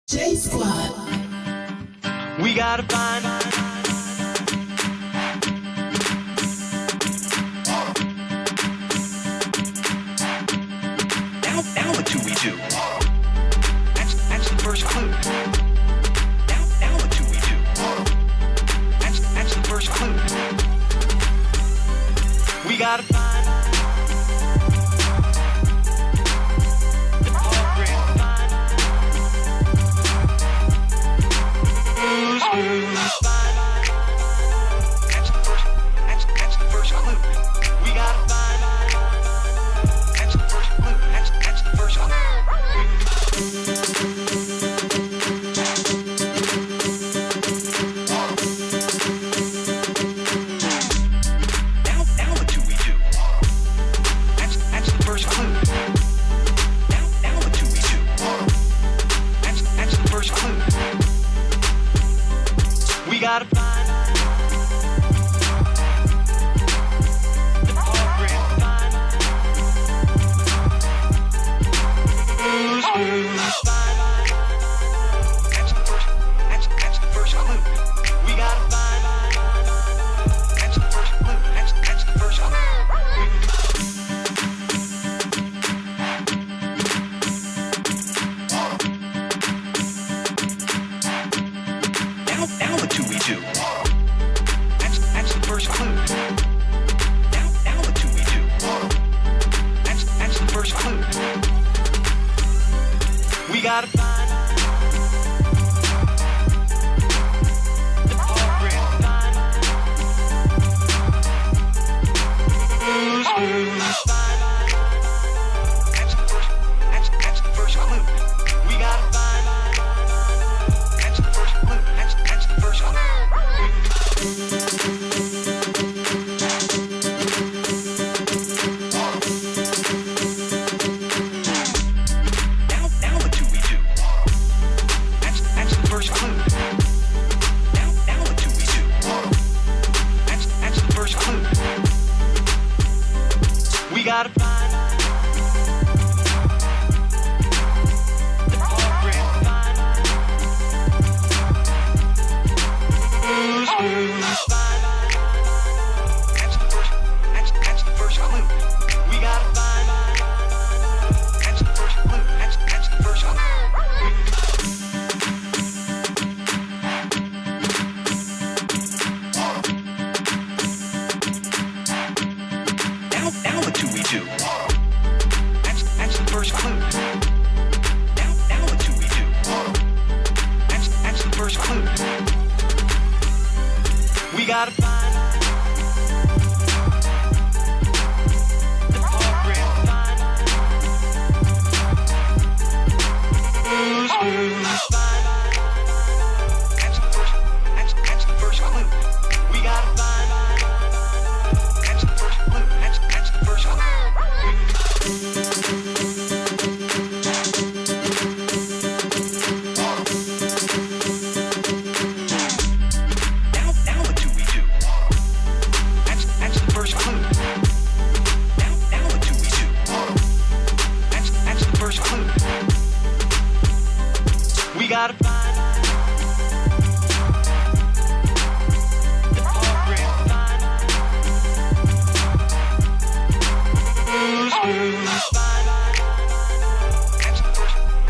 J Squad. We gotta find. Now what do we do? That's the first clue. Now what do we do? That's the first clue. We gotta find. We gotta find the program. That's the first clue. We gotta find. That's the first clue. That's the first clue. Now what do we do? That's the first clue. Now what do we do? That's the first clue. We gotta find the program. That's the first clue. We gotta find. That's the first clue. That's the first clue. Now what do we do? That's the first clue. Now what do we do? That's the first clue. We gotta find. That's the first clue. We gotta find. That's the first clue. That's the first clue. Now what do we do? That's the first clue. Now what do we do? That's the first clue. We gotta find. That's the first clue. We gotta find. That's the first clue. That's the first clue. Now what do we do? That's the first clue. Now what do we do? That's the first clue. We gotta find.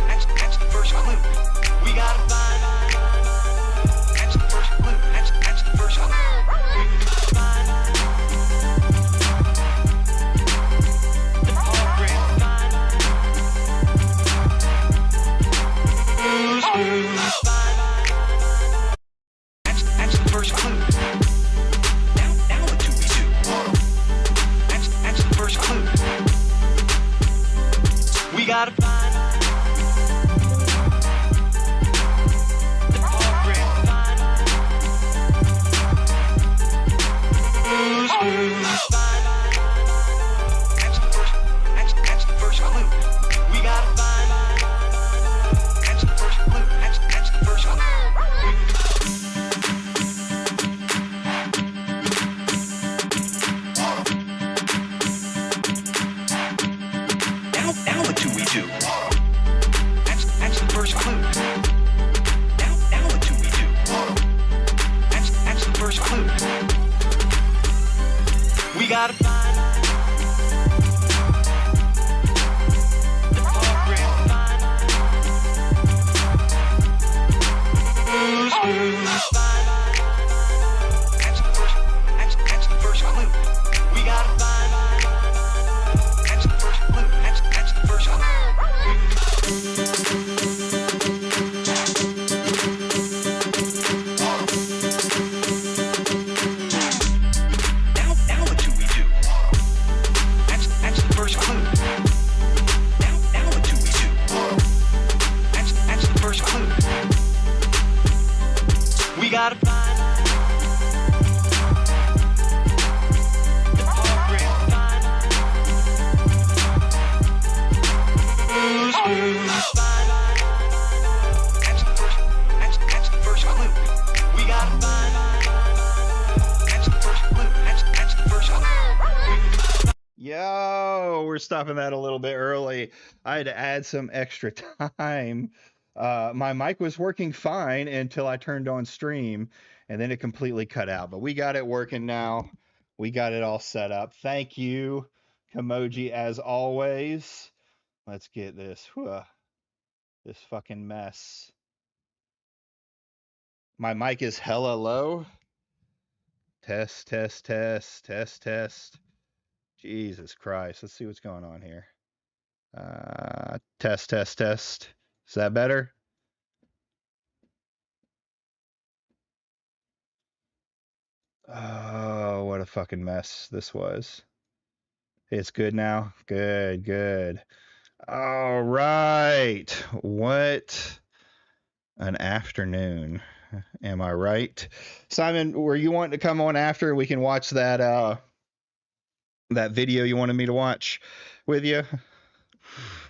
That's the first clue. We gotta find. That's the first clue. That's the first clue. That's the first clue. Now what do we do? That's the first clue. We gotta find. The program. That's the first clue. We gotta find. That's the first clue. That's the first clue. Now what do we do? gotta find the program. That's the first clue. We gotta find. That's the first clue. That's the first clue. Now what do we do? That's the first clue. Now what do we do? That's the first clue. We gotta find the program. That's the first clue. We gotta find. That's the first clue. That's the first clue. Yo, we're stopping that a little bit early. I had to add some extra time. My mic was working fine until I turned on stream, and then it completely cut out. But we got it working now. We got it all set up. Thank you, Kimoji, as always. Let's get this fucking mess. My mic is hella low. Test, test, test, test, test. Jesus Christ. Let's see what's going on here. Test, test, test. Is that better? Oh, what a fucking mess this was. It's good now. Good, good. All right. What an afternoon. Am I right? Simon, were you wanting to come on after? We can watch that that video you wanted me to watch with you.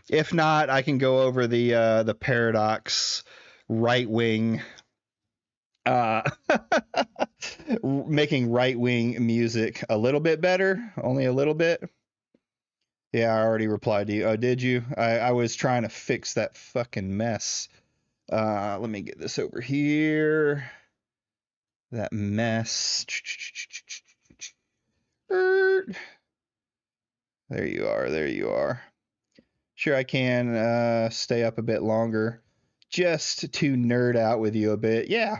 If not, I can go over the paradox right-wing making right-wing music a little bit better, only a little bit. Yeah, I already replied to you. Oh, did you? I was trying to fix that fucking mess. Let me get this over here. That mess. There you are. There you are. Sure, I can stay up a bit longer just to nerd out with you a bit. Yeah.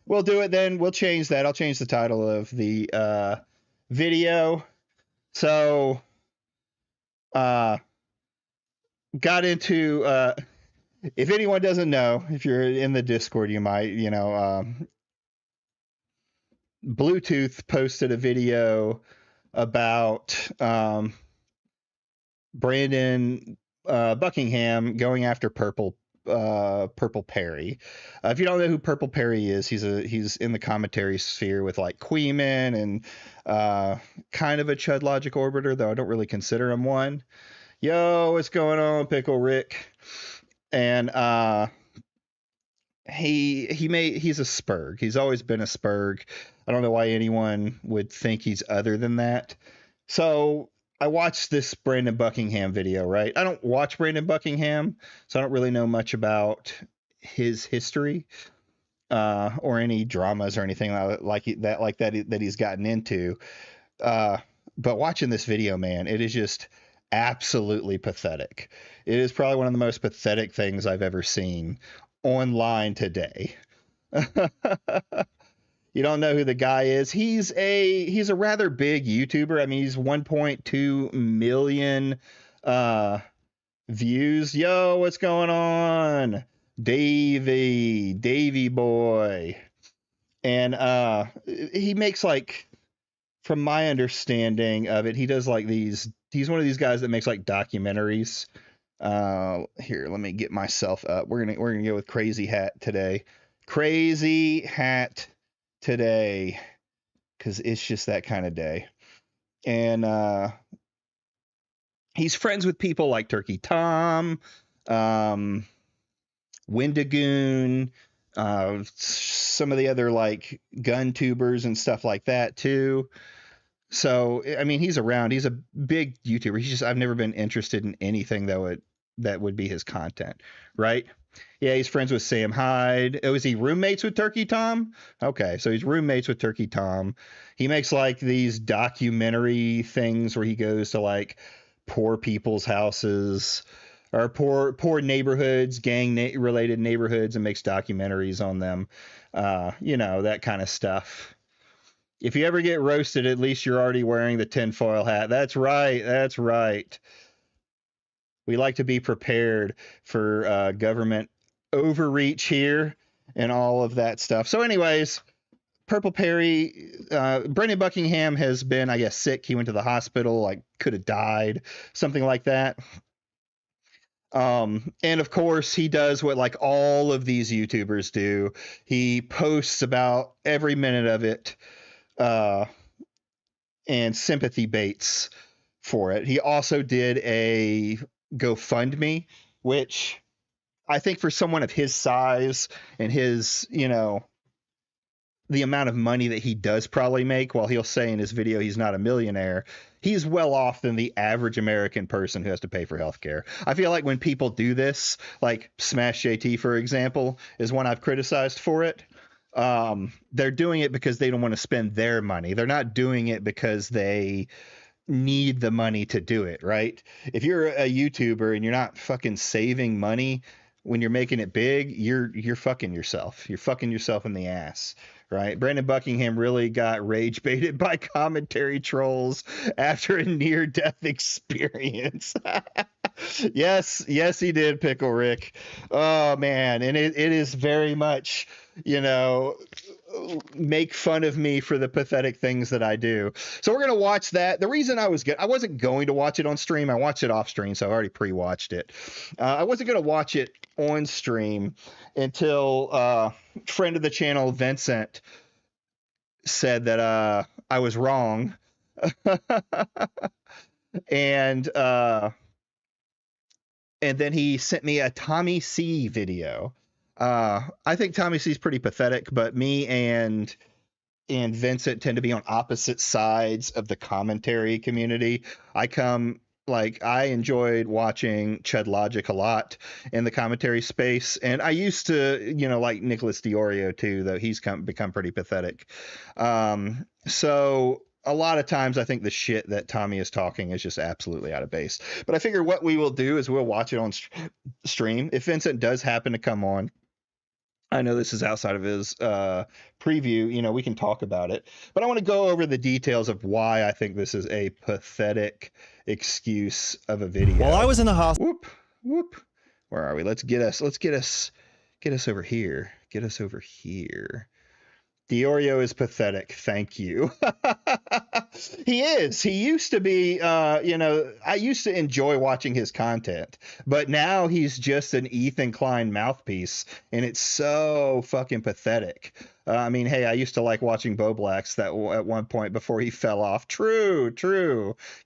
We'll do it then. We'll change that. I'll change the title of the video. So, got into, if anyone doesn't know, if you're in the Discord, you might, Bluetooth posted a video about Brandon Buckingham going after Purple Perry. If you don't know who Purple Perry is, he's in the commentary sphere with like Queeman and kind of a Chud Logic orbiter, though I don't really consider him one. Yo, what's going on, Pickle Rick? And he's a Spurg. He's always been a Spurg. I don't know why anyone would think he's other than that. So I watched this Brandon Buckingham video, right? I don't watch Brandon Buckingham, so I don't really know much about his history or any dramas or anything like that he's gotten into. But watching this video, man, it is just absolutely pathetic. It is probably one of the most pathetic things I've ever seen online today. You don't know who the guy is. He's a rather big YouTuber. I mean, he's 1.2 million views. Yo, what's going on? Davey boy. And he makes, like, from my understanding of it, he does like he's one of these guys that makes like documentaries. Here, let me get myself up. We're gonna go with Crazy Hat today. Crazy Hat today, because it's just that kind of day. And he's friends with people like Turkey Tom, Wendigoon, some of the other like gun tubers and stuff like that too. So I mean, he's around. He's a big YouTuber. I've never been interested in anything that would be his content, right? Yeah, he's friends with Sam Hyde. Oh, is he roommates with Turkey Tom? Okay, so he's roommates with Turkey Tom. He makes like these documentary things where he goes to like poor people's houses or poor neighborhoods, related neighborhoods, and makes documentaries on them. That kind of stuff. If you ever get roasted, at least you're already wearing the tinfoil hat. That's right. That's right. We like to be prepared for government overreach here and all of that stuff. So, anyways, Purple Perry, Brendan Buckingham has been, I guess, sick. He went to the hospital, like could have died, something like that. And of course, he does what like all of these YouTubers do. He posts about every minute of it, and sympathy baits for it. He also did a GoFundMe, which I think for someone of his size and his, the amount of money that he does probably make, while he'll say in his video he's not a millionaire, he's well off than the average American person who has to pay for healthcare. I feel like when people do this, like Smash JT, for example, is one I've criticized for it. They're doing it because they don't want to spend their money. They're not doing it because they need the money to do it, right? If you're a YouTuber and you're not fucking saving money when you're making it big, you're fucking yourself. You're fucking yourself in the ass, right? Brandon Buckingham really got rage baited by commentary trolls after a near death experience. Yes, he did, Pickle Rick. Oh man, and it is very much, make fun of me for the pathetic things that I do. So we're gonna watch that. The reason I wasn't going to watch it on stream. I watched it off stream, so I already pre-watched it. I wasn't gonna watch it on stream until friend of the channel Vincent said that I was wrong, and then he sent me a Tommy C video. I think Tommy C is pretty pathetic, but me and Vincent tend to be on opposite sides of the commentary community. I enjoyed watching Chud Logic a lot in the commentary space, and I used to, like Nicholas Diorio too, though he's become pretty pathetic. So a lot of times I think the shit that Tommy is talking is just absolutely out of base. But I figure what we will do is we'll watch it on stream. If Vincent does happen to come on, I know this is outside of his preview, we can talk about it. But I want to go over the details of why I think this is a pathetic excuse of a video. While I was in the hospital. Whoop. Where are we? Let's get us over here. Get us over here. Diorio is pathetic. Thank you. He is. He used to be, I used to enjoy watching his content, but now he's just an Ethan Klein mouthpiece, and it's so fucking pathetic. Hey, I used to like watching Bo Blacks at one point before he fell off. True.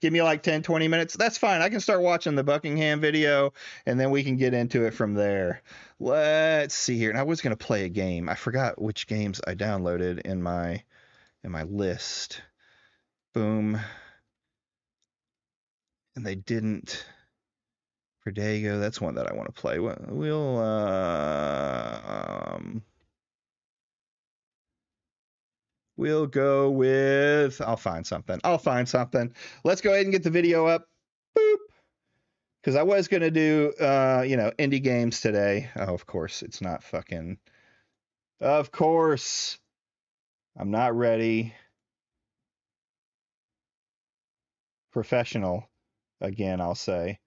Give me like 10, 20 minutes. That's fine. I can start watching the Buckingham video, and then we can get into it from there. Let's see here. And I was going to play a game. I forgot which games I downloaded in my list. Boom. And they didn't. Prodigo, that's one that I want to play. We'll go with, I'll find something. Let's go ahead and get the video up. Boop. Because I was going to do, indie games today. Oh, of course, it's not fucking. Of course. I'm not ready. Professional. Again, I'll say.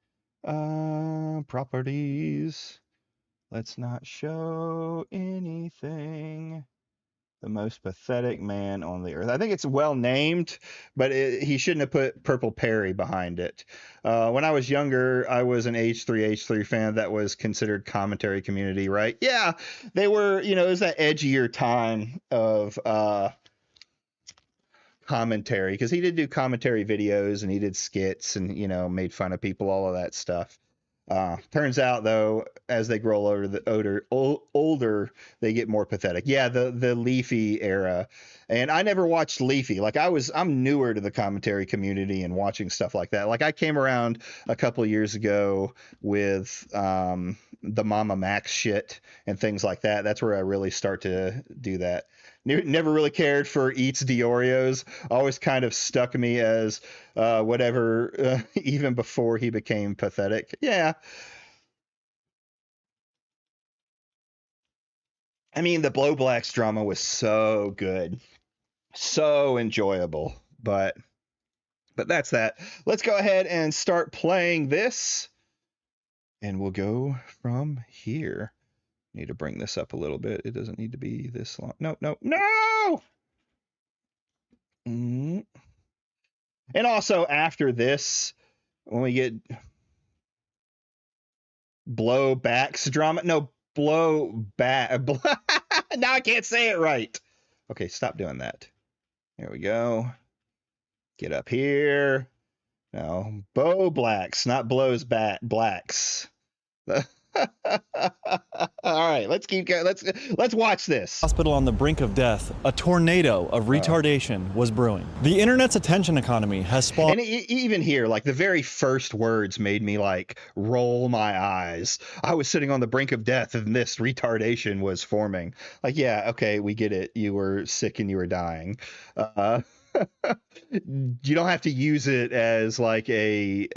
Properties. Let's not show anything. The most pathetic man on the earth. I think it's well named, but he shouldn't have put Purple Perry behind it. When I was younger, I was an H3 fan that was considered commentary community, right? Yeah, they were, it was that edgier time of commentary, because he did do commentary videos and he did skits and, made fun of people, all of that stuff. Turns out though, as they grow older, they get more pathetic. Yeah, the Leafy era, and I never watched Leafy. Like I'm newer to the commentary community and watching stuff like that. Like I came around a couple of years ago with the Mama Max shit and things like that. That's where I really start to do that. Never really cared for Eats Dioreos. Always kind of stuck me as whatever, even before he became pathetic. Yeah. I mean, the Blow Blacks drama was so good, so enjoyable, but that's that. Let's go ahead and start playing this, and we'll go from here. Need to bring this up a little bit. It doesn't need to be this long. No, no, no! And also after this, when we get blowbacks drama, no, blow back. Now I can't say it right. Okay, stop doing that. There we go. Get up here. No, bow blacks, not blows back blacks. All right, let's keep going. Let's watch this. Hospital on the brink of death, a tornado of retardation was brewing. The internet's attention economy has spawned. And even here, like the very first words made me like roll my eyes. I was sitting on the brink of death and this retardation was forming. Like, yeah, okay, we get it. You were sick and you were dying. You don't have to use it as like a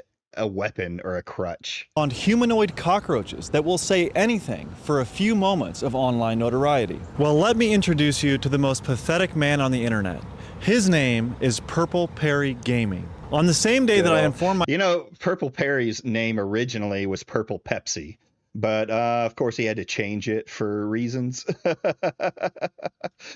weapon or a crutch. On humanoid cockroaches that will say anything for a few moments of online notoriety. Well, let me introduce you to the most pathetic man on the internet. His name is Purple Perry Gaming. On the same day that I informed my... You know, Purple Perry's name originally was Purple Pepsi, but of course he had to change it for reasons.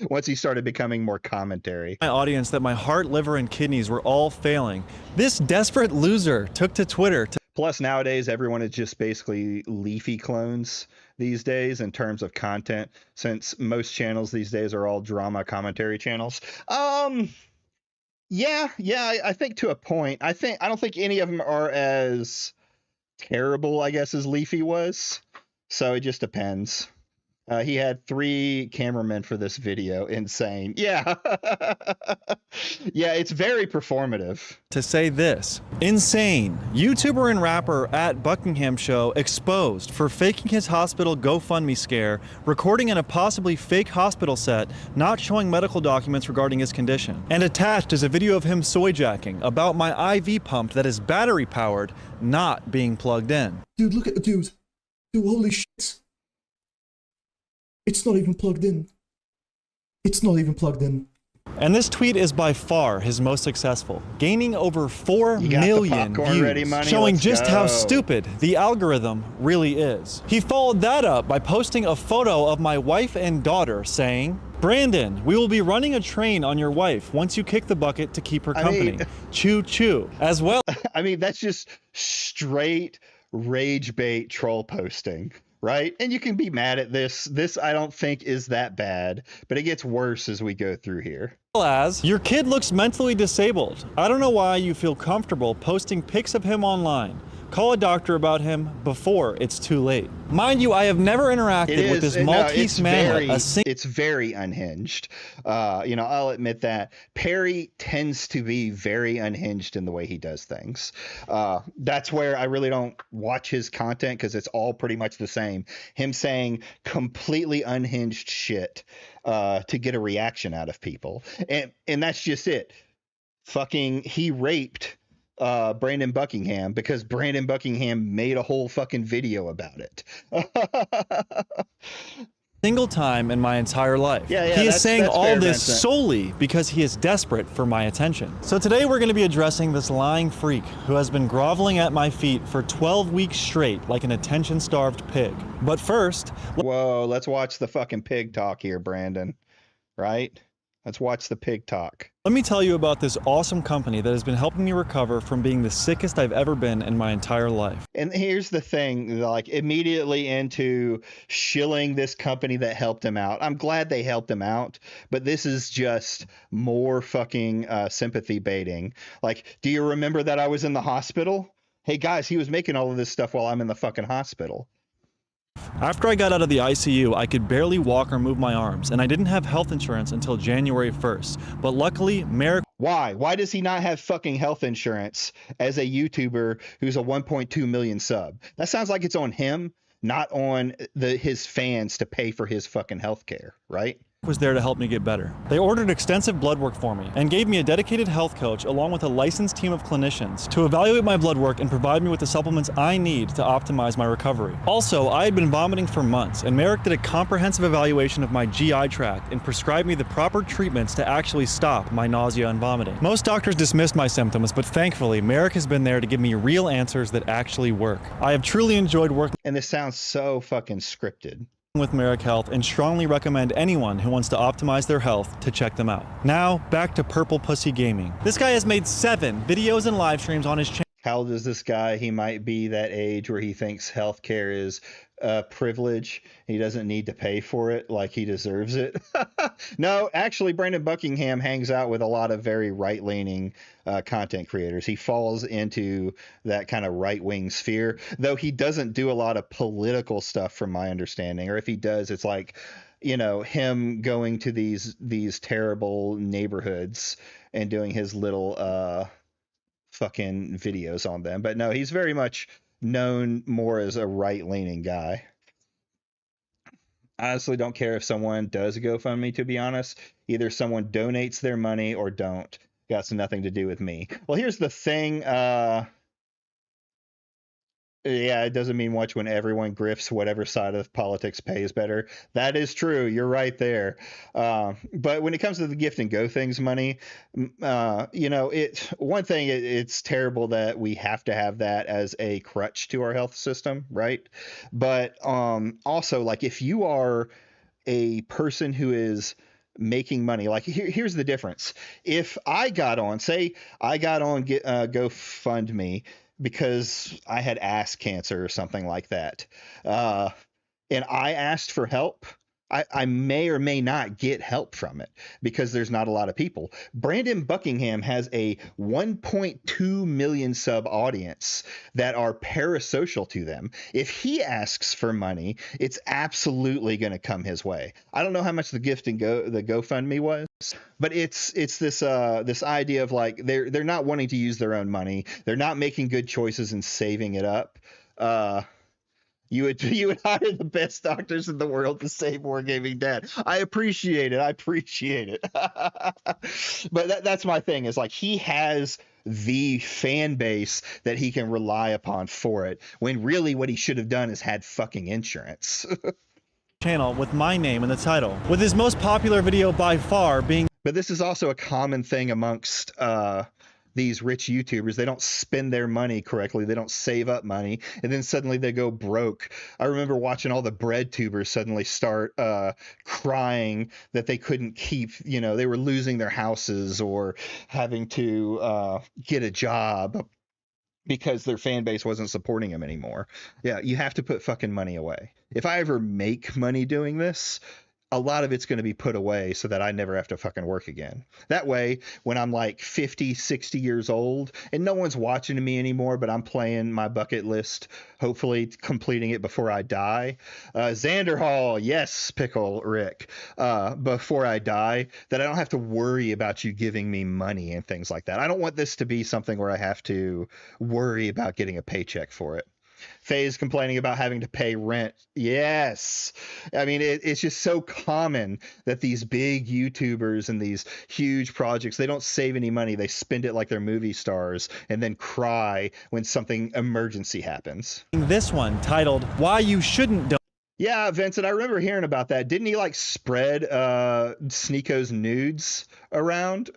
Once he started becoming more commentary. My audience that my heart, liver, and kidneys were all failing. This desperate loser took to Twitter to... Plus nowadays everyone is just basically Leafy clones these days in terms of content, since most channels these days are all drama commentary channels. Yeah, I think to a point. I don't think any of them are as terrible, I guess, as Leafy was. So it just depends. He had 3 cameramen for this video. Insane. Yeah. Yeah, it's very performative. To say this. Insane. YouTuber and rapper at Buckingham show exposed for faking his hospital GoFundMe scare, recording in a possibly fake hospital set, not showing medical documents regarding his condition. And attached is a video of him soy jacking about my IV pump that is battery powered, not being plugged in. Dude, look at the dude. Dude, holy shit. It's not even plugged in. It's not even plugged in. And this tweet is by far his most successful, gaining over 4 million views, ready, money? showing Let's just go. how stupid the algorithm really is. He followed that up by posting a photo of my wife and daughter saying, "Brandon, we will be running a train on your wife once you kick the bucket to keep her company. Choo choo." As well. I mean, that's just straight rage bait troll posting. Right? And you can be mad at this. This I don't think is that bad, but it gets worse as we go through here. As your kid looks mentally disabled. I don't know why you feel comfortable posting pics of him online. Call a doctor about him before it's too late. Mind you, I have never interacted with this Maltese man. It's very unhinged. I'll admit that. Perry tends to be very unhinged in the way he does things. That's where I really don't watch his content, because it's all pretty much the same. Him saying completely unhinged shit to get a reaction out of people. And that's just it. Fucking, he raped Brandon Buckingham because Brandon Buckingham made a whole fucking video about it. Single time in my entire life. Yeah, he is saying that's all fair, this Vincent. solely because he is desperate for my attention. So today we're going to be addressing this lying freak who has been groveling at my feet for 12 weeks straight like an attention-starved pig. But first... Whoa, let's watch the fucking pig talk here, Brandon. Right? Let's watch the pig talk. Let me tell you about this awesome company that has been helping me recover from being the sickest I've ever been in my entire life. And here's the thing, like immediately into shilling this company that helped him out. I'm glad they helped him out, but this is just more fucking sympathy baiting. Like, do you remember that I was in the hospital? Hey guys, he was making all of this stuff while I'm in the fucking hospital. After I got out of the ICU, I could barely walk or move my arms, and I didn't have health insurance until January 1st. But luckily, Merrick Why? Why does he not have fucking health insurance as a YouTuber who's a 1.2 million sub? That sounds like it's on him, not on his fans to pay for his fucking health care, right? was there to help me get better. They ordered extensive blood work for me and gave me a dedicated health coach along with a licensed team of clinicians to evaluate my blood work and provide me with the supplements I need to optimize my recovery. Also, I had been vomiting for months, and Merrick did a comprehensive evaluation of my GI tract and prescribed me the proper treatments to actually stop my nausea and vomiting. Most doctors dismissed my symptoms, but thankfully, Merrick has been there to give me real answers that actually work. I have truly enjoyed working And this sounds so fucking scripted. with Merrick Health and strongly recommend anyone who wants to optimize their health to check them out. Now, back to Purple Pussy Gaming. This guy has made 7 videos and live streams on his channel. How old is this guy? He might be that age where he thinks healthcare is a privilege. He doesn't need to pay for it like he deserves it. No, actually, Brandon Buckingham hangs out with a lot of very right-leaning content creators. He falls into that kind of right-wing sphere, though he doesn't do a lot of political stuff from my understanding. Or if he does, it's like, you know, him going to these terrible neighborhoods and doing his little fucking videos on them. But no, he's very much known more as a right-leaning guy. I honestly don't care if someone does a GoFundMe, to be honest. Either someone donates their money or don't. Got nothing to do with me. Well, here's the thing. Yeah, it doesn't mean much when everyone grifts whatever side of politics pays better. That is true. You're right there. But when it comes to the gift and go things money, you know, it's terrible that we have to have that as a crutch to our health system, right? But also, like, if you are a person who is making money, like here's the difference. If I got on, say I got on GoFundMe because I had ass cancer or something like that, and I asked for help, I may or may not get help from it because there's not a lot of people. Brandon Buckingham has a 1.2 million sub audience that are parasocial to them. If he asks for money, it's absolutely going to come his way. I don't know how much the gift and the GoFundMe was, but it's this idea of like they're not wanting to use their own money. They're not making good choices and saving it up. You would hire the best doctors in the world to save Wargaming Dad. I appreciate it. But that's my thing, is like he has the fan base that he can rely upon for it, when really what he should have done is had fucking insurance. Channel with my name in the title, with his most popular video by far being But this is also a common thing amongst these rich YouTubers. They don't spend their money correctly. They don't save up money, and then suddenly they go broke. I remember watching all the bread tubers suddenly start crying that they couldn't keep, you know, they were losing their houses or having to get a job because their fan base wasn't supporting them anymore. Yeah, you have to put fucking money away. If I ever make money doing this, a lot of it's going to be put away so that I never have to fucking work again. That way, when I'm like 50, 60 years old and no one's watching me anymore, but I'm playing my bucket list, hopefully completing it before I die. Xander Hall, yes, Pickle Rick, before I die, that I don't have to worry about you giving me money and things like that. I don't want this to be something where I have to worry about getting a paycheck for it. Faye's complaining about having to pay rent. Yes. I mean, it's just so common that these big YouTubers and these huge projects, they don't save any money. They spend it like they're movie stars and then cry when something emergency happens. this one titled Why You Shouldn't Yeah, Vincent, I remember hearing about that. Didn't he like spread Sneeko's nudes around?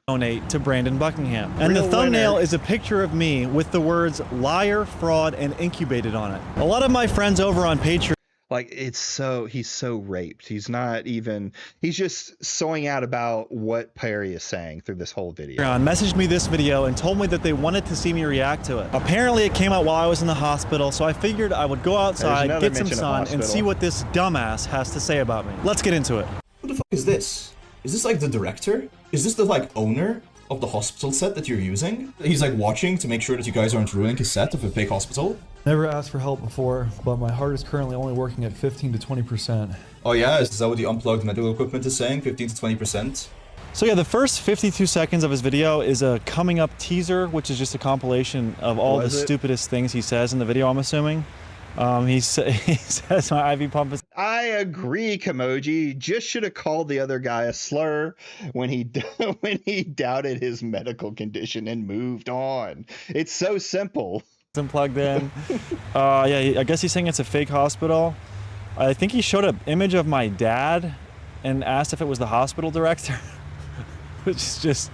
donate to Brandon Buckingham. And Real the thumbnail winner. is a picture of me with the words liar, fraud, and incubated on it. A lot of my friends over on Patreon Like, he's so raped. He's just sewing out about what Perry is saying through this whole video. messaged me this video and told me that they wanted to see me react to it. Apparently it came out while I was in the hospital, so I figured I would go outside, another get some mention of sun, and hospital. see what this dumbass has to say about me. Let's get into it. What the fuck is this? Is this like the director? Is this the like owner? of the hospital set that you're using? He's like watching to make sure that you guys aren't ruining his set of a fake hospital? Never asked for help before, but my heart is currently only working at 15 to 20%. Oh yeah, is that what the unplugged medical equipment is saying? 15 to 20%? So yeah, the first 52 seconds of his video is a coming up teaser, which is just a compilation of all the stupidest things he says in the video, I'm assuming. He says my IV pump is... I agree, Kamoji. Just should have called the other guy a slur when he when he doubted his medical condition and moved on. It's so simple. Isn't plugged in. Yeah, I guess he's saying it's a fake hospital. I think he showed an image of my dad and asked if it was the hospital director, which is just,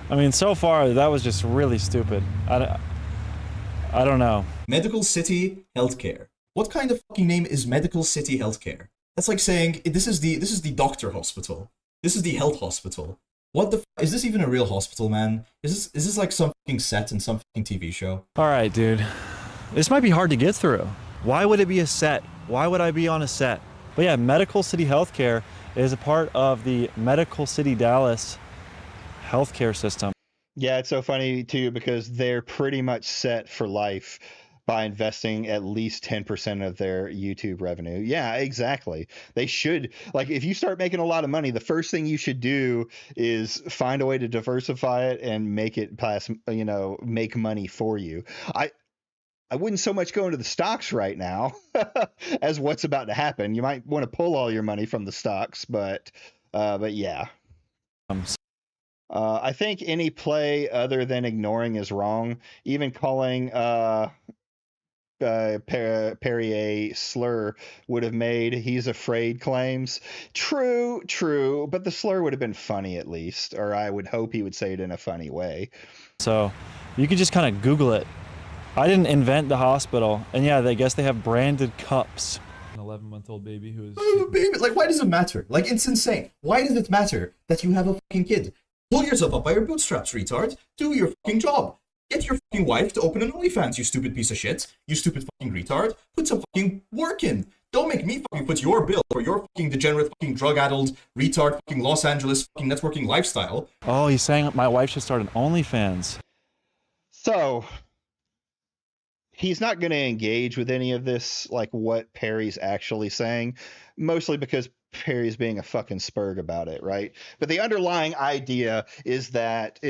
I mean, so far that was just really stupid. I don't know. Medical City Healthcare. What kind of fucking name is Medical City Healthcare? That's like saying this is the doctor hospital. This is the health hospital. What the is this even a real hospital, man? Is this like some fucking set in some fucking TV show? All right, dude. This might be hard to get through. Why would it be a set? Why would I be on a set? But yeah, Medical City Healthcare is a part of the Medical City Dallas healthcare system. Yeah, it's so funny too because they're pretty much set for life by investing at least 10% of their YouTube revenue. Yeah, exactly. They should, like, if you start making a lot of money, the first thing you should do is find a way to diversify it and make it pass, make money for you. I wouldn't so much go into the stocks right now as what's about to happen. You might want to pull all your money from the stocks, but yeah. I think any play other than ignoring is wrong. Even calling Perry a slur would have made he's afraid claims. True, but the slur would have been funny at least, or I would hope he would say it in a funny way. So you could just kind of Google it. I didn't invent the hospital, and yeah, I guess they have branded cups. An 11-month-old baby who is... Oh, baby, like, why does it matter? Like, it's insane. Why does it matter that you have a fucking kid? Pull yourself up by your bootstraps, retard. Do your fucking job. Get your fucking wife to open an OnlyFans, you stupid piece of shit. You stupid fucking retard. Put some fucking work in. Don't make me fucking put your bill for your fucking degenerate fucking drug-addled retard fucking Los Angeles fucking networking lifestyle. Oh, he's saying my wife should start an OnlyFans. So he's not going to engage with any of this, like what Perry's actually saying, mostly because Perry's being a fucking spurg about it, right? But the underlying idea is that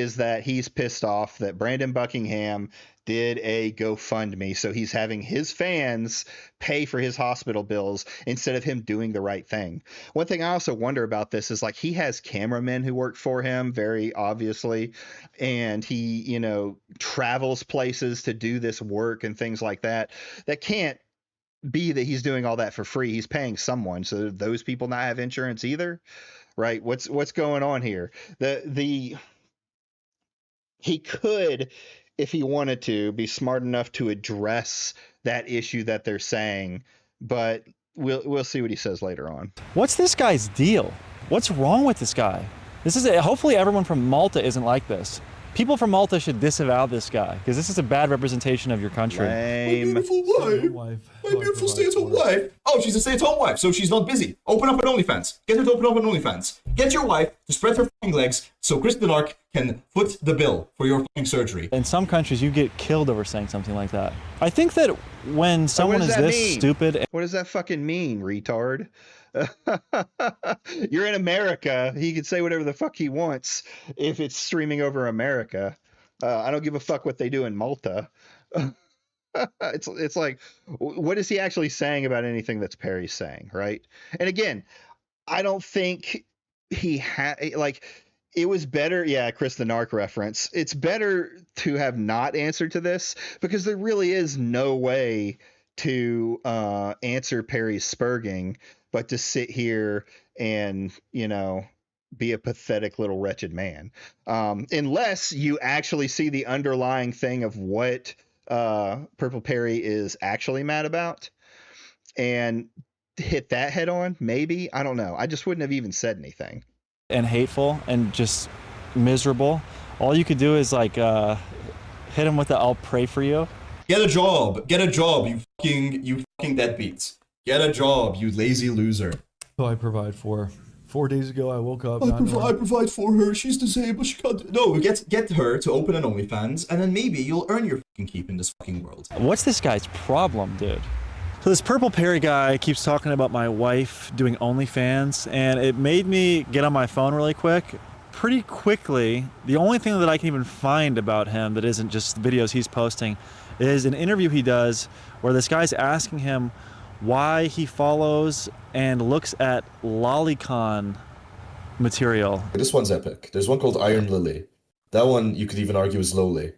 he's pissed off that Brandon Buckingham did a GoFundMe, so he's having his fans pay for his hospital bills instead of him doing the right thing. One thing I also wonder about this is, like, he has cameramen who work for him, very obviously, and he, travels places to do this work and things like that. That can't be that he's doing all that for free. He's paying someone, so those people not have insurance either, right? What's going on here? He could, if he wanted to, be smart enough to address that issue that they're saying, but we'll see what he says later on. What's this guy's deal? What's wrong with this guy? Hopefully everyone from Malta isn't like this. People from Malta should disavow this guy, because this is a bad representation of your country. Lame. My beautiful wife. My beautiful stay-at-home wife. Oh, she's a stay-at-home wife, so she's not busy. Open up an OnlyFans. Get her to open up an OnlyFans. Get your wife to spread her fucking legs so Chris Denark can foot the bill for your fucking surgery. In some countries, you get killed over saying something like that. I think that when someone is this stupid... What does that fucking mean, retard? You're in America. He can say whatever the fuck he wants if it's streaming over America. I don't give a fuck what they do in Malta. It's like, what is he actually saying about anything that's Perry's saying, right? And again, I don't think he had, like, it was better. Yeah, Chris the Narc reference. It's better to have not answered to this, because there really is no way to answer Perry's spurging but to sit here and, be a pathetic little wretched man. Unless you actually see the underlying thing of what Purple Perry is actually mad about and hit that head on, maybe. I don't know. I just wouldn't have even said anything. And hateful and just miserable. All you could do is, like, hit him with the "I'll pray for you." Get a job, you fucking deadbeats. Get a job, you lazy loser. So I provide for 4 days ago, I woke up. I provide for her. She's disabled. She can't. No, get her to open an OnlyFans, and then maybe you'll earn your fucking keep in this fucking world. What's this guy's problem, dude? So this Purple Perry guy keeps talking about my wife doing OnlyFans, and it made me get on my phone really quick. Pretty quickly, the only thing that I can even find about him that isn't just videos he's posting is an interview he does where this guy's asking him why he follows and looks at lolicon material. This one's epic. There's one called Iron Lily. That one you could even argue is lowly,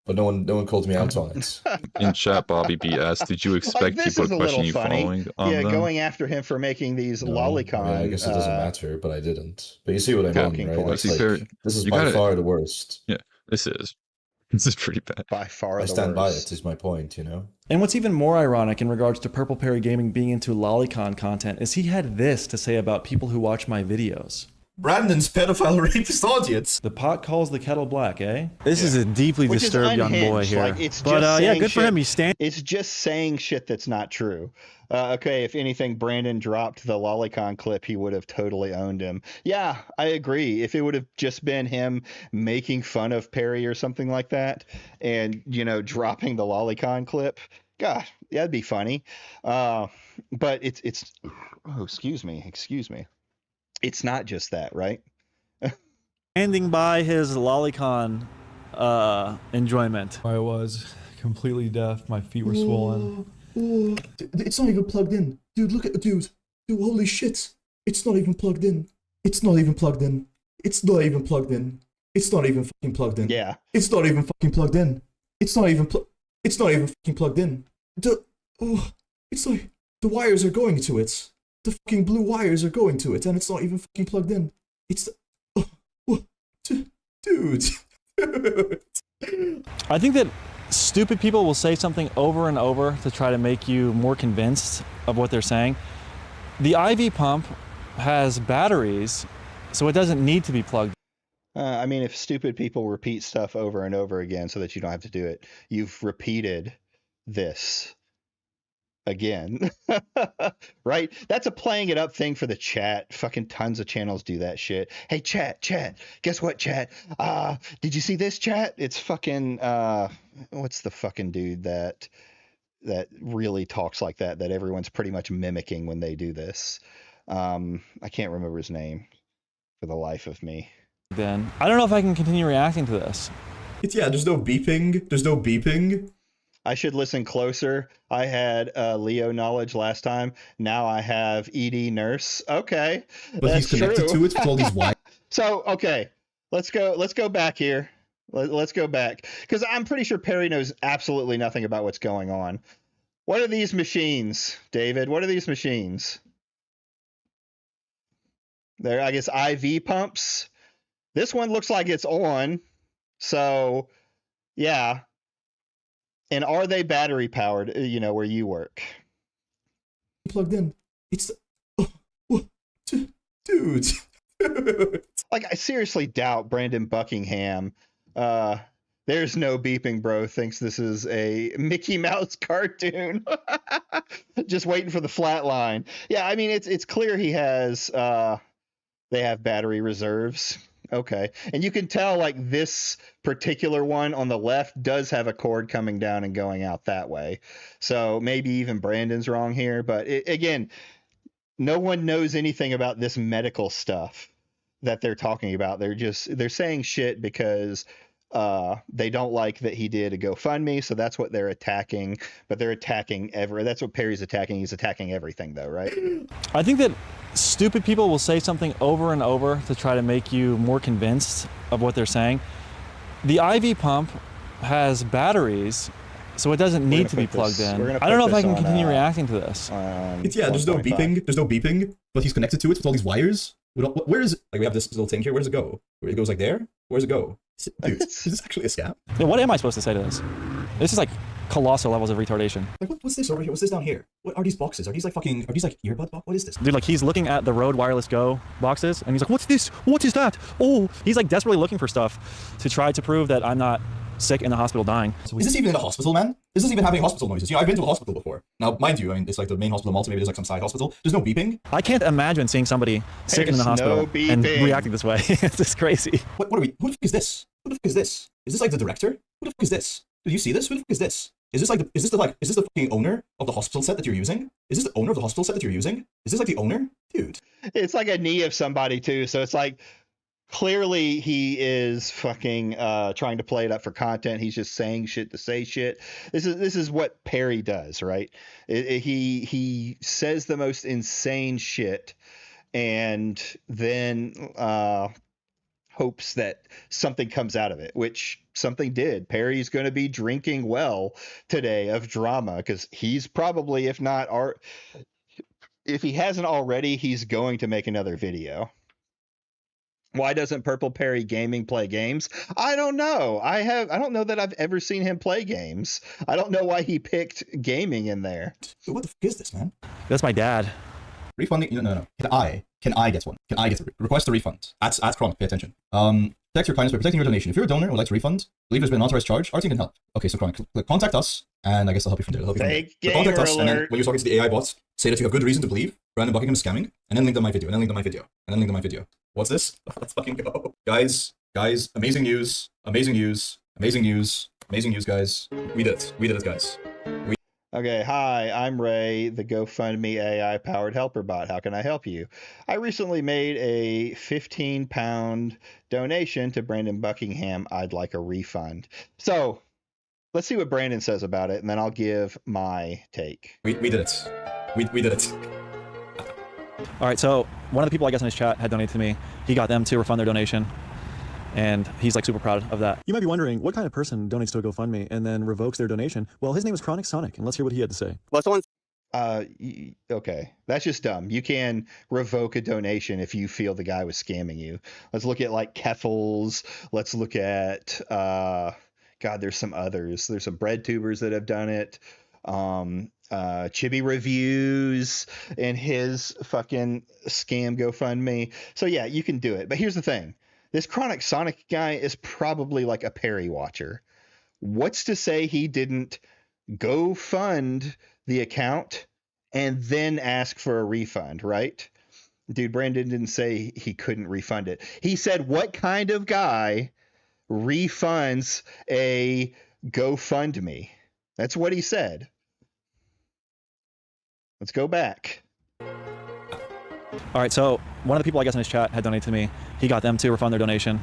but no one called me out on it. In chat, Bobby B asked, "Did you expect this people is to a question little you funny. following on Yeah, them?" going after him for making these No, lolicon. I mean, I guess it doesn't matter, but I didn't. But you see what I mean, talking right? points. It's See, like, Perry, this is you by gotta- far the worst. Yeah, this is pretty bad. By far I the stand by worst. it, is my point, you know? And what's even more ironic in regards to Purple Perry Gaming being into lolicon content is he had this to say about people who watch my videos. Brandon's pedophile rapist audience. The pot calls the kettle black, eh? This is a deeply Which is disturbed young boy unhinged, here. like, it's But just yeah, saying good for shit. him. He's standing. It's just saying shit that's not true. Okay, if anything, Brandon dropped the lolicon clip, he would have totally owned him. Yeah, I agree. If it would have just been him making fun of Perry or something like that, and dropping the lolicon clip, gosh, that'd be funny. But it's oh, excuse me. It's not just that, right? Standing by his lolicon enjoyment. I was completely deaf. My feet were swollen. Oh, it's not even plugged in. Dude, look at dude. Dude, holy shit. It's not even plugged in. It's not even plugged in. It's not even plugged in. It's not even fucking plugged in. Yeah. It's not even fucking plugged in. It's not even fucking plugged in. It's like the wires are going to it. The fucking blue wires are going to it, and it's not even fucking plugged in. It's dude. I think that stupid people will say something over and over to try to make you more convinced of what they're saying. The IV pump has batteries, so it doesn't need to be plugged. I mean, if stupid people repeat stuff over and over again so that you don't have to do it, you've repeated this again. Right? That's a playing it up thing for the chat. Fucking tons of channels do that shit. Hey, chat, guess what, chat? Did you see this, chat? It's fucking what's the fucking dude that really talks like that everyone's pretty much mimicking when they do this? I can't remember his name for the life of me. Then I don't know if I can continue reacting to this. There's no beeping. I should listen closer. I had Leo knowledge last time. Now I have ED nurse. Okay, But he's connected to it with all these wires. So okay, let's go back here. Let's go back because I'm pretty sure Perry knows absolutely nothing about what's going on. What are these machines, David? What are these machines? They're, I guess, IV pumps. This one looks like it's on. So, yeah. And are they battery powered, where you work? Plugged in. It's Dude. Like, I seriously doubt Brandon Buckingham, there's no beeping bro, thinks this is a Mickey Mouse cartoon. Just waiting for the flat line. Yeah, I mean, it's clear he has, they have battery reserves. Okay. And you can tell, like, this particular one on the left does have a cord coming down and going out that way. So maybe even Brandon's wrong here. But again, no one knows anything about this medical stuff that they're talking about. They're saying shit because they don't like that he did a GoFundMe. So that's what they're attacking. But they're attacking that's what Perry's attacking. He's attacking everything, though, right? I think that stupid people will say something over and over to try to make you more convinced of what they're saying. The IV pump has batteries, so it doesn't need to be plugged in. I don't know if I can continue reacting to this. There's no beeping, but he's connected to it with all these wires. Where is it? Like, we have this little thing here. Where does it go? It goes like there? Where does it go? Dude, is this actually a scam? Yeah, what am I supposed to say to this? This is like colossal levels of retardation. Like, what's this over here? What's this down here? What are these boxes? Are these like earbud box? What is this? Dude, like, he's looking at the Rode Wireless Go boxes, and he's like, what's this? What is that? Oh, he's like desperately looking for stuff to try to prove that I'm not sick in the hospital dying. Is this even in a hospital, man? Is this even having hospital noises? You know, I've been to a hospital before. Now, mind you, I mean, it's like the main hospital in Malta, maybe there's like some side hospital. There's no beeping. I can't imagine seeing somebody sick in the There's no hospital and beeping. reacting this way. It's just crazy. What are we? Who the fuck is this? Who the fuck is this? Is this like the director? Who the fuck is this? Did you see this? Who the fuck is this? Is this the fucking owner of the hospital set that you're using? Is this the owner of the hospital set that you're using? Is this like the owner? Dude. It's like a knee of somebody too. So it's like clearly he is fucking trying to play it up for content. He's just saying shit to say shit. This is what Perry does, right? He says the most insane shit and then hopes that something comes out of it, which something did. Perry's going to be drinking well today of drama because he's probably, if he hasn't already, he's going to make another video. Why doesn't Purple Perry Gaming play games? I don't know. I don't know that I've ever seen him play games. I don't know why he picked gaming in there. Dude, what the fuck is this, man? That's my dad. Refunding? No. Can I get one? Can I get a request a refund? Ask Chronic, pay attention. Protect your kindness by protecting your donation. If you're a donor and would like to refund, believe there's been an authorized charge, our team can help. Okay, so Chronic, contact us, and I guess I'll help you from there. Fake So gamer contact us, and then alert. when you're talking to the AI bots, say that you have good reason to believe Brandon Buckingham is scamming, and then link to my video, and then link to my video, and then link to my video. What's this? Let's fucking go. Guys, amazing news, guys. We did it, guys. Okay, hi, I'm Ray, the GoFundMe AI-powered helper bot. How can I help you? I recently made a £15 donation to Brandon Buckingham. I'd like a refund. So, let's see what Brandon says about it, and then I'll give my take. We did it. We did it. All right, so one of the people I guess in his chat had donated to me. He got them to refund their donation, and he's like super proud of that. You might be wondering, what kind of person donates to a GoFundMe and then revokes their donation? Well, his name is Chronic Sonic, and let's hear what he had to say. Well, someone's Okay, that's just dumb. You can revoke a donation if you feel the guy was scamming you. Let's look at like Keffels. Let's look at God, there's some others. There's some bread tubers that have done it. Chibi Reviews and his fucking scam GoFundMe. So yeah, you can do it. But here's the thing. This Chronic Sonic guy is probably like a Perry watcher. What's to say he didn't go fund the account and then ask for a refund, right? Dude, Brandon didn't say he couldn't refund it. He said, what kind of guy refunds a GoFundMe? That's what he said. Let's go back. All right, so one of the people I guess in his chat had donated to me. He got them to refund their donation,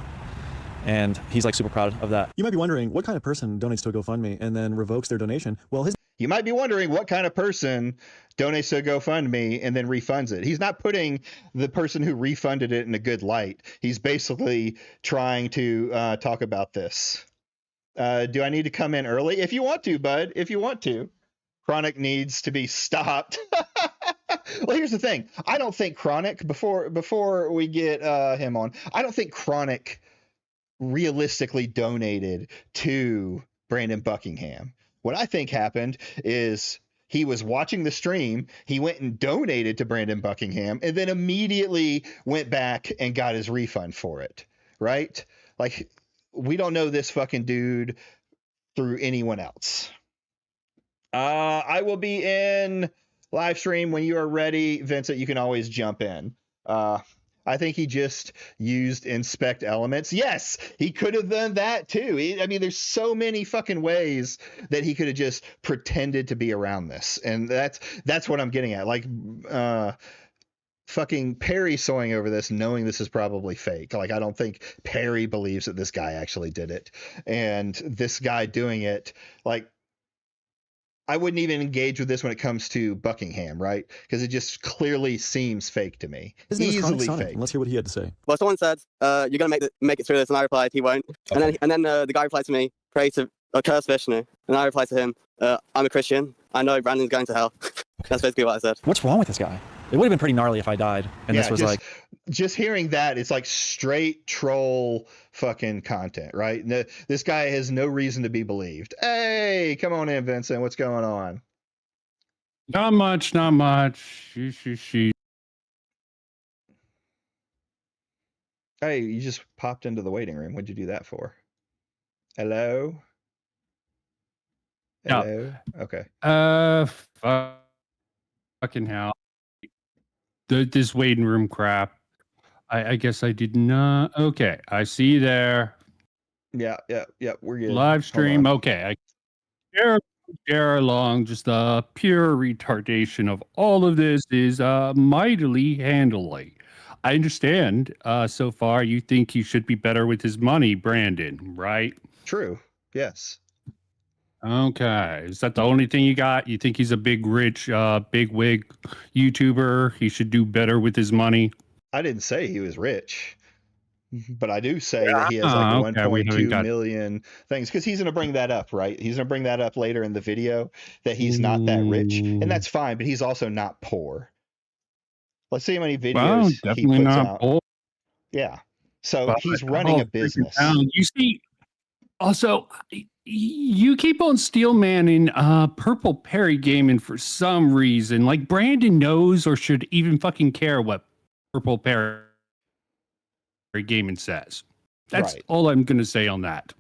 and he's like super proud of that. You might be wondering, what kind of person donates to a GoFundMe and then revokes their donation? Well, You might be wondering what kind of person donates to a GoFundMe and then refunds it. He's not putting the person who refunded it in a good light. He's basically trying to talk about this. Do I need to come in early? If you want to, bud. If you want to. Chronic needs to be stopped. Well, here's the thing. I don't think Chronic, before we get him on, I don't think Chronic realistically donated to Brandon Buckingham. What I think happened is he was watching the stream, he went and donated to Brandon Buckingham, and then immediately went back and got his refund for it, right? Like, we don't know this fucking dude through anyone else. I will be in live stream when you are ready. Vincent, you can always jump in. I think he just used inspect elements. Yes, he could have done that too. I mean, there's so many fucking ways that he could have just pretended to be around this. And that's what I'm getting at. Like, fucking Perry sewing over this, knowing this is probably fake. Like, I don't think Perry believes that this guy actually did it. And this guy doing it, like, I wouldn't even engage with this when it comes to Buckingham, right? Because it just clearly seems fake to me. his name is Chronic Easily Sonic, fake. and let's hear what he had to say. well, someone said you're gonna make it through this, and I replied he won't. Okay. And then the guy replied to me, pray to curse Vishnu, and I replied to him, I'm a Christian. I know Brandon's going to hell. That's basically what I said. What's wrong with this guy? It would have been pretty gnarly if I died, and this was just, like, just hearing that, it's like straight troll fucking content, right? No, this guy has no reason to be believed. Hey, come on in, Vincent. What's going on? Not much. She. Hey, you just popped into the waiting room. What'd you do that for? Hello? Yeah. Hello? Okay. Fucking hell. This waiting room crap. I guess I did not. Okay, I see you there. Yeah, we're good. Live Hold stream. on. Okay, share along. Just pure retardation of all of this is mightily handily. I understand. So far, you think he should be better with his money, Brandon, right? True. Yes. Okay. Is that the only thing you got? You think he's a big, rich, big wig YouTuber? He should do better with his money? I didn't say he was rich, but I do say that he has like okay, we haven't 1.2 got- million things because he's going to bring that up, right? He's going to bring that up later in the video that he's not that rich, and that's fine, but he's also not poor. Let's see how many videos he definitely puts not out. poor. Yeah. So But, he's running a freaking business. hell. You see, also, you keep on steelmanning Purple Perry Gaming for some reason. Like, Brandon knows or should even fucking care what Purple Perry Gaming says. That's Right. all I'm going to say on that.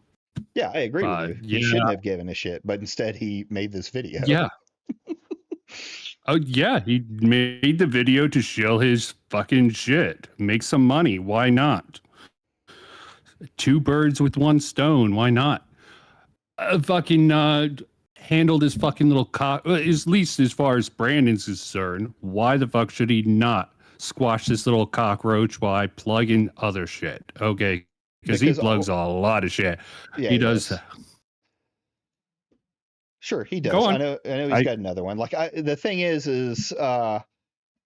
Yeah, I agree with you. He yeah. shouldn't have given a shit, but instead he made this video. Yeah. Oh, yeah. He made the video to shill his fucking shit. Make some money. Why not? Two birds with one stone. Why not? Fucking handled his fucking little cock, at least as far as Brandon's concerned. Why the fuck should he not squash this little cockroach while plugging other shit? Okay. Because he plugs a lot of shit. Yeah, he does. Sure, he does. Go on. I know he's got another one. Like the thing is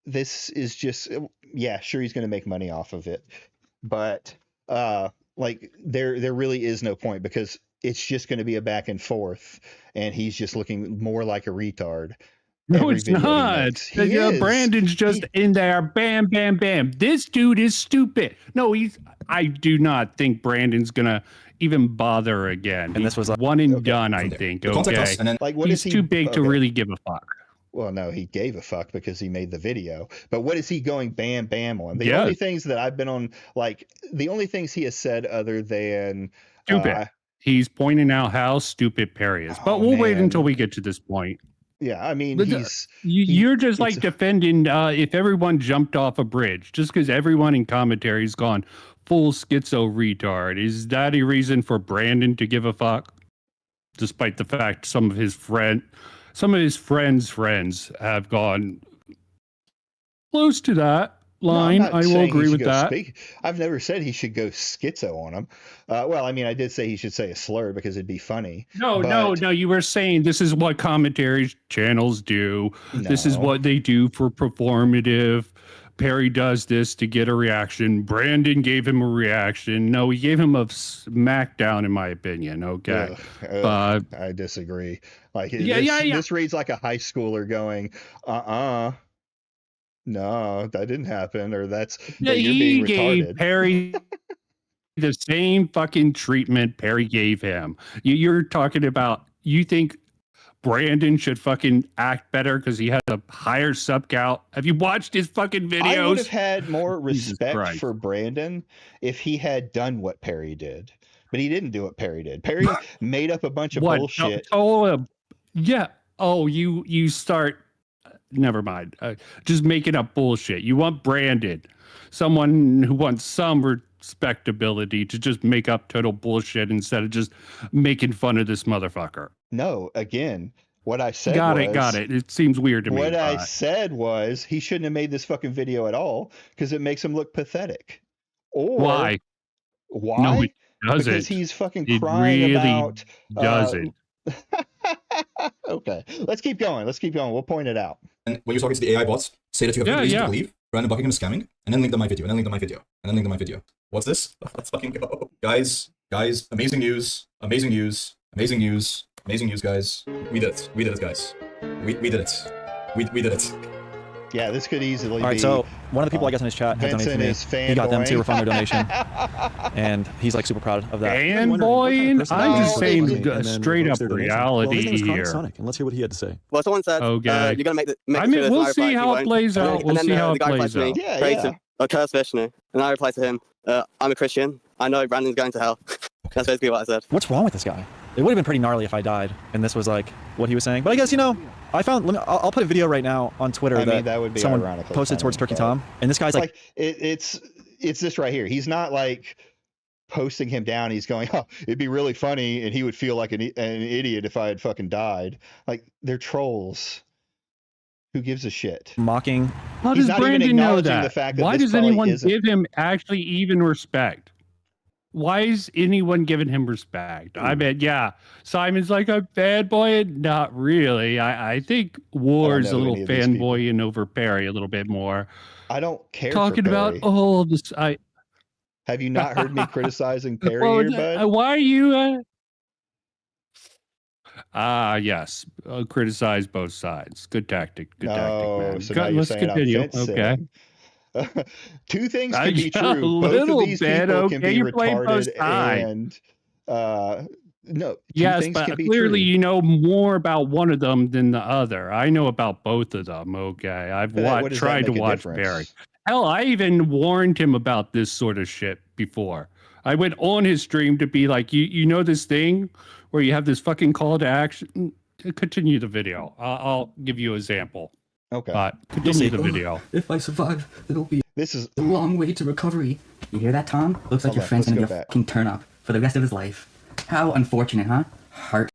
this is just yeah, sure he's going to make money off of it. But like there really is no point because it's just going to be a back and forth and he's just looking more like a retard. No, it's not. Brandon's just in there. Bam, bam, bam. This dude is stupid. No, I do not think Brandon's gonna even bother again. And this was one and done, I think. Okay. And then, like, what he's is too big to really give a fuck. Well, no, he gave a fuck because he made the video. But what is he going bam bam on? The only things that I've been on, like the only things he has said other than stupid. He's pointing out how stupid Perry is. But we'll wait until we get to this point. Yeah, I mean, you're just like defending if everyone jumped off a bridge just because everyone in commentary's gone full schizo retard. Is that a reason for Brandon to give a fuck? Despite the fact some of his friends have gone close to that line. I will agree with that. I've never said he should go schizo on him. Well, I mean, I did say he should say a slur because it'd be funny. No. You were saying this is what commentary channels do. No. This is what they do for performative. Perry does this to get a reaction. Brandon gave him a reaction. No, he gave him a smackdown, in my opinion. Okay. I disagree. Like, this reads like a high schooler going, no, that didn't happen, or that you're being retarded. Gave Perry the same fucking treatment Perry gave him. You're talking about, you think Brandon should fucking act better because he has a higher sub count? Have you watched his fucking videos? I would have had more respect for Brandon if he had done what Perry did, but he didn't do what Perry did. Perry made up a bunch of bullshit. Yeah. Oh, you start. Never mind. Just making up bullshit. You want Brandon, someone who wants some respectability, to just make up total bullshit instead of just making fun of this motherfucker. No, again, what I said Got it. It seems weird to me. What I said was he shouldn't have made this fucking video at all because it makes him look pathetic. Or why? No, it doesn't. Because he's fucking crying about. Doesn't. Okay, let's keep going. We'll point it out. And when you're talking to the AI bots, say that you have every reason to believe Brandon Buckingham is scamming, and then link to my video, and then link to my video, and then link to my video. What's this? Let's fucking go. Guys, amazing news, guys. We did it, guys. We did it. We did it. Yeah, this could easily be. All right, so one of the people I guess in his chat had donated to me. He got them to refund their donation, and he's like super proud of that. Fanboying? I'm just saying straight up reality here. Sonic, and let's hear what he had to say. Well, someone said you're gonna make it. We'll see how it plays out. We'll see how it plays out. Yeah. A curse Vishnu, and I replied to him, I'm a Christian. I know Brandon's going to hell. That's basically what I said. What's wrong with this guy? It would have been pretty gnarly if I died and this was like what he was saying. But I guess, you know, I found, I'll put a video right now on Twitter that would be someone ironically posted towards funny, Turkey Tom. And this guy's like it's this right here. He's not like posting him down. He's going, oh, it'd be really funny and he would feel like an idiot if I had fucking died. Like, they're trolls. Who gives a shit? Mocking. How He's does not even Brandon know acknowledging that? the fact that Why this does probably anyone isn't- give him actually even respect? Why is anyone giving him respect? I mean, yeah, Simon's like a fanboy. Not really. I think Ward's a little fanboying over Perry a little bit more. I don't care. Talking for about Perry. this. Have you not heard me criticizing Perry Well, here, bud? why are you? Yes. Criticize both sides. Good tactic. Good tactic, man. So now you're Let's saying continue. I'm fence Okay. sitting. Two things can be Yeah, a true. Both little of these bit, people can okay, be you're playing both retarded sides. and no. Two Yes, things but can be clearly true. you know more about one of them than the other. I know about both of them. Okay, I've What does that tried to make a watch difference? Barry. Hell, I even warned him about this sort of shit before. I went on his stream to be like, you know this thing where you have this fucking call to action. Continue the video. I'll give you an example. Okay. But continue the video. If I survive, it'll be This is a long way to recovery. You hear that, Tom? Looks like Hold your on, friend's let's gonna be go a back. fucking turn up for the rest of his life. How unfortunate, huh? Heart.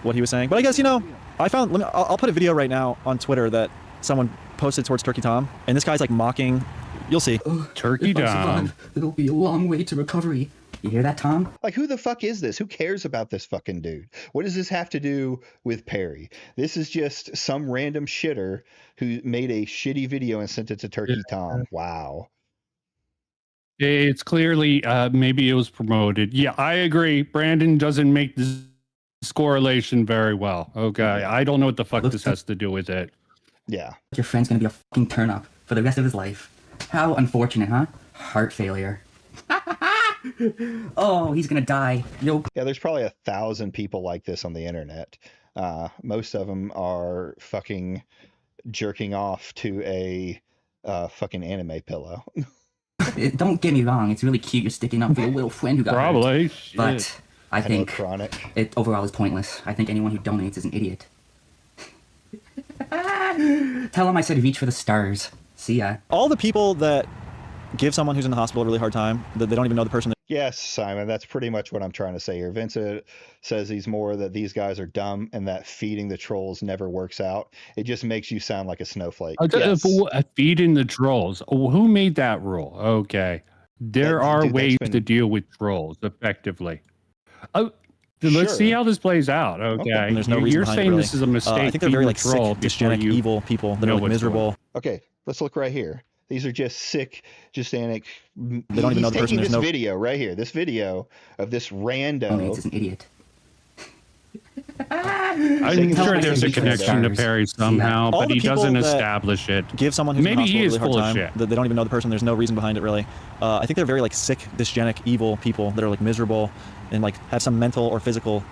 what he was saying. But I guess, you know, I found, I'll put a video right now on Twitter that someone posted towards Turkey Tom. And this guy's like mocking. You'll see. Turkey If I Tom. survive, it'll be a long way to recovery. You hear that, Tom? like, who the fuck is this? Who cares about this fucking dude? What does this have to do with Perry? This is just some random shitter who made a shitty video and sent it to Turkey Tom. Wow. It's clearly maybe it was promoted. Yeah, I agree. Brandon doesn't make this correlation very well. Okay, I don't know what the fuck this has to do with it. Yeah. Your friend's gonna be a fucking turn up for the rest of his life. How unfortunate, huh? Heart failure. Oh, he's gonna die. Yo. Yeah, there's probably 1,000 people like this on the internet. Most of them are fucking jerking off to a fucking anime pillow. Don't get me wrong, it's really cute you're sticking up for your little friend who got hurt. Probably. But Shit. I know, think chronic. it overall is pointless. I think anyone who donates is an idiot. Tell him I said reach for the stars. See ya. All the people that give someone who's in the hospital a really hard time, that they don't even know the person. Yes, Simon, that's pretty much what I'm trying to say here. Vincent says he's more that these guys are dumb and that feeding the trolls never works out. It just makes you sound like a snowflake. Yes. Feeding the trolls. Oh, who made that rule? Okay. There are dude, that's ways been- to deal with trolls effectively. Oh, let's see Sure. how this plays out. Okay. And there's no reason You're behind it, saying really. this is a mistake. I think they're very feeding like the troll sick, before dysgenic, you evil people that know are like what's going miserable. Okay, let's look right here. These are just sick, dysgenic. They don't even know the person. This There's no video right here. This video of this rando. Donates is an idiot. I'm Tell sure him I there's said a reach for the connection to stars. Perry somehow, All but the he people doesn't that establish it. give someone who's Maybe in the he hospital is a really full hard of time, shit. that they don't even know the person. There's no reason behind it, really. I think they're very like sick, dysgenic, evil people that are like miserable and like have some mental or physical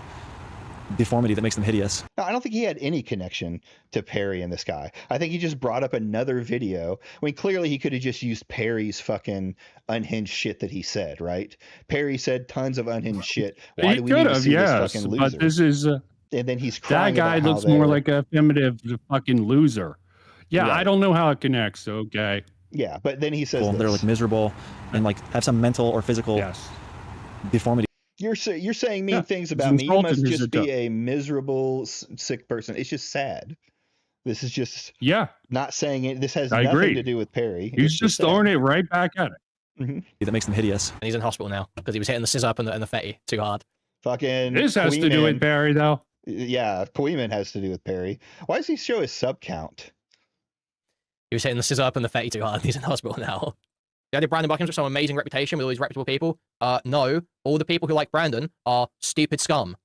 deformity that makes them hideous. No, I don't think he had any connection to Perry and this guy. I think he just brought up another video. I mean, clearly he could have just used Perry's fucking unhinged shit that he said, right? Perry said tons of unhinged shit. Why He do we could need to have, see yes, this fucking but loser? this is And then he's that crying guy about how looks more they're- like a primitive fucking loser. Yeah, Right. I don't know how it connects. Okay. Yeah, but then he says Well, they're this. like miserable and like have some mental or physical Yes. deformity. You're saying mean Yeah, things he's about me. You insulting must his just be adult. a miserable, sick person. It's just sad. This is just Yeah, not saying it. This has I nothing agree. to do with Perry. he's It's just sad. throwing it right back at it. that makes them hideous. And he's in hospital now because he was hitting the scissor up and the fetty too hard. Fucking. This has to do with Queenman- Barry, though. Yeah, Queenman has to do with Perry. Why does he show his sub count? He was hitting the scissor up and the fetty too hard. He's in hospital now. Yeah, did Brandon Buckinghams have some amazing reputation with all these reputable people? No. All the people who like Brandon are stupid scum.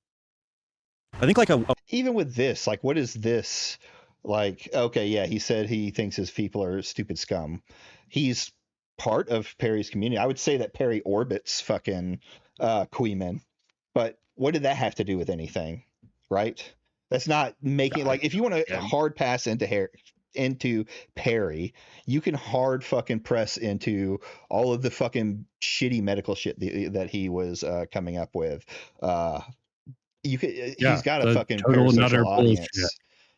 I think like a Even with this, like, what is this? Like, okay, yeah, he said he thinks his people are stupid scum. He's part of Perry's community. I would say that Perry orbits fucking Queenman, but what did that have to do with anything, right? That's not making like if you want to hard pass into into Perry, you can hard fucking press into all of the fucking shitty medical shit that he was coming up with. You could, he's got a the fucking total nutter parasocial audience. bullshit.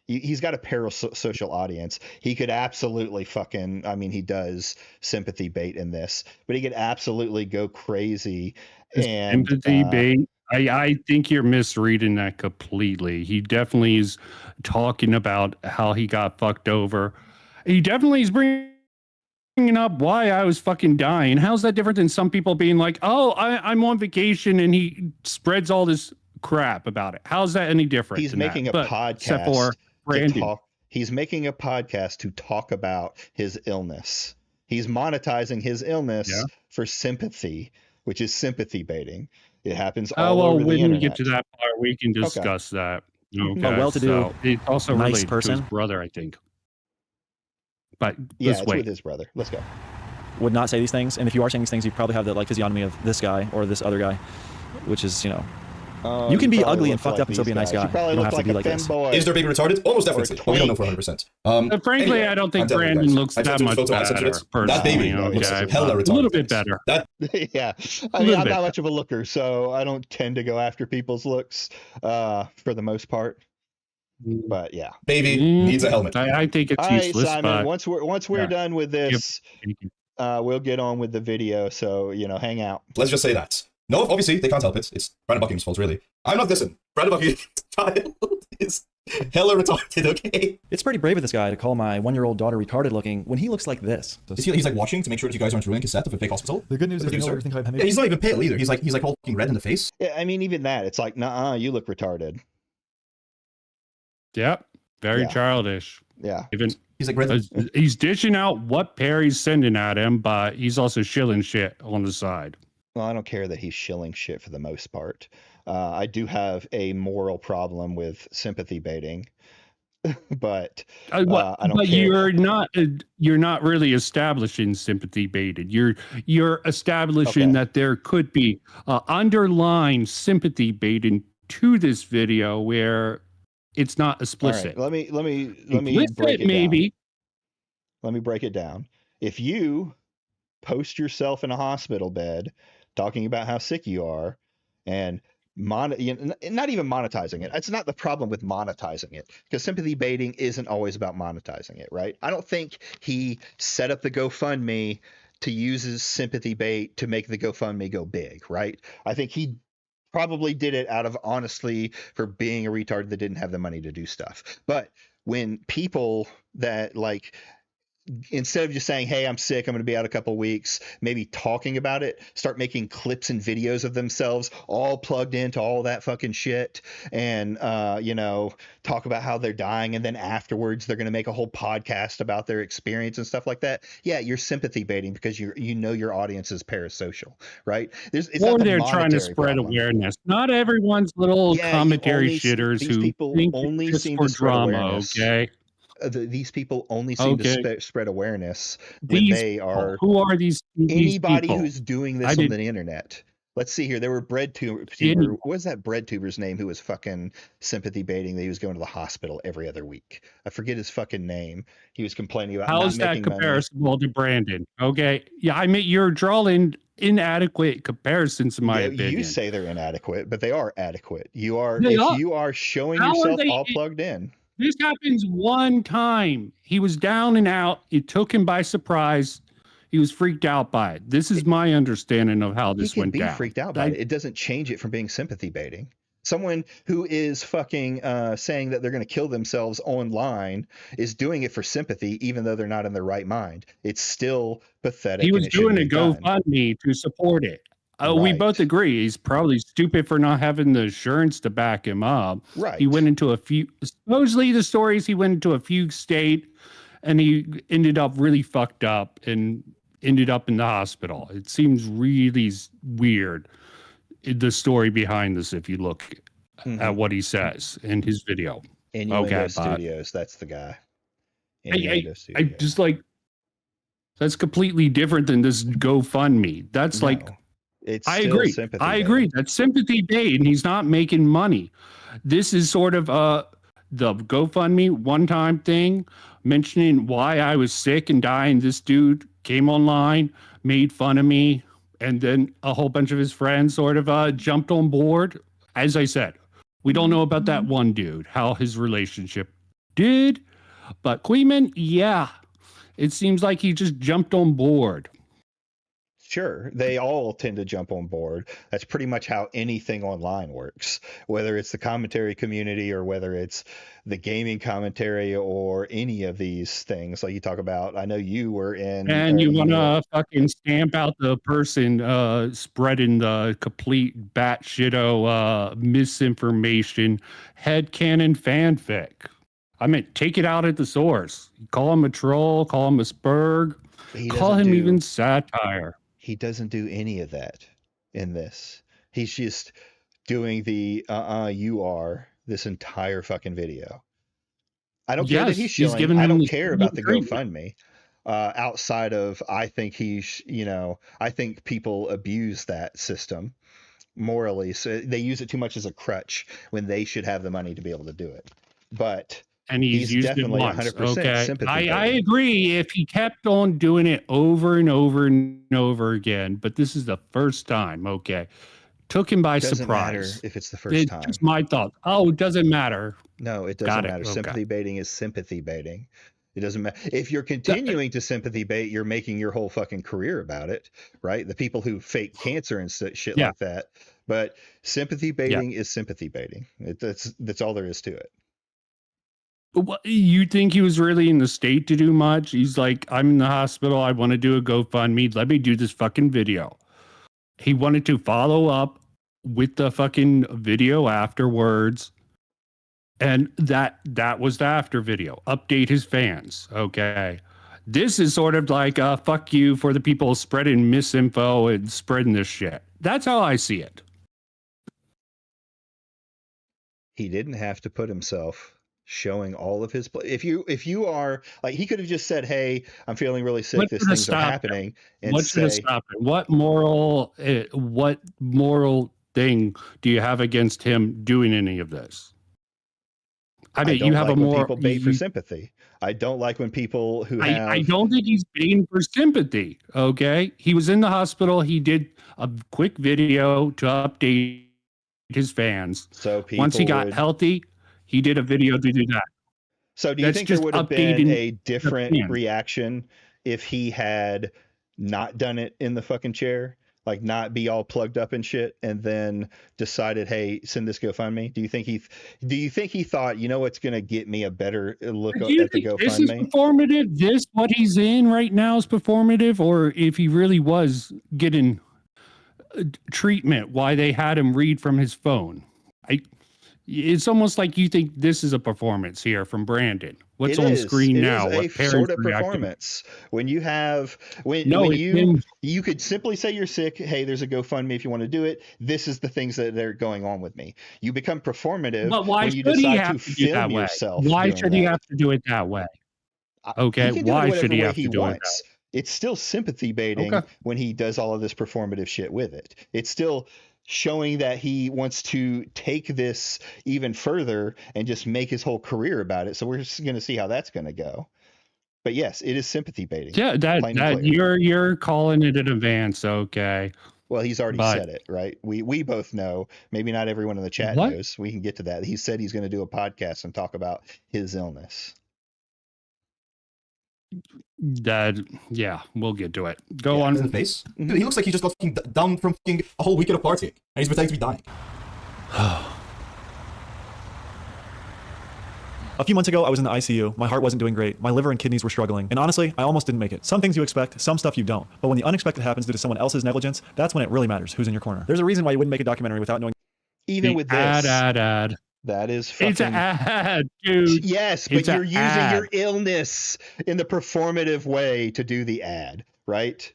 He's got a parasocial audience. He could absolutely fucking, I mean, he does sympathy bait in this, but he could absolutely go crazy. And Sympathy bait. I think you're misreading that completely. He definitely is talking about how he got fucked over. He definitely is bringing up why I was fucking dying. How's that different than some people being like, oh, I'm on vacation, and he spreads all this crap about it? How's that any different? He's making a podcast except for Brandon. He's making a podcast to talk about his illness. He's monetizing his illness for sympathy, which is sympathy baiting. It happens all over the internet. When we get to that part, we can discuss that. Okay. A well-to-do, so it's also nice related person. to his brother, I think. But Yeah, let's it's wait. with his brother. Let's go. Would not say these things, and if you are saying these things, you probably have the like physiognomy of this guy or this other guy, which is, you know, you can be probably ugly and look fucked like up and still be a nice these guys. guy. You probably You don't look have to be like like a this. femboy. Is their baby retarded? Almost definitely. But we don't know for 100%. Frankly, Anyway, I don't think I'm done with Brandon guys. looks I that took much his photo, I sent better. it. That baby personally, looks okay, hella but retarded. a little bit better. Yeah, I little mean, I'm bit. not much of a looker, so I don't tend to go after people's looks for the most part. But yeah, Baby needs a helmet. I think it's all right, useless. Simon. But Once we're done with this, we'll get on with the video. So hang out. Let's just say that. No, obviously they can't help it. It's Brandon Buckingham's fault, really. I'm not dissing. Brandon Buckingham's child is hella retarded. Okay. It's pretty brave of this guy to call my 1-year-old daughter retarded looking when he looks like this. He's like watching to make sure that you guys aren't ruining his set of a fake hospital. The good news The is you know producer. everything about him. Yeah, he's not even pale either. He's like all fucking red in the face. Yeah, I mean, even that, it's like, nah, you look retarded. Yep, very Yeah. childish. Yeah. Even he's like he's dishing out what Perry's sending at him, but he's also shilling shit on the side. Well, I don't care that he's shilling shit for the most part. I do have a moral problem with sympathy baiting, but I don't But care. you're not really establishing sympathy baited. You're establishing that there could be underlying sympathy baiting to this video where it's not All explicit. right, let me Implicit, break it maybe. down. Let me break it down. If you post yourself in a hospital bed talking about how sick you are and not even monetizing it. It's not the problem with monetizing it, because sympathy baiting isn't always about monetizing it, right? I don't think he set up the GoFundMe to use his sympathy bait to make the GoFundMe go big, right? I think he probably did it out of honestly for being a retard that didn't have the money to do stuff. But when people that like, instead of just saying, hey, I'm sick, I'm going to be out a couple weeks, maybe talking about it, start making clips and videos of themselves all plugged into all that fucking shit, and talk about how they're dying, and then afterwards they're going to make a whole podcast about their experience and stuff like that. Yeah, you're sympathy baiting because your audience is parasocial, right? Or they're trying to spread awareness. Not everyone's little commentary shitters who think only it's seem for to spread drama, awareness. okay? These people only seem to spread awareness when These they are. Who are these Anybody people? who's doing this on the internet. Let's see here. There were tuber. What was that bread tuber's name who was fucking sympathy baiting that he was going to the hospital every other week? I forget his fucking name. He was complaining about How's not that making money. comparable to Brandon? Okay. Yeah, I mean, you're drawing inadequate comparisons in my opinion. You say they're inadequate, but they are adequate. You are They are. you are showing How are yourself they- all plugged in. This happens one time. He was down and out. It took him by surprise. He was freaked out by it. This is my understanding of how this He can went be down. freaked out by it. It doesn't change it from being sympathy baiting. Someone who is fucking saying that they're going to kill themselves online is doing it for sympathy, even though they're not in their right mind. It's still pathetic. He was and it shouldn't doing a be done. GoFundMe to support it. We both agree he's probably stupid for not having the insurance to back him up. Right. He went into supposedly the stories, he went into a fugue state and he ended up really fucked up and ended up in the hospital. It seems really weird, the story behind this, if you look at what he says in his video. Innuendo Studios, that's the guy. I just like, that's completely different than this GoFundMe. That's like, it's I still agree. sympathy I baiting. agree. That's sympathy bait, and he's not making money. This is sort of the GoFundMe one-time thing, mentioning why I was sick and dying. This dude came online, made fun of me, and then a whole bunch of his friends sort of jumped on board. As I said, we don't know about that one dude, how his relationship did, but Kleeman, yeah, it seems like he just jumped on board. Sure, they all tend to jump on board. That's pretty much how anything online works, whether it's the commentary community or whether it's the gaming commentary or any of these things like you talk about. I know you were in. And you want to fucking stamp out the person spreading the complete batshit misinformation, headcanon fanfic. I mean, take it out at the source. Call him a troll, call him a spurg, call him even satire. He doesn't do any of that in this. He's just doing the you are this entire fucking video. I don't care that he's shilling. I don't care about the GoFundMe. Outside of, I think I think people abuse that system morally. So they use it too much as a crutch when they should have the money to be able to do it. But and he's used definitely it once. 100% Okay, sympathy. I agree if he kept on doing it over and over and over again, but this is the first time. Okay, took him by doesn't surprise. Matter if it's the first time. It's my thought. Oh, it doesn't matter. No, it doesn't matter. Okay. Sympathy baiting is sympathy baiting. It doesn't matter. If you're continuing to sympathy bait, you're making your whole fucking career about it, right? The people who fake cancer and shit like that. But sympathy baiting is sympathy baiting. That's all there is to it. What, you think he was really in the state to do much? He's like, I'm in the hospital. I want to do a GoFundMe. Let me do this fucking video. He wanted to follow up with the fucking video afterwards. And that was the after video. Update his fans. Okay. This is sort of like fuck you for the people spreading misinfo and spreading this shit. That's how I see it. He didn't have to put himself showing all of his if you are like, he could have just said, hey, I'm feeling really sick, this things are happening, and what should have stopped it? What moral thing do you have against him doing any of this? I mean, you have a more people bait for sympathy. I don't like when people who have I don't think he's baiting for sympathy. Okay, he was in the hospital. He did a quick video to update his fans. So once he got healthy, he did a video to do that. So do you think there would have been a different reaction if he had not done it in the fucking chair? Like, not be all plugged up and shit, and then decided, hey, send this GoFundMe? Do you think he thought, you know what's going to get me a better look at the GoFundMe? This is performative? This, what he's in right now, is performative? Or if he really was getting treatment, why they had him read from his phone? It's almost like you think this is a performance here from Brandon. What's on screen now? It is a sort of performance. When you have you could simply say you're sick. Hey, there's a GoFundMe if you want to do it. This is the things that are going on with me. You become performative when you decide to film yourself. Why should he have to do it that way? Okay, why should he have to do it that way? It's still sympathy baiting when he does all of this performative shit with it. It's still showing that he wants to take this even further and just make his whole career about it. So we're just going to see how that's going to go. But yes, it is sympathy baiting. Yeah, that you're calling it in advance. Okay. Well, he's already said it, right? We both know. Maybe not everyone in the chat knows. We can get to that. He said he's going to do a podcast and talk about his illness. We'll get to it. Go on. In the face. Dude, he looks like he just got down from a whole week at a party, and he's pretending to be dying. A few months ago, I was in the ICU. My heart wasn't doing great. My liver and kidneys were struggling. And honestly, I almost didn't make it. Some things you expect, some stuff you don't. But when the unexpected happens due to someone else's negligence, that's when it really matters who's in your corner. There's a reason why you wouldn't make a documentary without knowing. Even with this. Ad. That is fucking... It's an ad, dude. Yes, but you're using your illness in the performative way to do the ad, right?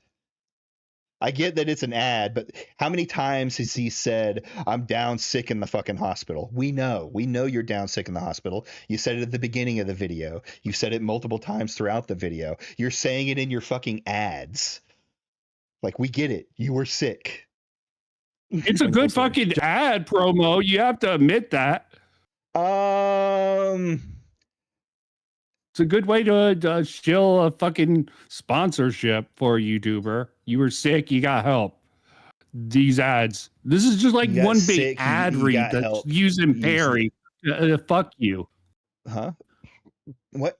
I get that it's an ad, but how many times has he said, I'm down sick in the fucking hospital? We know you're down sick in the hospital. You said it at the beginning of the video. You said it multiple times throughout the video. You're saying it in your fucking ads. Like, we get it. You were sick. It's a good fucking ad promo. You have to admit that. It's a good way to shill a fucking sponsorship for a YouTuber. You were sick, you got help. These ads. This is just like You got one sick, big ad you read got that's help. using You Perry. Fuck you. Huh? What?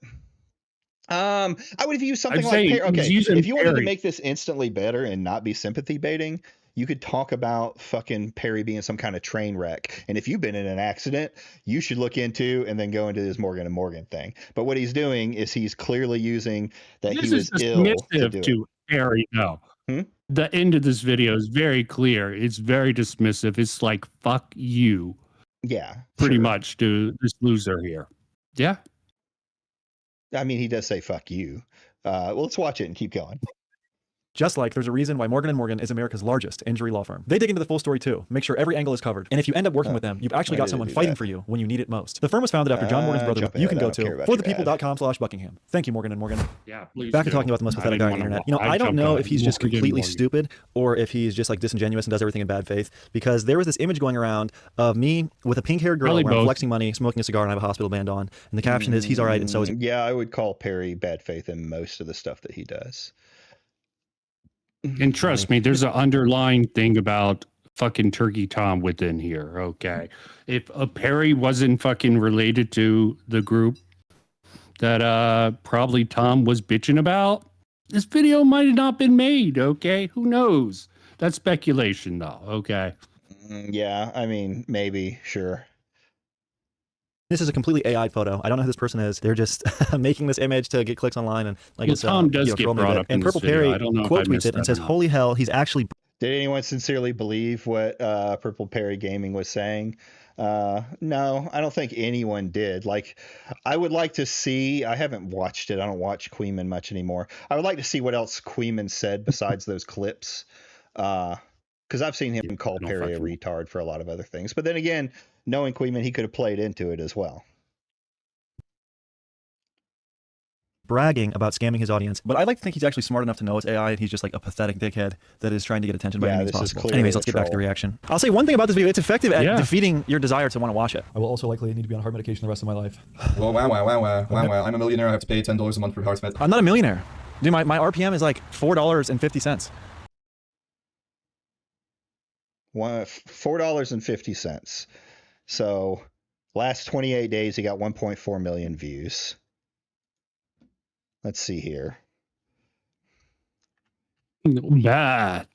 I would have used something I'm like saying okay. he's using If you wanted to Perry. make this instantly better and not be sympathy baiting, you could talk about fucking Perry being some kind of train wreck. And if you've been in an accident, you should look into and then go into this Morgan and Morgan thing. But what he's doing is he's clearly using that This he was is ill to dismissive do it. to Perry, though. The end of this video is very clear. It's very dismissive. It's like, fuck you. Yeah. Pretty sure. much to this loser here. Yeah. I mean, he does say fuck you. Well, let's watch it and keep going. Just like there's a reason why Morgan & Morgan is America's largest injury law firm. They dig into the full story too, make sure every angle is covered. And if you end up working with them, you've actually why got did someone they do fighting that? for you when you need it most. The firm was founded after John Morgan's brother. jump You ahead, can I go don't care to about your ad. forthepeople.com/Buckingham. Thank you, Morgan & Morgan. Yeah, please. Back to do. talking about the most I pathetic didn't guy on the wanna internet. You know, wa- I don't jumped know on if he's just Morgan completely Morgan. stupid or if he's just like disingenuous and does everything in bad faith. Because there was this image going around of me with a pink-haired girl Probably where I'm both. flexing money, smoking a cigar, and I have a hospital band on. And the caption is, "He's all right, and so is." Yeah, I would call Perry bad faith in most of the stuff that he does. And trust me, there's an underlying thing about fucking Turkey Tom within here. Okay. If Perry wasn't fucking related to the group that probably Tom was bitching about, this video might have not been made. Okay. Who knows? That's speculation though. Okay. Yeah, I mean, maybe, sure. This is a completely AI photo. I don't know who this person is. They're just making this image to get clicks online and like Well, it's Tom does get troll me a bit bit. up in And this Purple video. Perry I don't know if quote I tweets missed it and that says, or not. "Holy hell, he's actually." Did anyone sincerely believe what Purple Perry Gaming was saying? No, I don't think anyone did. Like, I would like to see, I haven't watched it. I don't watch Queeman much anymore. I would like to see what else Queeman said besides those clips. Because I've seen him call Perry a retard for a lot of other things. But then again, knowing Queeman, he could have played into it as well. bragging about scamming his audience, but I like to think he's actually smart enough to know it's AI and he's just like a pathetic dickhead that is trying to get attention by any means possible. Anyways, let's get back to the reaction. I'll say one thing about this video. It's effective at defeating your desire to want to watch it. I will also likely need to be on heart medication the rest of my life. Well, wow. I'm a millionaire. I have to pay $10 a month for heart med. I'm not a millionaire. Dude, my RPM is like $4.50. $4.50. So last 28 days, he got 1.4 million views. Let's see here. Bad.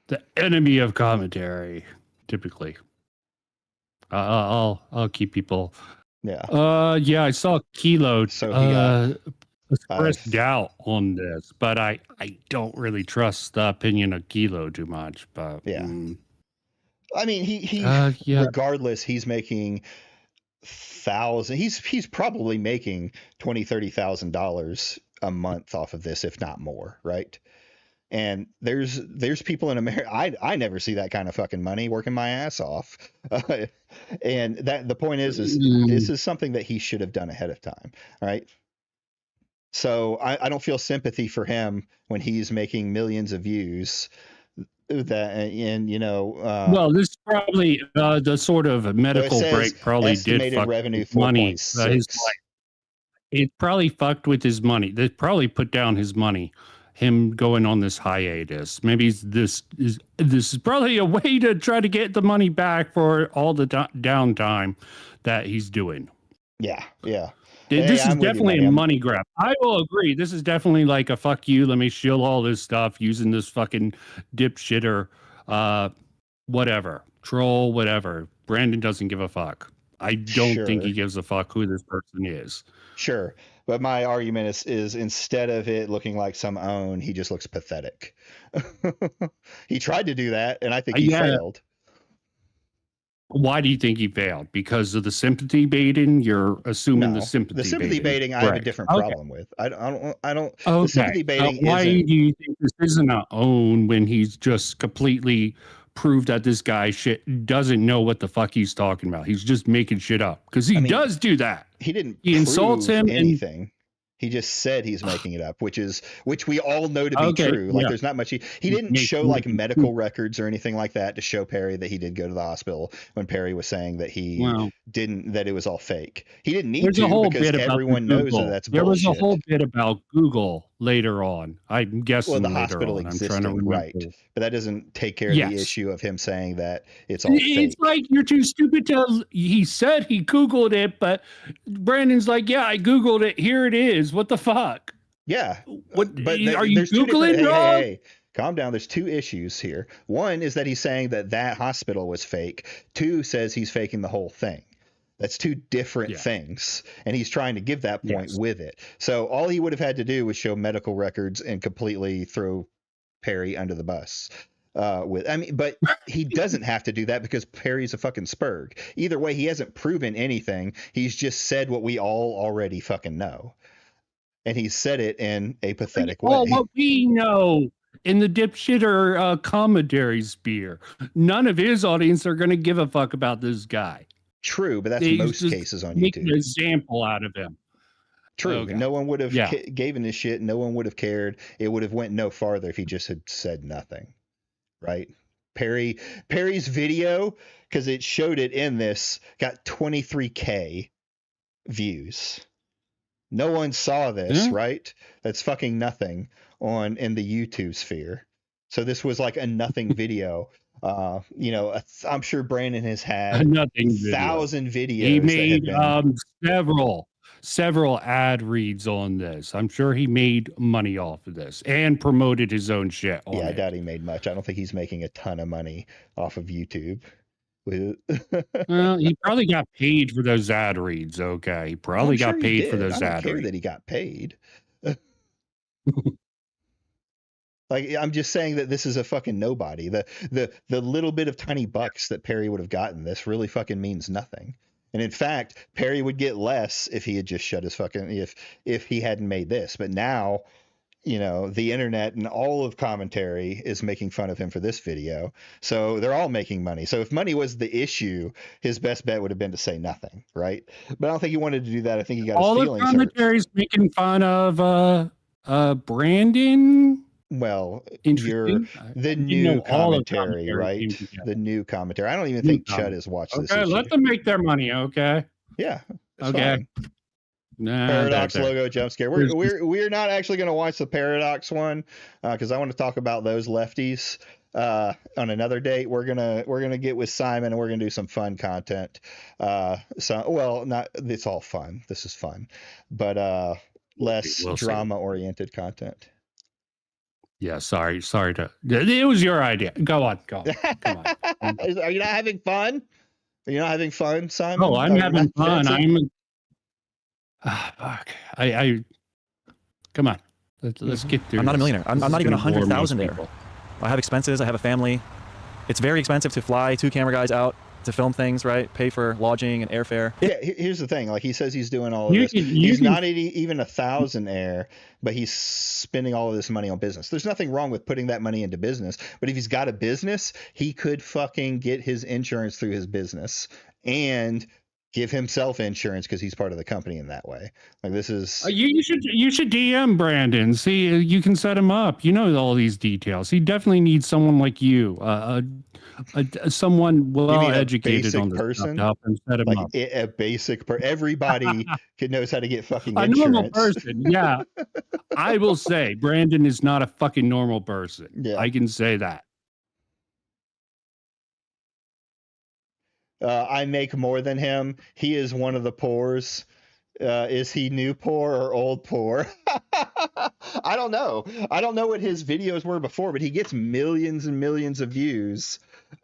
The enemy of commentary, typically. I'll keep people. Yeah. Yeah, I saw Kilo So he express doubt on this, but I don't really trust the opinion of Kilo too much. But yeah. I mean, he regardless, he's making he's probably making $20,000-$30,000 a month off of this, if not more, right? And there's people in America. I never see that kind of fucking money working my ass off. And that the point is this is something that he should have done ahead of time, right? So I don't feel sympathy for him when he's making millions of views. Well, this is probably the sort of medical break probably did fuck revenue with money. 4.6. It probably fucked with his money. They probably put down his money. Him going on this hiatus. Maybe this is probably a way to try to get the money back for all the downtime that he's doing. Yeah. This is definitely a money grab. I will agree. This is definitely like a fuck you. Let me shill all this stuff using this fucking dipshitter, whatever, troll, whatever. Brandon doesn't give a fuck. I don't think he gives a fuck who this person is. Sure. But my argument is instead of it looking like some own, he just looks pathetic. He tried to do that, and I think he failed. Why do you think he failed? Because of the sympathy baiting? You're assuming the sympathy baiting. The sympathy baiting I have a different problem with. I don't Okay. The sympathy baiting why isn't. do you think this isn't an own when he's just completely proved that this guy doesn't know what the fuck he's talking about? He's just making shit up because he does do that. He didn't. He insults him anything. He just said he's making it up, which we all know to be Okay, true. Like yeah. there's not much he didn't Makes show sense. like medical records or anything like that to show Perry that he did go to the hospital when Perry was saying that he Well, didn't, that it was all fake. He didn't need there's a to whole because bit about everyone the knows that Google. that's There was bullshit. a whole bit about Google later on. I'm guessing Well, the later hospital on. I'm trying to existing, remember. right? But that doesn't take care of the Yes. issue of him saying that it's all fake. It's like you're too stupid to. He said he Googled it, but Brandon's like, yeah, I Googled it. Here it is. What the fuck? Yeah. What But are you there's two different, Googling wrong? hey, calm down. There's two issues here. One is that he's saying that hospital was fake. Two says he's faking the whole thing. That's two different things. And he's trying to give that point with it. So all he would have had to do was show medical records and completely throw Perry under the bus. But he doesn't have to do that because Perry's a fucking spurg. Either way, he hasn't proven anything. He's just said what we all already fucking know. And he said it in a pathetic way. All what we know in the dipshitter commentary sphere. None of his audience are going to give a fuck about this guy. True, but that's They most just cases on make YouTube. an example out of him. True. Okay. No one would have Yeah. given this shit. No one would have cared. It would have went no farther if he just had said nothing. Right? Perry's video, because it showed it in this, got 23K views. No one saw this, right? That's fucking nothing in the YouTube sphere. So this was like a nothing video. I'm sure Brandon has had Nothing 1,000 videos. He that made have been, several ad reads on this. I'm sure he made money off of this and promoted his own shit on I it. doubt he made much. I don't think he's making a ton of money off of YouTube. Well, he probably got paid for those ad reads. Okay, he probably got paid for those I don't ad care reads. that he got paid. Like, I'm just saying that this is a fucking nobody. The little bit of tiny bucks that Perry would have gotten, this really fucking means nothing. And in fact, Perry would get less if he had just shut his fucking, if he hadn't made this. But now, the internet and all of commentary is making fun of him for this video. So they're all making money. So if money was the issue, his best bet would have been to say nothing, right? But I don't think he wanted to do that. I think he got All his the feelings hurt. commentaries making fun of Brandon. Well, you're the new commentary, right? The new commentary. I don't even think Chud has watched this. Okay, let them make their money. Okay. Yeah. Okay. Nah, Paradox they're- logo jump scare. We're not actually going to watch the Paradox one because I want to talk about those lefties on another date. We're gonna get with Simon and we're gonna do some fun content. It's all fun. This is fun, but less We'll see. drama oriented content. Yeah, sorry to. It was your idea. Go on. Come on. Are you not having fun? Are you not having fun, Simon? Oh, I'm Are you having not fun. dancing? Fuck. I come on. Let's get through. I'm not a this. millionaire. I'm This not is even gonna bore 100,000 most there. people. I have expenses. I have a family. It's very expensive to fly 2 camera guys out to film things, right? Pay for lodging and airfare. Yeah, here's the thing. Like, he says he's doing all of You this. can- He's you can- not even 1,000 air, but he's spending all of this money on business. There's nothing wrong with putting that money into business. But if he's got a business, he could fucking get his insurance through his business and give himself insurance because he's part of the company in that way. Like, this is You should DM Brandon. See, you can set him up. You know all these details. He definitely needs someone like you, someone well educated on this person stuff to help him set him up. a basic everybody knows how to get fucking A insurance. normal person, yeah. I will say Brandon is not a fucking normal person. Yeah. I can say that. I make more than him. He is one of the poors. Is he new poor or old poor? I don't know. I don't know what his videos were before, but he gets millions and millions of views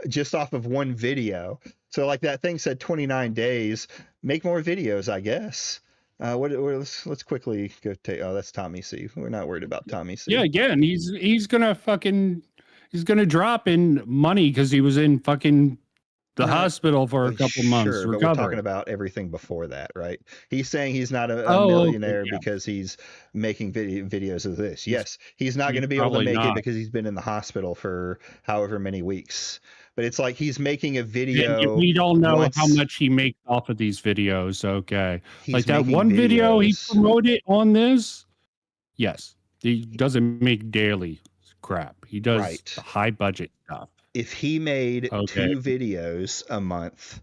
just off of one video. So like that thing said 29 days. Make more videos, I guess. Let's quickly go take. Oh, that's Tommy C. We're not worried about Tommy C. Yeah, again, he's gonna drop in money because he was in fucking the hospital for a couple months. Sure, but we're Recover. talking about everything before that, right? He's saying he's not a Oh, millionaire yeah. because he's making videos of this. Yes, he's not going to be able to probably make it not. because he's been in the hospital for however many weeks. But it's like he's making a And video. we don't know once- how much he makes off of these videos. Okay, He's like that making one video he videos. promoted on this. Yes, he doesn't make daily crap. He does Right. high budget stuff. If he made Okay. 2 videos a month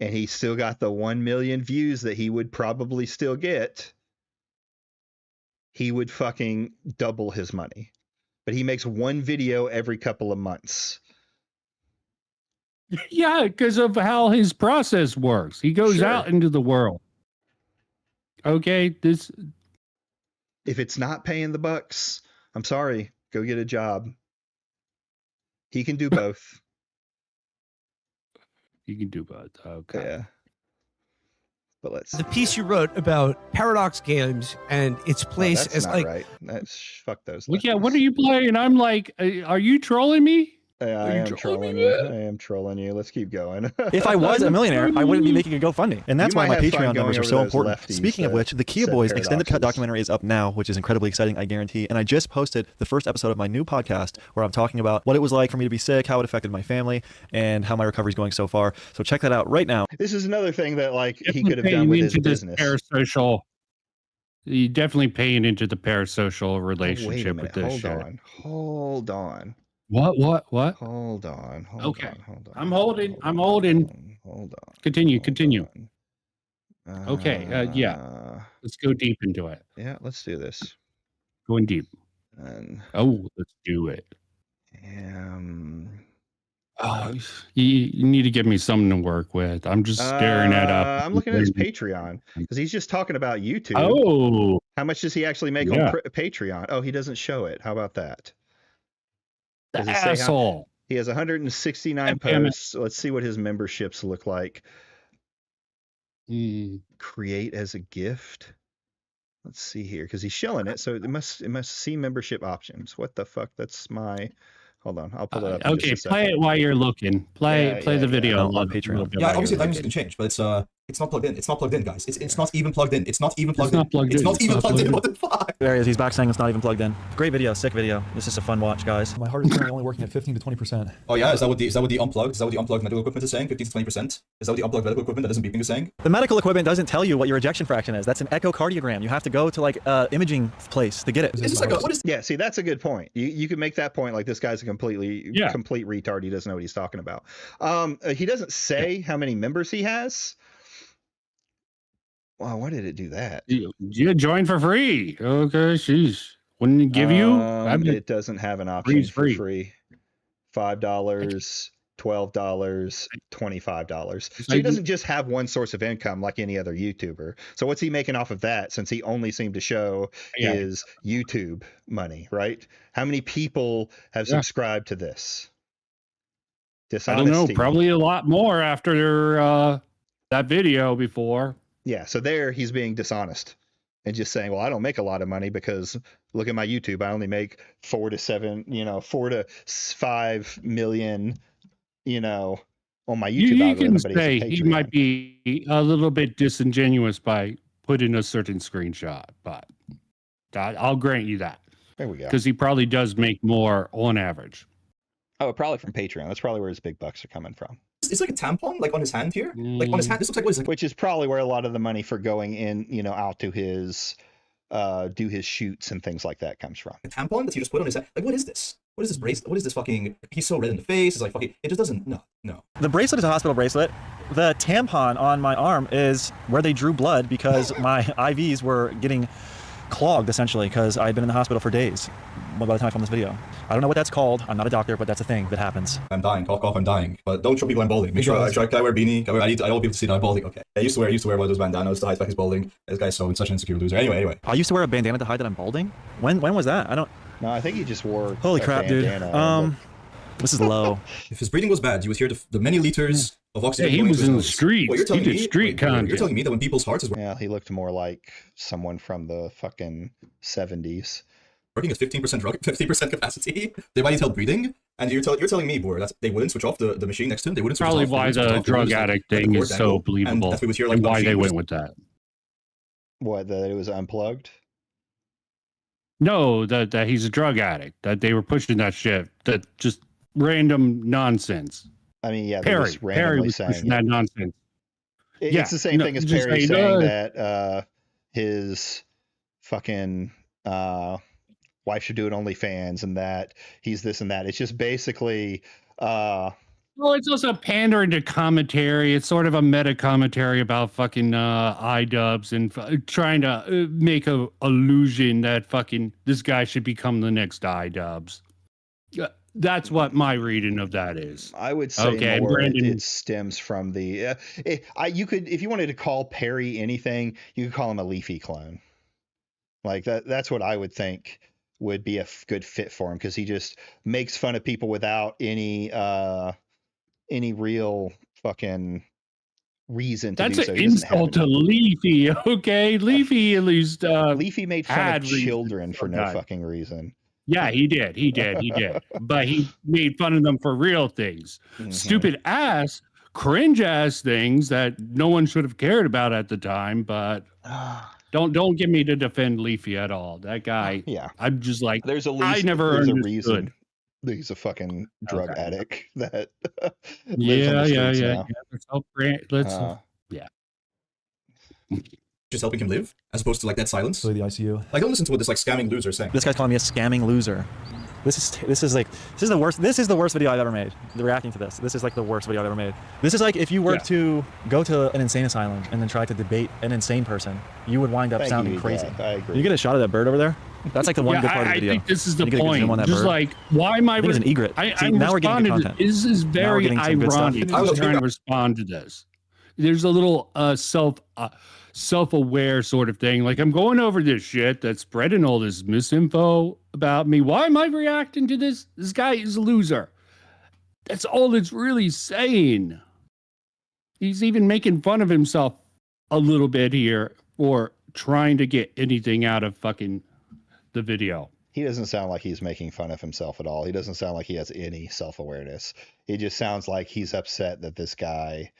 and he still got the 1 million views that he would probably still get, he would fucking double his money. But he makes 1 video every couple of months. Yeah, because of how his process works. He goes Sure. out into the world. Okay, this If it's not paying the bucks, I'm sorry, go get a job. He can do both. you can do both. Okay. Yeah. But let's. The piece you wrote about Paradox Games and its place that's as not like right. That's fuck those. Well, yeah, what are you playing? I'm like, are you trolling me? Yeah, I am trolling you. I am trolling you. Let's keep going. If I was a millionaire, I wouldn't be making a GoFundMe. And that's You why might my have fun Patreon going numbers are over so those important. lefties Speaking of that which, the Kia said Boys extended cut paradoxes. documentary is up now, which is incredibly exciting, I guarantee. And I just posted the first episode of my new podcast where I'm talking about what it was like for me to be sick, how it affected my family, and how my recovery is going so far. So check that out right now. This is another thing that like he Definitely could have done paying with his into this business. parasocial. You definitely paying into the parasocial Oh, wait a relationship minute. with this Hold shit. on. Hold on. What? Hold on. Hold Okay. on. Hold on. I'm holding. hold I'm on, holding. Hold on. Continue. hold Continue. on. Okay. Yeah. Let's go deep into it. Yeah. Let's do this. Going deep. And Oh, let's do it. um. Oh, you need to give me something to work with. I'm just staring at I'm looking at his Patreon because he's just talking about YouTube. Oh, How much does he actually make Yeah. on Patreon? Oh, he doesn't show it. How about that? the Does it say how- asshole. He has 169 God damn it. posts. Let's see what his memberships look like. Mm. Create as a gift. Let's see here because he's shilling it, so it must see membership options. What the fuck? That's my. Hold on, I'll pull it up. in Okay, just a play second. it while you're looking. Play Yeah, the yeah, video on a Patreon. little bit Yeah, while obviously you're language looking. can change, but it's not plugged in. It's not plugged in, guys. It's not even plugged in. It's not even plugged not in. plugged It's in. not It's even not plugged in. plugged What the fuck? There he is. He's back saying it's not even plugged in. Great video. Sick video. This is a fun watch, guys. My heart is currently only working at 15 to 20%. Oh yeah, is that what the unplugged medical equipment is saying? 15 to 20%? Is that what the unplugged medical equipment that isn't beeping is saying? The medical equipment doesn't tell you what your ejection fraction is. That's an echocardiogram. You have to go to like imaging place to get it. Is this like what is Yeah, see, that's a good point. You can make that point. Like this guy's a complete retard. He doesn't know what he's talking about. He doesn't say how many members he has. Wow, why did it do that? You join for free. Okay, sheesh. Wouldn't it give you? It doesn't have an option for free. free. $5, $12, $25. So he doesn't just have one source of income like any other YouTuber. So what's he making off of that? Since he only seemed to show his YouTube money, right? How many people have subscribed to this? I Dishonesty. don't know. Probably a lot more after that video before. Yeah, so there he's being dishonest and just saying, well, I don't make a lot of money because look at my YouTube. I only make 4 to 5 million, on my YouTube You algorithm. can But say he's he a Patreon. might be a little bit disingenuous by putting a certain screenshot, but I'll grant you that. There we go. Because he probably does make more on average. Oh, probably from Patreon. That's probably where his big bucks are coming from. It's like a tampon, like on his hand here, like on his hand. This looks like what is it? Which is probably where a lot of the money for going in, out to his, do his shoots and things like that comes from. A tampon that he just put on his hand. Like what is this? What is this bracelet? What is this fucking? He's so red in the face. It's like fucking. It just doesn't. No. The bracelet is a hospital bracelet. The tampon on my arm is where they drew blood because my IVs were getting clogged essentially because I'd been in the hospital for days by the time I filmed this video. I don't know what that's called. I'm not a doctor, but that's a thing that happens. I'm dying. Cough, cough. I'm dying. But don't show people I'm balding. Make sure I wear a beanie. I want people to see that I'm balding. Okay. I used to wear one of those bandanas to hide the fact he's balding. This guy's such an insecure loser. Anyway. I used to wear a bandana to hide that I'm balding. When was that? I don't. No, I think he just wore. Holy a crap, dude. bandana. This is low. If his breathing was bad, you would hear the many liters of oxygen. Yeah, he going was into in his the nose. streets. Well, you're telling He did me, street you're content. telling me that when people's hearts is Yeah, he looked more like someone from the fucking 70s. working at 50% capacity. They might need help breathing. And you're telling me, Boer, that they wouldn't switch off the machine next to him. They wouldn't switch Probably it off. why the drug addict thing is so believable, and why they went with that. What, that it was unplugged? No, that he's a drug addict. That they were pushing that shit. That just random nonsense. I mean, yeah, Perry just randomly was saying pushing that nonsense. It's the same thing as Perry saying that his fucking wife should do it OnlyFans and that he's this and that. It's just basically well, it's also pandering to commentary. It's sort of a meta commentary about fucking iDubbbz and trying to make a illusion that fucking this guy should become the next iDubbbz. That's what my reading of that is. I would say more it stems from the you could, if you wanted to call Perry anything, you could call him a Leafy clone. Like that's what I would think would be a good fit for him, because he just makes fun of people without any real fucking reason to do so. That's an insult to Leafy, okay? Leafy at least Leafy made fun of children for no fucking reason. Yeah, he did. But he made fun of them for real things. Stupid ass, cringe ass things that no one should have cared about at the time, but don't get me to defend Leafy at all. That guy, I'm just like, there's a reason he's a fucking drug addict that lives on the streets now. Just helping him live, as opposed to like that silence. So the ICU. Like, don't listen to what this like scamming loser is saying. This guy's calling me a scamming loser. This is the worst. This is the worst video I've ever made. Reacting to this. This is like the worst video I've ever made. This is like if you were to go to an insane asylum and then try to debate an insane person, you would wind up sounding crazy. I agree. You get a shot of that bird over there? That's like the one good part of the video. I think this is the point. Just like, why am I? I think it's an egret. See, now we're getting good content. This is very ironic. I was trying to respond to this. There's a little self-aware sort of thing. Like, I'm going over this shit that's spreading all this misinfo about me. Why am I reacting to this? This guy is a loser. That's all it's really saying. He's even making fun of himself a little bit here for trying to get anything out of fucking the video. He doesn't sound like he's making fun of himself at all. He doesn't sound like he has any self-awareness. It just sounds like he's upset that this guy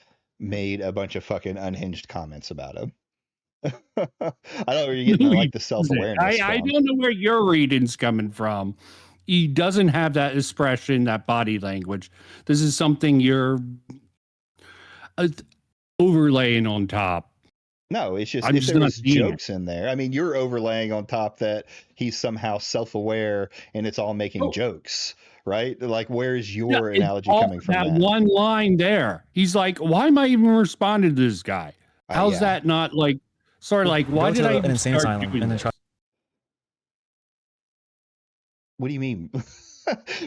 made a bunch of fucking unhinged comments about him. I don't know where you're getting like the self-awareness. I don't know where your reading's coming from. He doesn't have that expression, that body language. This is something you're overlaying on top. No, it's just if there was jokes in there. I mean, you're overlaying on top that he's somehow self-aware and it's all making jokes, right? Like, where's your analogy coming from? That one line there. He's like, why am I even responding to this guy? How's that not like, sort of like, why did I even start doing this? What do you mean?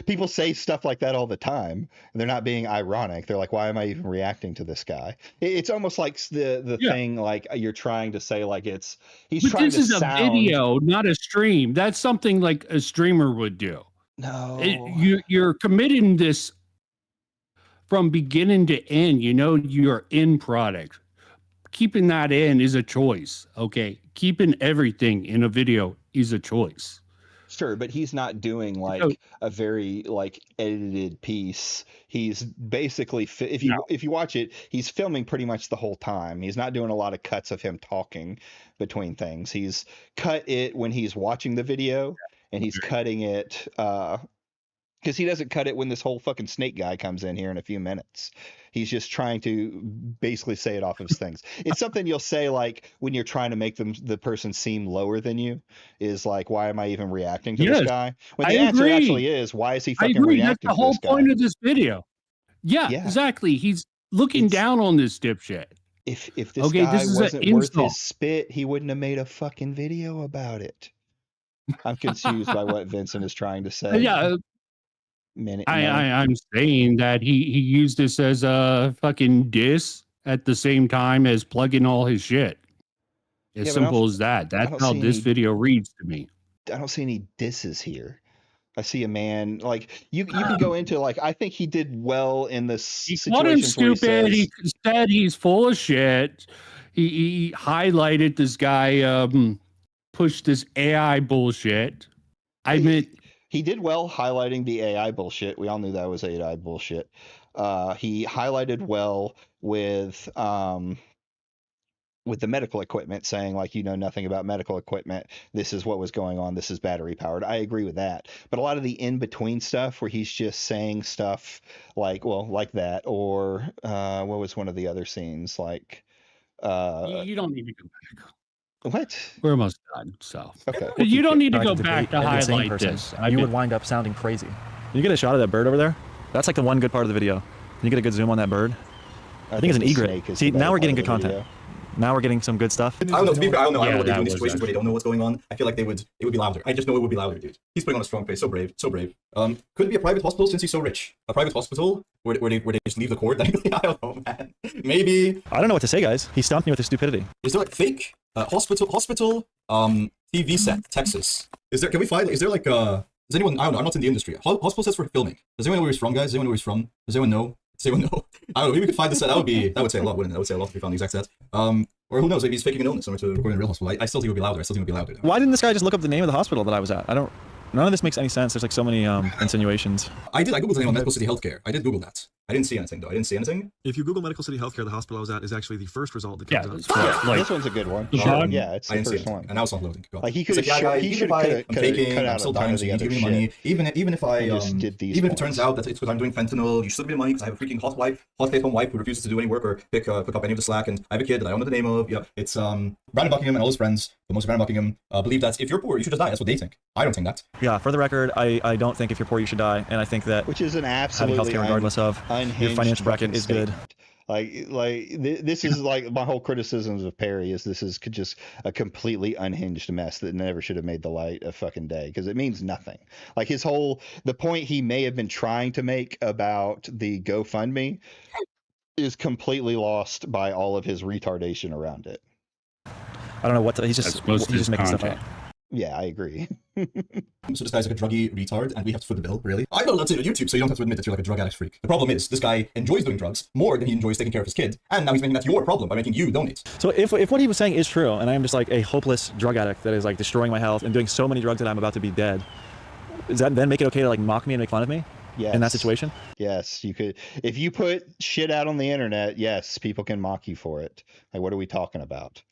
People say stuff like that all the time, and they're not being ironic. They're like, why am I even reacting to this guy? It's almost like the thing, like you're trying to say, like he's trying to sound. This is a video, not a stream. That's something like a streamer would do. No. You're committing this from beginning to end. You know, your end product. Keeping that in is a choice, okay? Keeping everything in a video is a choice. Sure, but he's not doing like a very like edited piece. He's basically, if you watch it, he's filming pretty much the whole time. He's not doing a lot of cuts of him talking between things. He's cut it when he's watching the video, and he's cutting it because he doesn't cut it when this whole fucking snake guy comes in here in a few minutes. He's just trying to basically say it off of things. It's something you'll say like when you're trying to make the person seem lower than you, is like, why am I even reacting to this guy? When the answer actually is, why is he fucking reacting to this guy? That's the whole point of this video. Yeah, exactly. He's looking down on this dipshit. If this guy wasn't worth his spit, he wouldn't have made a fucking video about it. I'm confused by what Vincent is trying to say. Yeah. I'm saying that he used this as a fucking diss at the same time as plugging all his shit. As simple as that. That's how this video reads to me. I don't see any disses here. I see a man like you can go into like, I think he did well in this situation. He called him stupid. He said he's full of shit. He highlighted this guy pushed this AI bullshit. I mean, he did well highlighting the AI bullshit. We all knew that was AI bullshit. He highlighted well with the medical equipment, saying like, you know nothing about medical equipment. This is what was going on. This is battery powered. I agree with that. But a lot of the in between stuff where he's just saying stuff like, well, like that, or what was one of the other scenes like? You don't need to go back. What? We're almost done. So okay, you don't need to Try go debate back to an insane highlight person. this. You would wind up sounding crazy. Can you get a shot of that bird over there? That's like the one good part of the video. Can you get a good zoom on that bird? I think it's an egret. See, now we're getting good content. Now we're getting some good stuff. I don't know. To be fair, I don't know. I don't know what they do in these situations where they don't know what's going on. I feel like it would be louder. I just know it would be louder, dude. He's putting on a strong face. So brave. So brave. Could it be a private hospital since he's so rich? A private hospital where they just leave the cord? I don't know, man. Maybe. I don't know what to say, guys. He stumped me with his stupidity. Is there like fake hospital TV set Texas? Is there? Can we find? Is there like Does anyone? I don't know. I'm not in the industry. Hospital sets for filming. Does anyone know where he's from, guys? Does anyone know where he's from? Does anyone know? Does anyone know? I don't know. Maybe we could find the set. That would say a lot, wouldn't it? That would say a lot if we found the exact set. Or who knows? Maybe he's faking an illness, similar to recording in a real hospital. I still think it would be louder. Why didn't this guy just look up the name of the hospital that I was at? None of this makes any sense. There's like so many insinuations. I googled the name of Medical City Healthcare. I did Google that. I didn't see anything though. If you Google Medical City Healthcare, the hospital I was at is actually the first result that comes up. Yeah, like, this one's a good one. Sure. Yeah, it's the first one. And now it's not loading. Like he could have cut out still a ton dying, of so the you other give me shit. money. Even if I did these even if it turns out that it's because I'm doing fentanyl, you should give me money because I have a freaking hot stay-at-home wife who refuses to do any work or pick up any of the slack, and I have a kid that I don't know the name of. Yeah, it's Brandon Buckingham and all his friends. But most of Brandon Buckingham believe that if you're poor, you should just die. That's what they think. I don't think that. Yeah, for the record, I don't think if you're poor you should die, and I think that which is an having absolutely healthcare regardless of your financial bracket is good. This is like my whole criticisms of Perry is this is just a completely unhinged mess that never should have made the light a fucking day because it means nothing. Like the point he may have been trying to make about the GoFundMe is completely lost by all of his retardation around it. I don't know what he's just making stuff up. Yeah, I agree. So this guy's like a druggy retard, and we have to foot the bill, really? I'm not allowed to say on YouTube, so you don't have to admit that you're like a drug addict freak. The problem is, this guy enjoys doing drugs more than he enjoys taking care of his kid, and now he's making that your problem by making you donate. So if what he was saying is true, and I'm just like a hopeless drug addict that is like destroying my health and doing so many drugs that I'm about to be dead, does that then make it okay to like mock me and make fun of me? Yes. In that situation? Yes, you could. If you put shit out on the internet, yes, people can mock you for it. Like, what are we talking about?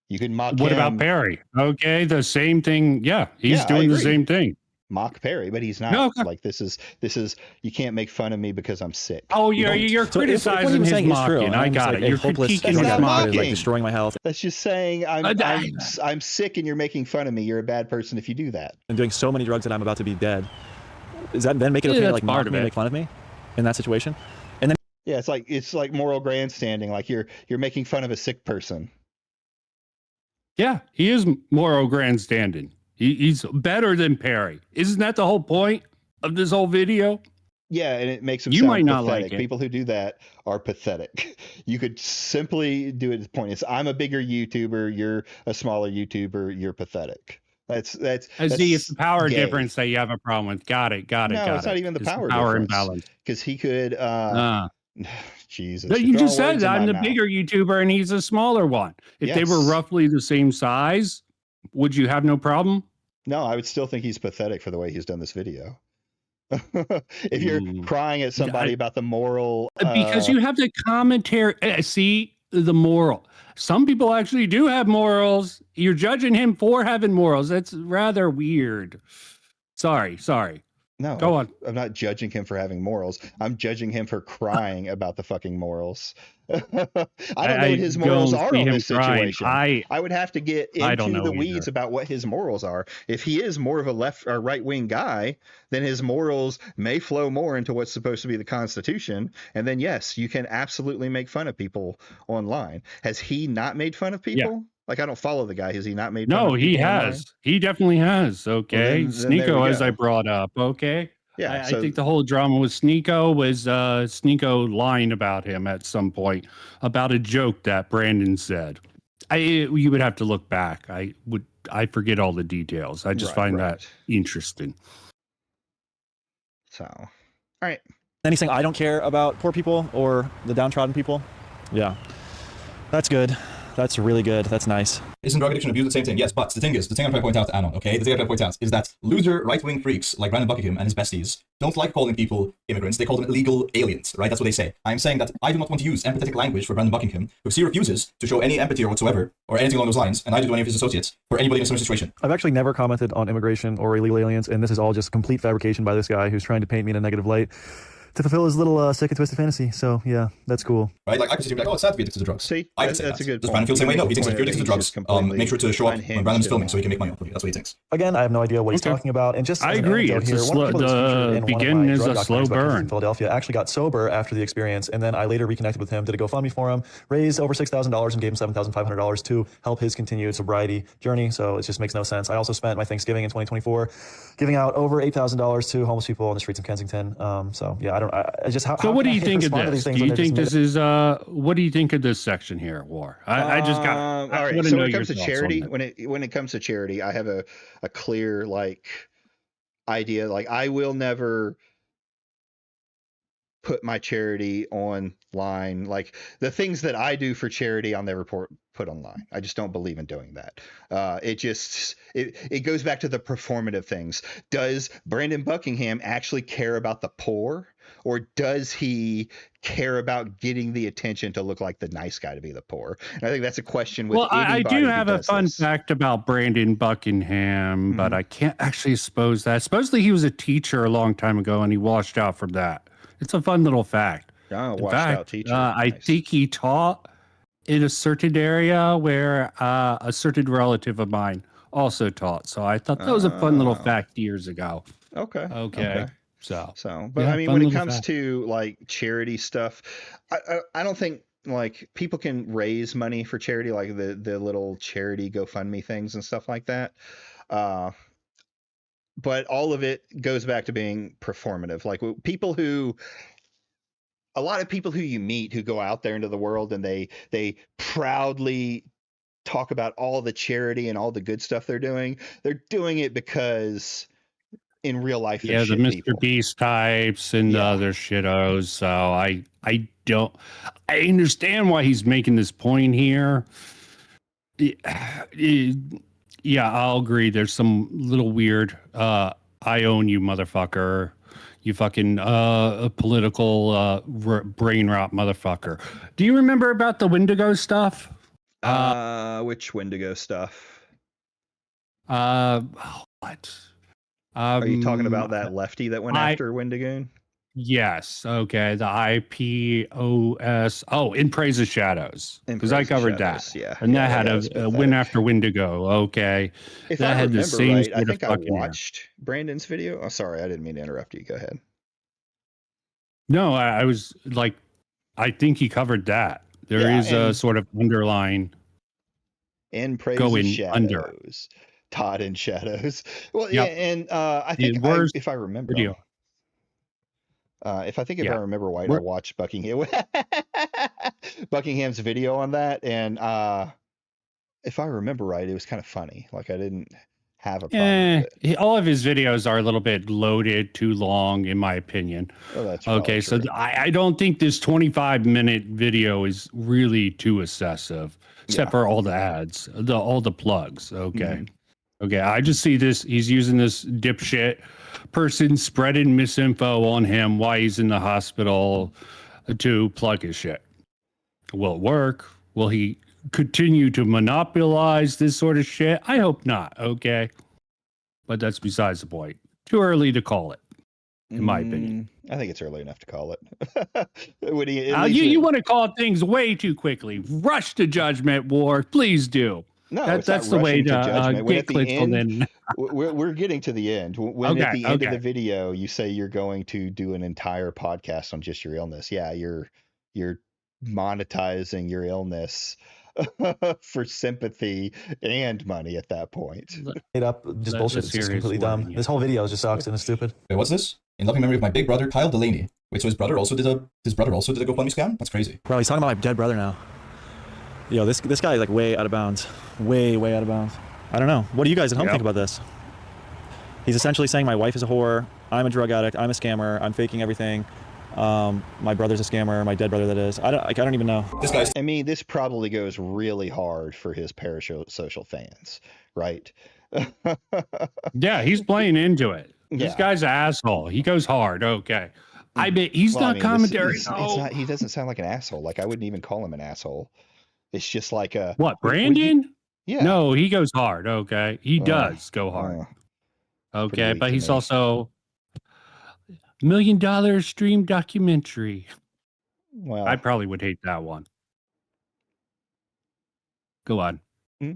You can mock What him. about Perry? Okay, the same thing. Yeah, he's doing the same thing. Mock Perry, but he's not. No, like this is you can't make fun of me because I'm sick. Oh, you're criticizing his mocking. I got it. You're critiquing his mocking. Like destroying my health. That's just saying I'm sick and you're making fun of me. You're a bad person if you do that. And doing so many drugs that I'm about to be dead. Does that then make it okay to like mock me and make fun of me in that situation? And then yeah, it's like moral grandstanding. Like you're making fun of a sick person. Yeah, he is moral grandstanding. He's better than Perry. Isn't that the whole point of this whole video? Yeah, and it makes him You sound might not pathetic. like it. People who do that are pathetic. You could simply do it. The point is, I'm a bigger YouTuber. You're a smaller YouTuber. You're pathetic. That's See, it's the power gay. difference that you have a problem with. Got it. No, it's not even the power imbalance. Because he could. Jesus. But you just said I'm the bigger YouTuber and he's a smaller one. If they were roughly the same size, would you have no problem? No, I would still think he's pathetic for the way he's done this video. If you're crying at somebody about the moral, because you have the commentary. See the moral. Some people actually do have morals. You're judging him for having morals. That's rather weird. Sorry. No, go on. I'm not judging him for having morals. I'm judging him for crying about the fucking morals. I don't know what his morals are on this situation. I would have to get into the weeds about what his morals are. If he is more of a left or right wing guy, then his morals may flow more into what's supposed to be the Constitution. And then, yes, you can absolutely make fun of people online. Has he not made fun of people? Yeah. Like, I don't follow the guy. Has he not made fun of people? No, he has. Online? He definitely has. Okay. Well, then Sneeko, as I brought up. Okay. Yeah, I think the whole drama with Sneeko was Sneeko lying about him at some point about a joke that Brandon said. You would have to look back. I forget all the details. I just find that interesting. So, all right. Then he's saying, I don't care about poor people or the downtrodden people. Yeah, that's good. That's really good. That's nice. Isn't drug addiction abuse the same thing? Yes, but the thing I'm trying to point out to Anon, okay? The thing I'm trying to point out is that loser right-wing freaks like Brandon Buckingham and his besties don't like calling people immigrants. They call them illegal aliens, right? That's what they say. I'm saying that I do not want to use empathetic language for Brandon Buckingham, because he refuses to show any empathy or whatsoever, or anything along those lines, and neither do any of his associates, for anybody in a similar situation. I've actually never commented on immigration or illegal aliens, and this is all just complete fabrication by this guy who's trying to paint me in a negative light to fulfill his little sick and twisted fantasy. So yeah, that's cool. Right? Like I could sit here and be like, oh, it's sad to be addicted to drugs. See, I would say that's that. a good Does point. Brandon feel the same way? No, he thinks Point if you're addicted to drugs, make sure to show up when Brandon's filming so he can make money off of you. That's what he thinks. Again, I have no idea what he's talking about, and just I as an agree. anecdote It's here, a one slow, of the people that's featured in the one of beginning my is drug a slow documentaries about burn. in Philadelphia actually got sober after the experience, and then I later reconnected with him, did a GoFundMe for him, raised over $6,000 and gave him $7,500 to help his continued sobriety journey. So it just makes no sense. I also spent my Thanksgiving in 2024 giving out over $8,000 to homeless people on the streets of Kensington. So yeah, I just how. So what do you think of respond to this? these Do things when you they're think just this is what do you think of this section here, War? I just got all I right. wanna So know when it your comes to thoughts on charity, that. when it comes to charity, I have a clear like idea. Like I will never put my charity online. Like the things that I do for charity, I'll never put online. I just don't believe in doing that. It goes back to the performative things. Does Brandon Buckingham actually care about the poor, or does he care about getting the attention to look like the nice guy to be the poor? And I think that's a question with Well, I anybody do who have a does fun this. fact about Brandon Buckingham, but I can't actually expose that. Supposedly he was a teacher a long time ago and he washed out from that. It's a fun little fact. Oh, In washed out fact, teacher. I think he taught in a certain area where a certain relative of mine also taught. So I thought that was a fun little fact years ago. Okay. So, But yeah, I mean, fun when it little comes fact. to like charity stuff, I don't think like people can raise money for charity, like the little charity GoFundMe things and stuff like that. But all of it goes back to being performative. Like a lot of people who you meet who go out there into the world and they proudly talk about all the charity and all the good stuff they're doing. They're doing it because in real life, they're Yeah, the shit Mr. people. Beast types and the other shittos. So I understand why he's making this point here. Yeah, I'll agree. There's some little weird. I own you, motherfucker. You fucking political brain rot motherfucker. Do you remember about the Wendigo stuff? Which Wendigo stuff? What? Are you talking about that lefty that went after Wendigoon? Yes. Okay. The IPOS. Oh, In Praise of Shadows. Because I covered that. Yeah. And that Yeah, had was a win after Wendigo. Okay. If that I had remember the same right, sort I of think I fucking. watched Brandon's video. Oh, sorry, I didn't mean to interrupt you. Go ahead. No, I was like, I think he covered that. There is a sort of underline. In Praise going of Shadows. under. Todd in Shadows. Well, Yep. yeah, and I think if I remember. Video. If I Yeah. remember right, I We're- watched Buckingham's video on that, and if I remember right, it was kind of funny. Like I didn't have a problem with it. All of his videos are a little bit loaded, too long, in my opinion. Oh, that's okay. So I don't think this 25-minute video is really too excessive, except for all the ads, all the plugs. Okay. Okay. I just see this. He's using this dipshit person spreading misinfo on him while he's in the hospital to plug his shit. Will it work? Will he continue to monopolize this sort of shit? I hope not. Okay. But that's besides the point. Too early to call it, in my opinion. I think it's early enough to call it. You want to call things way too quickly. Rush to judgment, War. Please do. No, that's the way to judgment. When get at the clicks on end, then. we're getting to the end. When at Okay, the end of okay. the video, you say you're going to do an entire podcast on just your illness. Yeah, you're monetizing your illness for sympathy and money at that point. Made up, just bullshit. It's just completely dumb. This whole video just sucks and it's stupid. Wait, what's this? In loving memory of my big brother, Kyle Delaney. Wait, so his brother also did a GoFundMe scam? That's crazy. Bro, he's talking about my dead brother now. Yo, this guy is like way out of bounds. Way out of bounds. I don't know. What do you guys at home think about this? He's essentially saying my wife is a whore, I'm a drug addict, I'm a scammer, I'm faking everything. My brother's a scammer. My dead brother, that is. I don't even know. This guy's. I mean, this probably goes really hard for his parasocial fans, right? Yeah, he's playing into it. This Yeah. guy's an asshole. He goes hard. Okay. I bet he's Well, I not mean, commentary. it's not, he doesn't sound like an asshole. Like, I wouldn't even call him an asshole. It's just like a What, would you- Brandon? yeah. No, he goes hard. Okay. He does go hard. Okay. weak But to he's me. also $1 million stream documentary. Well, I probably would hate that one. Go on.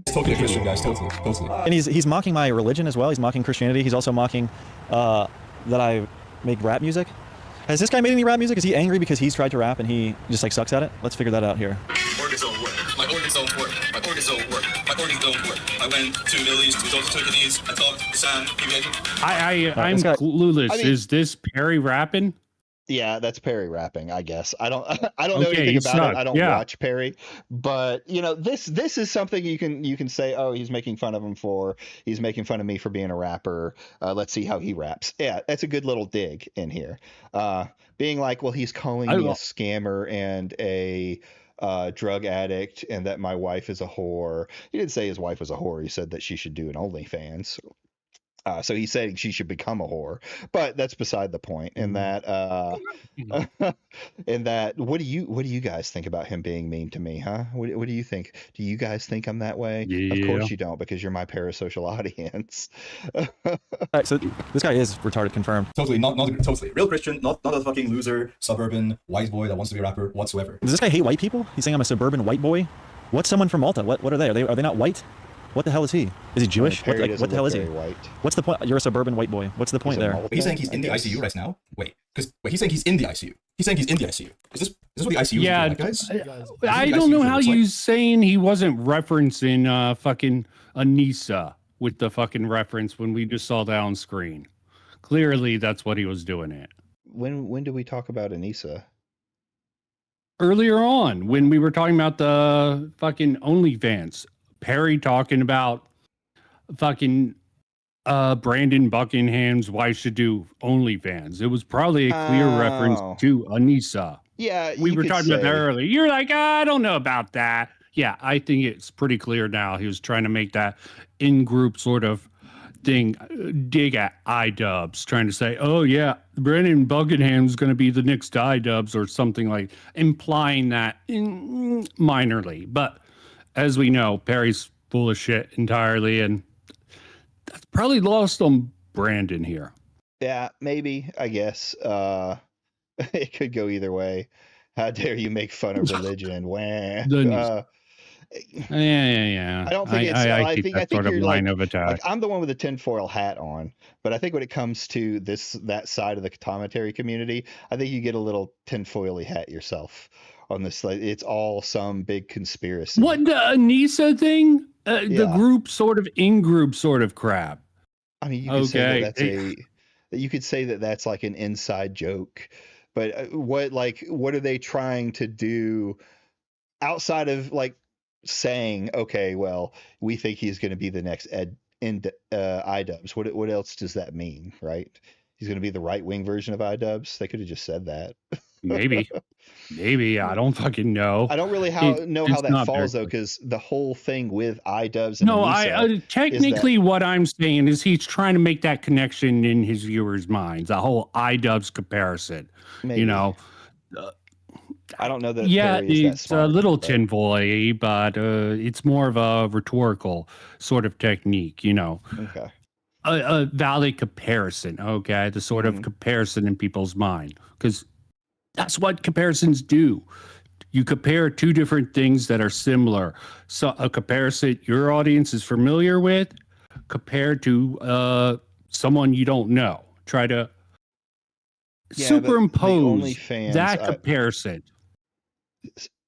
Totally a Christian, guys. Totally. And he's mocking my religion as well. He's mocking Christianity. He's also mocking that I make rap music. Has this guy made any rap music? Is he angry because he's tried to rap and he just like sucks at it? Let's figure that out here. Organs don't work. My organs don't work. My organs don't work. My organs don't work. I went to the Middle East, to Turkey, I talked to Sam. I'm clueless. I mean- Is this Perry rapping? Yeah, that's Perry rapping, I guess. I don't know Okay, anything he about it. sucks, I don't yeah. watch Perry, but you know, this is something you can say, oh, he's making fun of him for. He's making fun of me for being a rapper. Let's see how he raps. Yeah, that's a good little dig in here. Being like, well, he's calling me a scammer and a drug addict, and that my wife is a whore. He didn't say his wife was a whore. He said that she should do an OnlyFans. So he said she should become a whore, but that's beside the point. In that, what do you guys think about him being mean to me, huh? What do you think? Do you guys think I'm that way? Of course Yeah. you don't, because you're my parasocial audience. Alright, so this guy is retarded, confirmed. Totally, not totally. Real Christian, not a fucking loser, suburban, white boy that wants to be a rapper whatsoever. Does this guy hate white people? He's saying I'm a suburban white boy. What's someone from Malta? What are they? Are they not white? What the hell is he? Is he Jewish? Perry What doesn't the hell look is he? very white. What's the point? You're a suburban white boy. What's the point there? He's saying he's in the ICU right now. Wait, he's saying he's in the ICU. He's saying he's in the ICU. Is this what the ICU Yeah, is doing, guys? I don't know how you saying he wasn't referencing fucking Anissa with the fucking reference when we just saw that on screen. Clearly, that's what he was doing it. When did we talk about Anissa? Earlier on, when we were talking about the fucking OnlyFans, Perry talking about fucking Brandon Buckingham's wife should do OnlyFans. It was probably a clear reference to Anissa. Yeah, we you were could talking about that say- earlier. You're like, I don't know about that. Yeah, I think it's pretty clear now. He was trying to make that in-group sort of thing, dig at iDubbbz, trying to say, oh yeah, Brandon Buckingham's going to be the next iDubbbz or something, like implying that minorly. But as we know, Perry's full of shit entirely, and that's probably lost on Brandon here. Yeah, maybe, I guess. It could go either way. How dare you make fun of religion? Wah. Yeah. I don't think it's. I think that sort of you're line like, of attack. like I'm the one with the tinfoil hat on, but I think when it comes to that side of the commentary community, I think you get a little tinfoily hat yourself on this. Like, it's all some big conspiracy. What, the Anissa thing? The Yeah. group sort of in-group sort of crap. I mean, you could say Okay. that you could say that that's like an inside joke, but what are they trying to do outside of like saying, okay, well, we think he's going to be the next iDubbbz. What else does that mean, right? He's going to be the right wing version of iDubbbz. They could have just said that. Maybe. I don't fucking know. I don't really know how It's that not falls very though, because the whole thing with iDubbbz and No, Anissa technically what I'm saying is he's trying to make that connection in his viewers' minds, the whole iDubbbz comparison. Maybe. You know, I don't know that. yeah, Perry is that it's a smart, little but- tinfoil-y, but it's more of a rhetorical sort of technique, you know. Okay. A valid comparison, okay? The sort of comparison in people's mind, because that's what comparisons do. You compare two different things that are similar. So a comparison your audience is familiar with compared to someone you don't know. Try to Yeah, but the superimpose OnlyFans, that comparison.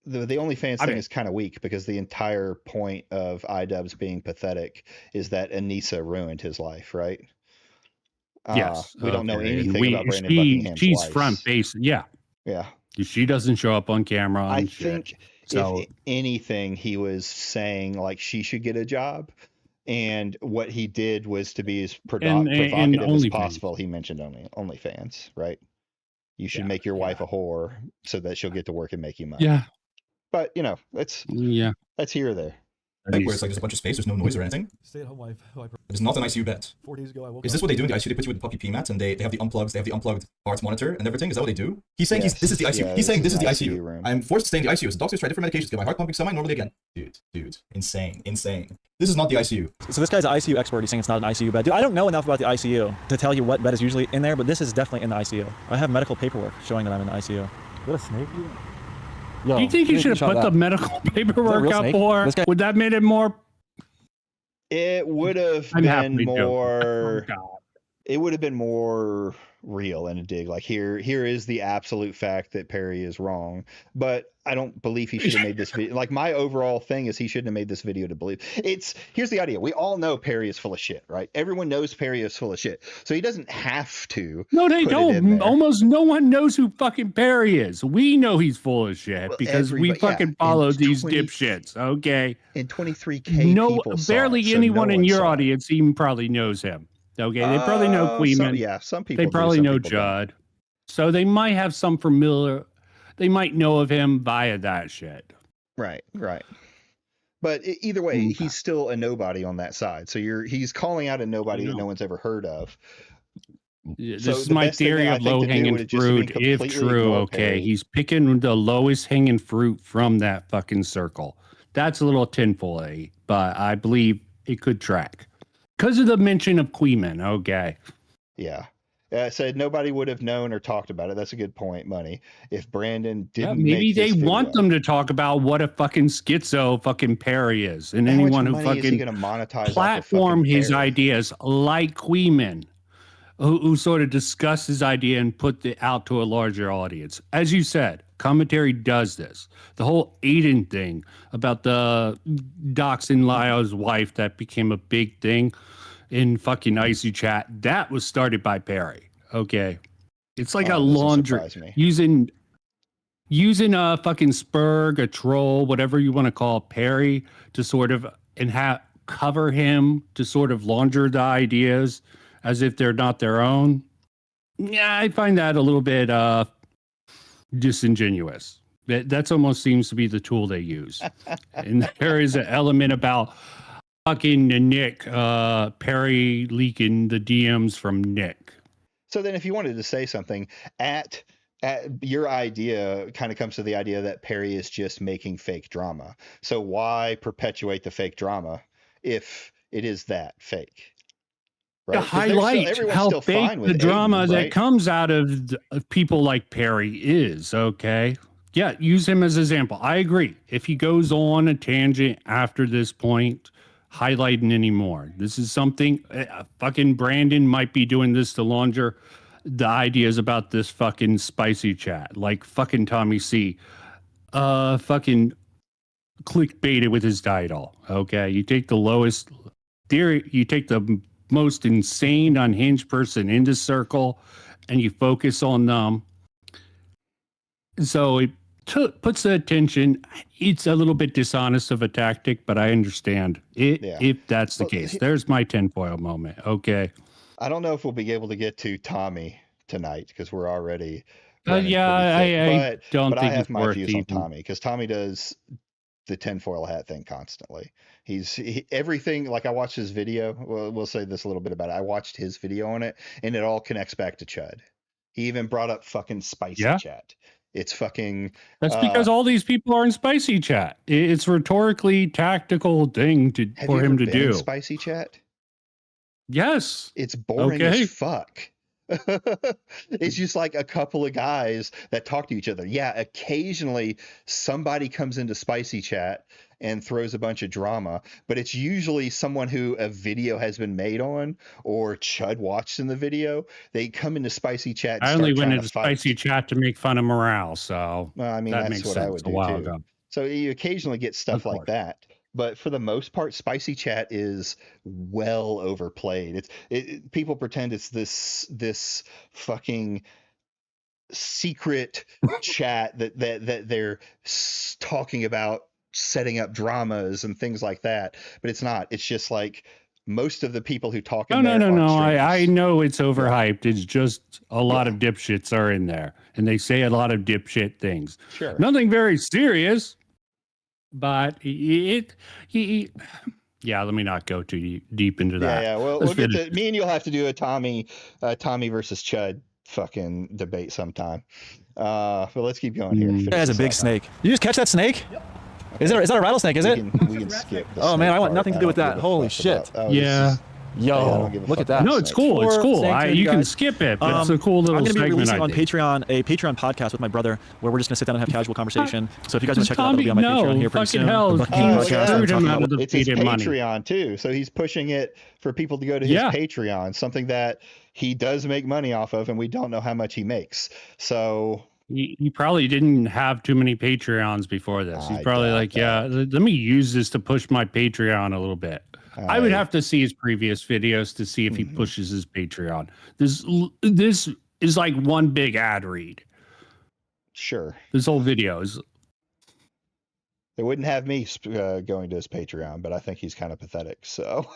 The OnlyFans I thing mean- is kind of weak because the entire point of iDubbbz being pathetic is that Anissa ruined his life, right? Yes. We don't know okay, and anything about Brandon Buckingham's she's life. front face. Yeah. Yeah. She doesn't show up on camera. I and shit. think So if anything, he was saying like she should get a job. And what he did was to be as And provocative as OnlyFans. possible. He mentioned OnlyFans, right? You should make your wife a whore so that she'll get to work and make you money. Yeah. But you know, that's here or there. Where it's like there's a bunch of space, there's no noise or anything. Stay-at-home wife. It's not an ICU bed. 4 days ago, I woke Is this what they do in the ICU? They put you with the puppy pee mat and they have the unplugged heart monitor and everything. Is that what they do? He's saying this is the ICU. He's saying this is the ICU room. I'm forced to stay in the ICU. So doctors try different medications to get my heart pumping semi-normally again. Dude, insane. This is not the ICU. So this guy's an ICU expert. He's saying it's not an ICU bed. Dude, I don't know enough about the ICU to tell you what bed is usually in there, but this is definitely in the ICU. I have medical paperwork showing that I'm in the ICU. Is that a snake? Do you think you should have put the medical paperwork up more? Would that made it more? It would have been more. It would have been more real in a dig. Like here is the absolute fact that Perry is wrong. But I don't believe he should have made this video. Like my overall thing is he shouldn't have made this video to believe. Here's the idea. We all know Perry is full of shit, right? Everyone knows Perry is full of shit. So he doesn't have to. No, they don't. Almost no one knows who fucking Perry is. We know he's full of shit because we fucking follow these dipshits. Okay. And 23K people barely anyone in your audience even probably knows him. Okay, they probably know Queeman. Some people. They probably know Judd. So they might have some familiar. They might know of him via that shit. Right. But either way, he's still a nobody on that side. So he's calling out a nobody that no one's ever heard of. This is my theory of low-hanging fruit, if true. Okay, he's picking the lowest hanging fruit from that fucking circle. That's a little tinfoil-y, but I believe it could track. Because of the mention of Queeman, okay. Yeah. I said nobody would have known or talked about it. That's a good point, Money. If Brandon didn't maybe they want them to talk about what a fucking schizo fucking Perry is. And anyone who fucking platform his ideas like Queeman, who sort of discuss his idea and put it out to a larger audience. As you said, commentary does this. The whole Aiden thing about the doxing Lyle's wife that became a big thing in fucking Icy Chat, that was started by Perry. Okay. It's like a laundry using a fucking spurg, a troll, whatever you want to call Perry to sort of cover him to sort of launder the ideas as if they're not their own. Yeah, I find that a little bit disingenuous. That's almost seems to be the tool they use. And there is an element about fucking Nick, Perry leaking the DMs from Nick. So then if you wanted to say something at your idea kind of comes to the idea that Perry is just making fake drama. So why perpetuate the fake drama if it is that fake? Right? To highlight how fake the drama Aiden, that comes out of people like Perry is, okay? Yeah, use him as an example. I agree. If he goes on a tangent after this point, highlighting anymore. This is something, fucking Brandon might be doing this to launder the ideas about this fucking spicy chat. Like fucking Tommy C. Fucking clickbaited with his title, okay? You take the lowest theory, you take the most insane unhinged person in the circle and you focus on them. So it puts the attention. It's a little bit dishonest of a tactic, but I understand it if that's the case. There's my tinfoil moment. Okay. I don't know if we'll be able to get to Tommy tonight because we're already I don't but think I have it's my worth views on even. Tommy because Tommy does the tinfoil hat thing constantly. Everything, like I watched his video. Well, we'll say this a little bit about it. I watched his video on it and it all connects back to Chud. He even brought up fucking spicy chat. It's fucking. That's because all these people are in spicy chat. It's rhetorically tactical thing for him to do. Spicy chat. Yes. It's boring as fuck. It's just like a couple of guys that talk to each other. Yeah, occasionally somebody comes into spicy chat and throws a bunch of drama, but it's usually someone who a video has been made on or Chud watched in the video. They come into spicy chat. I only went into spicy chat to make fun of morale. So well, I mean, that that's makes what sense I would a do while too. ago. So you occasionally get stuff like that. But for the most part, spicy chat is well overplayed. People pretend it's this fucking secret chat that they're talking about setting up dramas and things like that. But it's not. It's just like most of the people who talk No, in there no. aren't I streamers. know it's overhyped. It's just a lot of dipshits are in there, and they say a lot of dipshit things. Sure. Nothing very serious, but yeah. Let me not go too deep into that. Yeah. Well, Let's we'll get finish to me and you'll have to do a Tommy versus Chud fucking debate sometime. But let's keep going here. That Finish has a this big out. snake. You just catch that snake? Yep. Is that a rattlesnake? Is it? We can skip. The Oh man, snake I want part. nothing to do with don't that. give a Holy fuck shit! about- oh, this Yeah. is- Yo, I don't give a look fuck at that. about No, it's snakes. cool. It's Four cool. snakes in, You can guys. skip it, but it's a cool little I'm going to be segment. releasing I on think. Patreon a Patreon podcast with my brother where we're just going to sit down and have casual conversation. So if you guys want to check it out, Tommy, it'll be on my no, Patreon here pretty fucking soon. hell. The Buckingham Oh, podcast. yeah. I'm Screwed him talking out about- of the It's his paid money. Patreon too, so he's pushing it for people to go to his Yeah. Patreon, something that he does make money off of, and we don't know how much he makes. So He probably didn't have too many Patreons before this. He's I probably doubt like, yeah, let me use this to push my Patreon a little bit. I would have to see his previous videos to see if he pushes his Patreon. This is like one big ad read. Sure. This whole video is. They wouldn't have me going to his Patreon, but I think he's kind of pathetic. So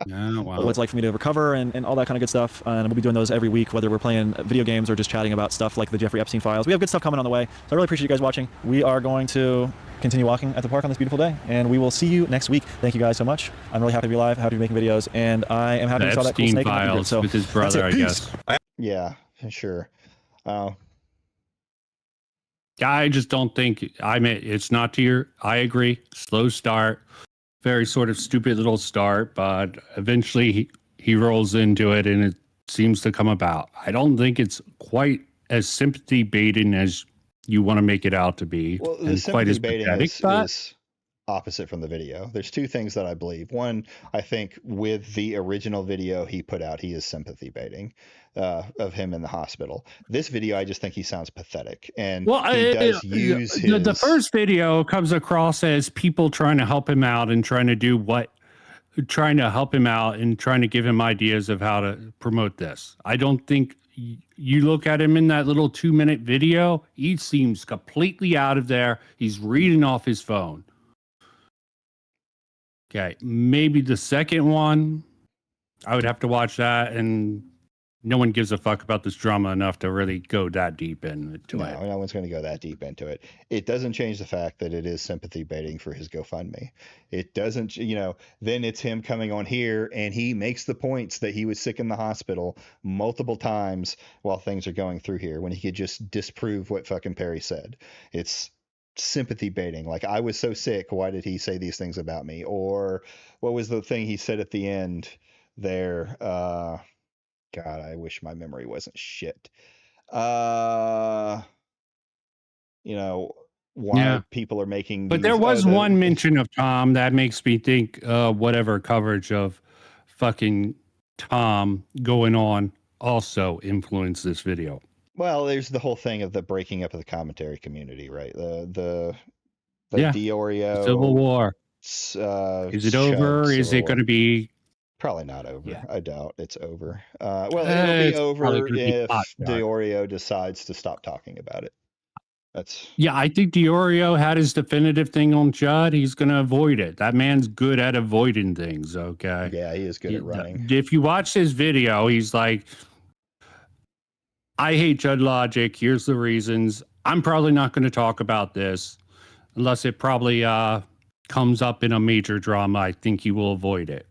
Yeah, what it's like for me to recover and all that kind of good stuff. And we'll be doing those every week, whether we're playing video games or just chatting about stuff like the Jeffrey Epstein files. We have good stuff coming on the way. So I really appreciate you guys watching. We are going to continue walking at the park on this beautiful day, and we will see you next week. Thank you guys so much. I'm really happy to be live, happy to be making videos, and I am happy The you saw that cool Epstein snake. files So with his that's it. brother, I Peace. guess. yeah, sure. I just don't think it's not to your. I agree. Slow start, very sort of stupid little start, but eventually he rolls into it and it seems to come about. I don't think it's quite as sympathy baiting as you want to make it out to be, Well, the and quite sympathy as baiting pathetic. But is opposite from the video. There's two things that I believe. One, I think with the original video he put out, he is sympathy baiting of him in the hospital. This video, I just think he sounds pathetic, and he does use his. The first video comes across as people trying to help him out and trying to help him out and trying to give him ideas of how to promote this. I don't think you look at him in that little 2-minute video, he seems completely out of there. He's reading off his phone. Okay, maybe the second one, I would have to watch that, and no one gives a fuck about this drama enough to really go that deep into it. No one's going to go that deep into it. It doesn't change the fact that it is sympathy baiting for his GoFundMe. It doesn't, then it's him coming on here and he makes the points that he was sick in the hospital multiple times while things are going through here when he could just disprove what fucking Perry said. It's sympathy baiting. Like, I was so sick. Why did he say these things about me? Or what was the thing he said at the end there? God, I wish my memory wasn't shit. Why people are making. But there was one mention of Tom that makes me think whatever coverage of fucking Tom going on also influenced this video. Well, there's the whole thing of the breaking up of the commentary community, right? The Yeah. Diorio Civil War. Is it over? Is it going to be? Probably not over. Yeah. I doubt it's over. Well, it'll be It's probably over gonna be if hot, yeah. Diorio decides to stop talking about it. That's Yeah, I think Diorio had his definitive thing on Judd. He's going to avoid it. That man's good at avoiding things, okay? Yeah, he is good at running. If you watch his video, he's like, I hate Judd Logic. Here's the reasons. I'm probably not going to talk about this unless it probably comes up in a major drama. I think he will avoid it.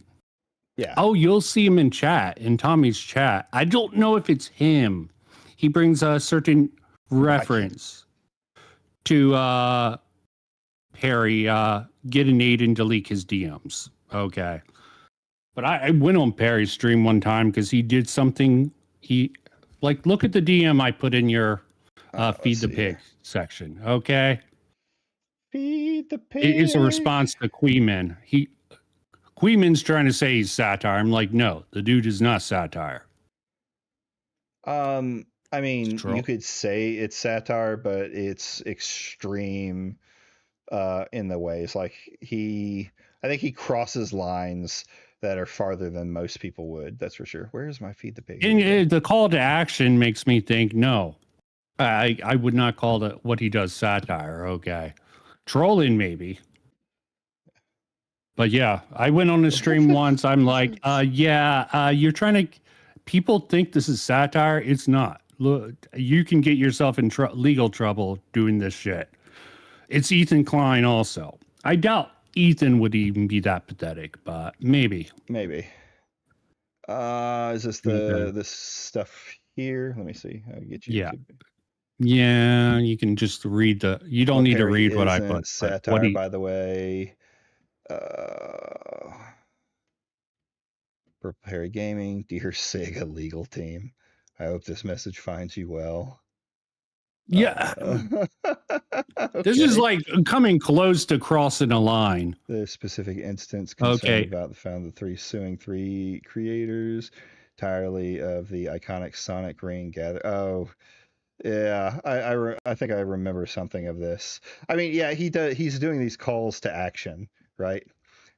Yeah. Oh, you'll see him in chat, in Tommy's chat. I don't know if it's him. He brings a certain reference to Perry getting Aiden to leak his DMs. Okay. But I went on Perry's stream one time because he did something. Look at the DM I put in your Feed the Pig section. Okay. Feed the pig. It's a response to Queeman. Queeman's trying to say he's satire. I'm like, no, the dude is not satire. I mean, Troll. you could say it's satire, but it's extreme in the ways. Like, I think he crosses lines that are farther than most people would. That's for sure. Where is my Feed the Pig? And the call to action makes me think, no, I would not call what he does satire. Okay. Trolling, maybe. But yeah, I went on the stream once. I'm like, you're trying to. People think this is satire. It's not. Look, you can get yourself in legal trouble doing this shit. It's Ethan Klein also. I doubt Ethan would even be that pathetic, but maybe. Maybe. Is this this stuff here? Let me see. I'll get you. Yeah. Yeah, you can just read the. You don't need to read what I put. Satire, by the way. Purple Harry Gaming, dear Sega legal team. I hope this message finds you well. Yeah. This is like coming close to crossing a line. The specific instance concerned about the found the suing three creators entirely of the iconic Sonic Ring gather. Oh, yeah, I think I remember something of this. I mean, yeah, he's doing these calls to action, right?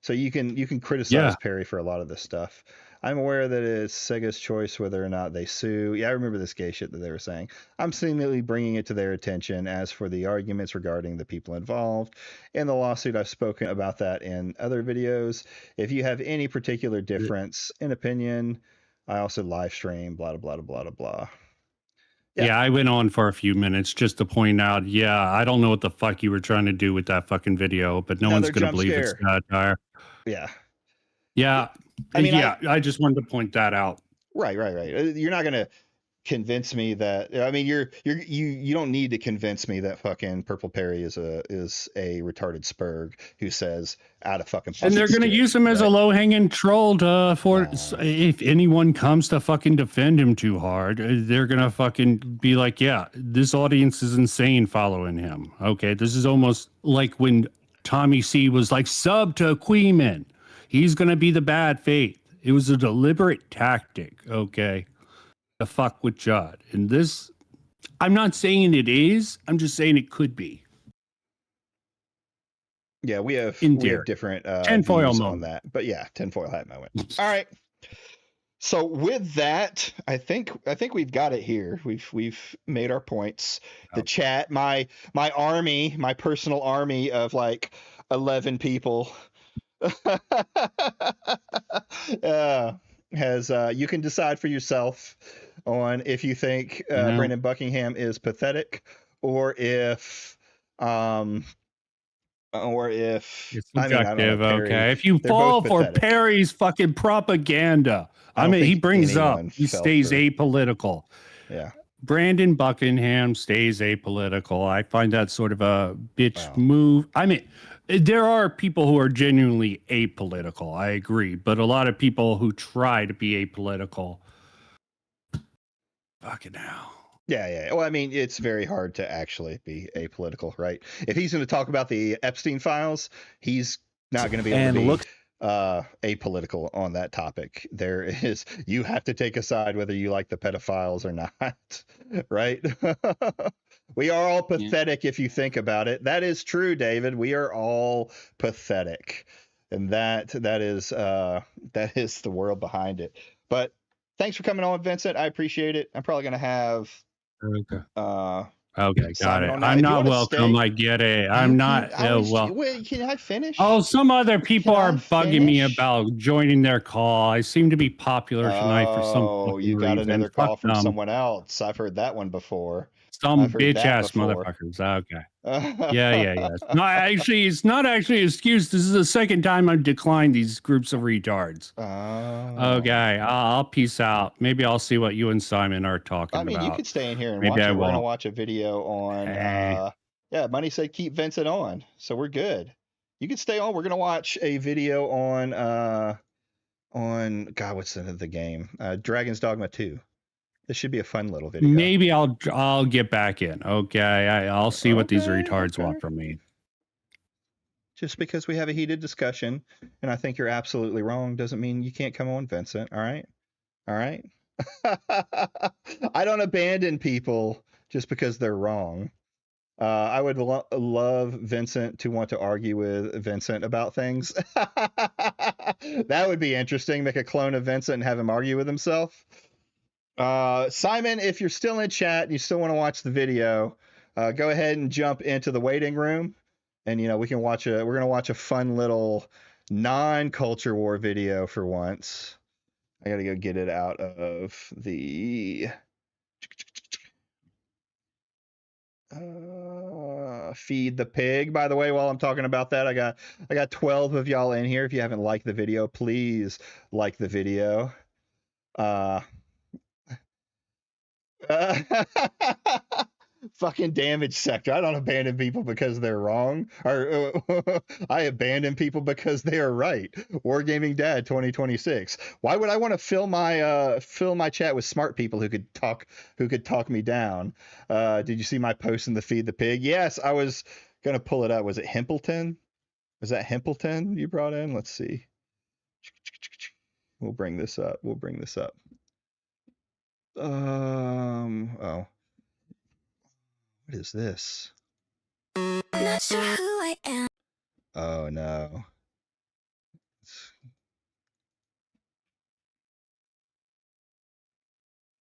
So you can criticize Perry for a lot of this stuff. I'm aware that it's Sega's choice whether or not they sue. Yeah, I remember this gay shit that they were saying. I'm seemingly bringing it to their attention. As for the arguments regarding the people involved in the lawsuit, I've spoken about that in other videos. If you have any particular difference in opinion, I also live stream, blah, blah, blah, blah, blah. Yeah, I went on for a few minutes just to point out, I don't know what the fuck you were trying to do with that fucking video, but no one's going to believe it's satire. Yeah. Yeah. I mean, I just wanted to point that out. Right. You're not going to convince me that. I mean, you don't need to convince me that fucking Purple Perry is a retarded spurg who says out of fucking. And they're going to use him as a low hanging troll if anyone comes to fucking defend him too hard, they're going to fucking be like, yeah, this audience is insane following him. Okay, this is almost like when Tommy C was like sub to Queeman. He's going to be the bad faith. It was a deliberate tactic, okay, to fuck with Judd. And this, I'm not saying it is. I'm just saying it could be. Yeah, we have different tinfoil views moment on that. But yeah, tinfoil hat moment. All right. So with that, I think we've got it here. We've made our points. The chat, my army, my personal army of like 11 people has you can decide for yourself on if you think Brandon Buckingham is pathetic or if it's subjective. Okay, if you fall for Perry's fucking propaganda, I mean, he brings up he stays apolitical. Yeah. Brandon Buckingham stays apolitical. I find that sort of a bitch move. I mean, there are people who are genuinely apolitical. I agree. But a lot of people who try to be apolitical. Fucking hell. Yeah. Well, I mean, it's very hard to actually be apolitical, right? If he's going to talk about the Epstein files, he's not going to be able to be apolitical on that topic. You have to take a side whether you like the pedophiles or not, right? We are all pathetic if you think about it. That is true, David. We are all pathetic, and that is the world behind it. But thanks for coming on, Vincent. I appreciate it. I'm probably going to have okay, got it. I'm not welcome. I get it. I'm not Wait, can I finish? Oh, some other people are bugging me about joining their call. I seem to be popular tonight for some. Oh, you got another call from someone else. I've heard that one before. Some bitch ass motherfuckers. Okay. Yeah. It's not actually an excuse. This is the second time I've declined these groups of retards. Okay. I'll peace out. Maybe I'll see what you and Simon are talking about. You could stay in here and watch it. We're going to watch a video on, Money said keep Vincent on. So we're good. You can stay on. We're going to watch a video on God, what's the name of the game? Dragon's Dogma 2. This should be a fun little video. Maybe I'll get back in. Okay, I'll see what these retards want from me. Just because we have a heated discussion, and I think you're absolutely wrong, doesn't mean you can't come on, Vincent. All right. I don't abandon people just because they're wrong. I would love Vincent to want to argue with Vincent about things. That would be interesting. Make a clone of Vincent and have him argue with himself. Simon, if you're still in chat and you still want to watch the video, go ahead and jump into the waiting room, and we can watch we're gonna watch a fun little non-culture war video for once. I gotta go get it out of the feed the pig. By the way, while I'm talking about that, I got 12 of y'all in here. If you haven't liked the video, please like the video. Fucking damage sector. I don't abandon people because they're wrong, or I abandon people because they are right. Wargaming Dad 2026. Why would I want to fill my chat with smart people who could talk me down? Did you see my post in the feed the pig? Yes, I was gonna pull it up. Was it Hempleton? Was that Hempleton you brought in? Let's see. We'll bring this up. Oh. What is this? Not sure who I am. Oh no.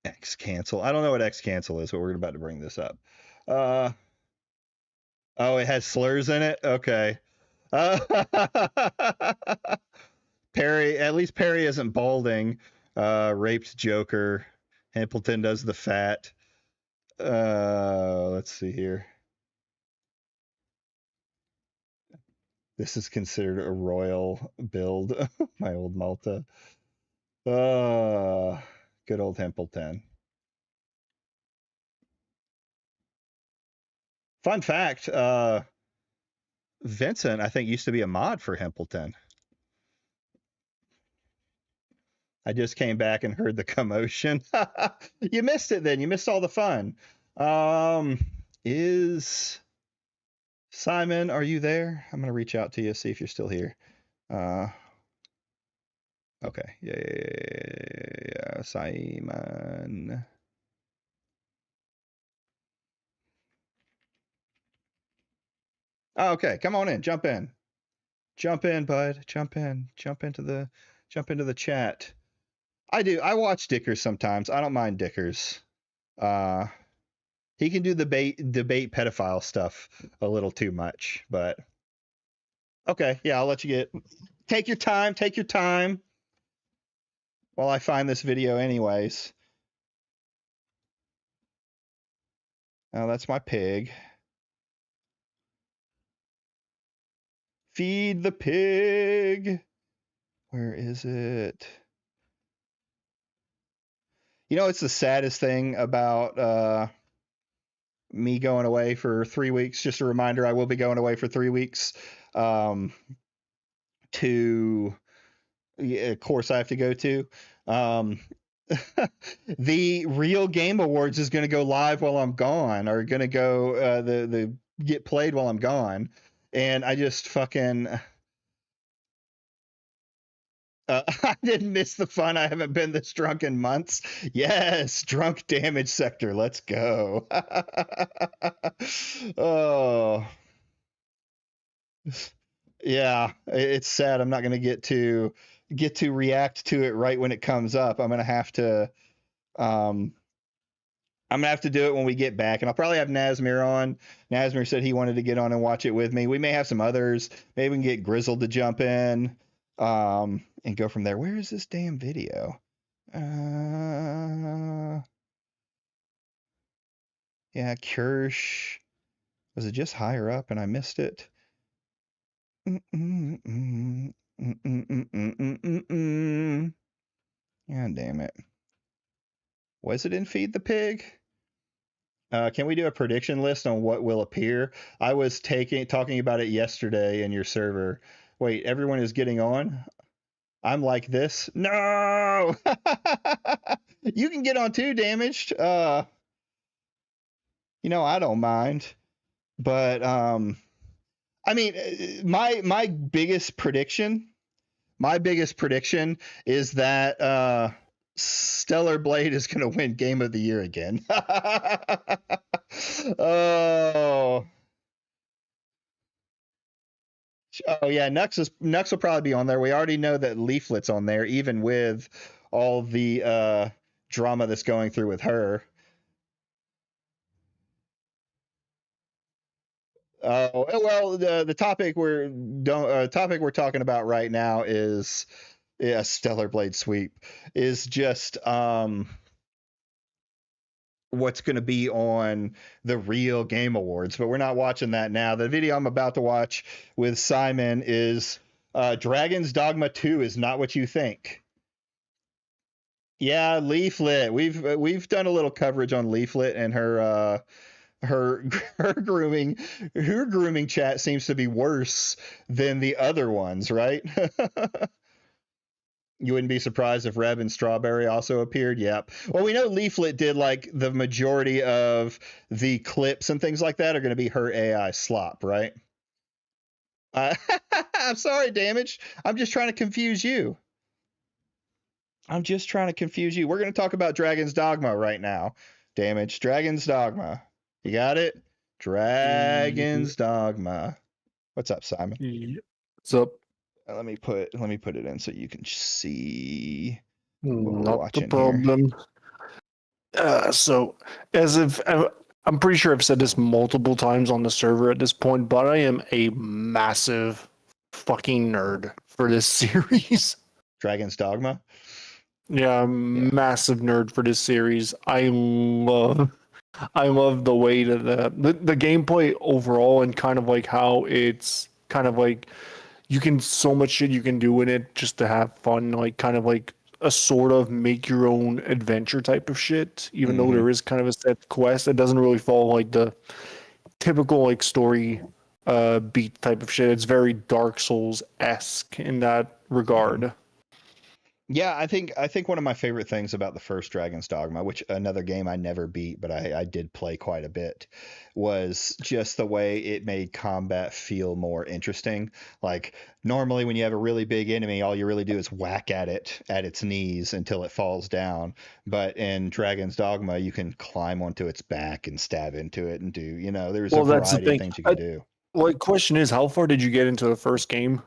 X cancel. I don't know what X cancel is, but we're about to bring this up. Oh, it has slurs in it? Okay. Perry, at least Perry isn't balding. Raped Joker. Hempleton does the fat. Let's see here. This is considered a royal build. My old Malta. Good old Hempleton. Fun fact, Vincent, I think, used to be a mod for Hempleton. I just came back and heard the commotion. You missed it then. You missed all the fun. Is Simon, are you there? I'm going to reach out to you, see if you're still here. Okay. Yeah. Simon. Oh, okay. Come on in. Jump in. Jump in, bud. Jump in. Jump into the chat. I do. I watch Dickers sometimes. I don't mind Dickers. He can do the debate pedophile stuff a little too much, but okay. Yeah, I'll let you take your time while I find this video anyways. Oh, that's my pig. Feed the pig. Where is it? You know, it's the saddest thing about me going away for 3 weeks. Just a reminder, I will be going away for 3 weeks to a course I have to go to. The Real Game Awards is going to go live while I'm gone, or going to go the get played while I'm gone, and I just fucking I didn't miss the fun. I haven't been this drunk in months. Yes, drunk damage sector. Let's go. Oh, yeah. It's sad. I'm not going to get to react to it right when it comes up. I'm going to have to do it when we get back, and I'll probably have Nazmir on. Nazmir said he wanted to get on and watch it with me. We may have some others. Maybe we can get Grizzled to jump in. And go from there. Where is this damn video? Yeah, Kirsch. Was it just higher up and I missed it? God damn it. Was it in Feed the Pig? Can we do a prediction list on what will appear? I was talking about it yesterday in your server. Wait, everyone is getting on? I'm like this. No! You can get on too, Damaged. I don't mind. But I mean, my biggest prediction is that Stellar Blade is going to win Game of the Year again. Oh yeah, Nux will probably be on there. We already know that Leaflet's on there, even with all the drama that's going through with her. Well, the topic we're talking about right now is Stellar Blade Sweep is just what's going to be on the real Game Awards, but we're not watching that now. The video I'm about to watch with Simon is Dragon's Dogma 2 is not what you think. Yeah, Leaflet. We've done a little coverage on Leaflet and her grooming chat seems to be worse than the other ones, right? You wouldn't be surprised if Reb and Strawberry also appeared. Yep. Well, we know Leaflet did like the majority of the clips and things like that are going to be her AI slop, right? I'm sorry, Damage. I'm just trying to confuse you. We're going to talk about Dragon's Dogma right now. Damage. Dragon's Dogma. You got it? Dragon's Dogma. What's up, Simon? What's up? Let me put it in so you can see what we're Not the watching problem. So, as if I'm pretty sure I've said this multiple times on the server at this point, but I am a massive fucking nerd for this series. Dragon's Dogma? Yeah, I'm massive nerd for this series. I love the way that the gameplay overall and kind of like how it's kind of like so much shit you can do in it just to have fun, like kind of like a sort of make your own adventure type of shit, even though there is kind of a set quest. It doesn't really follow like the typical like story beat type of shit. It's very Dark Souls-esque in that regard. Yeah, I think one of my favorite things about the first Dragon's Dogma, which another game I never beat, but I did play quite a bit, was just the way it made combat feel more interesting. Like normally when you have a really big enemy, all you really do is whack at it at its knees until it falls down. But in Dragon's Dogma, you can climb onto its back and stab into it and do, there's a variety of things you can do. Like, question is, how far did you get into the first game?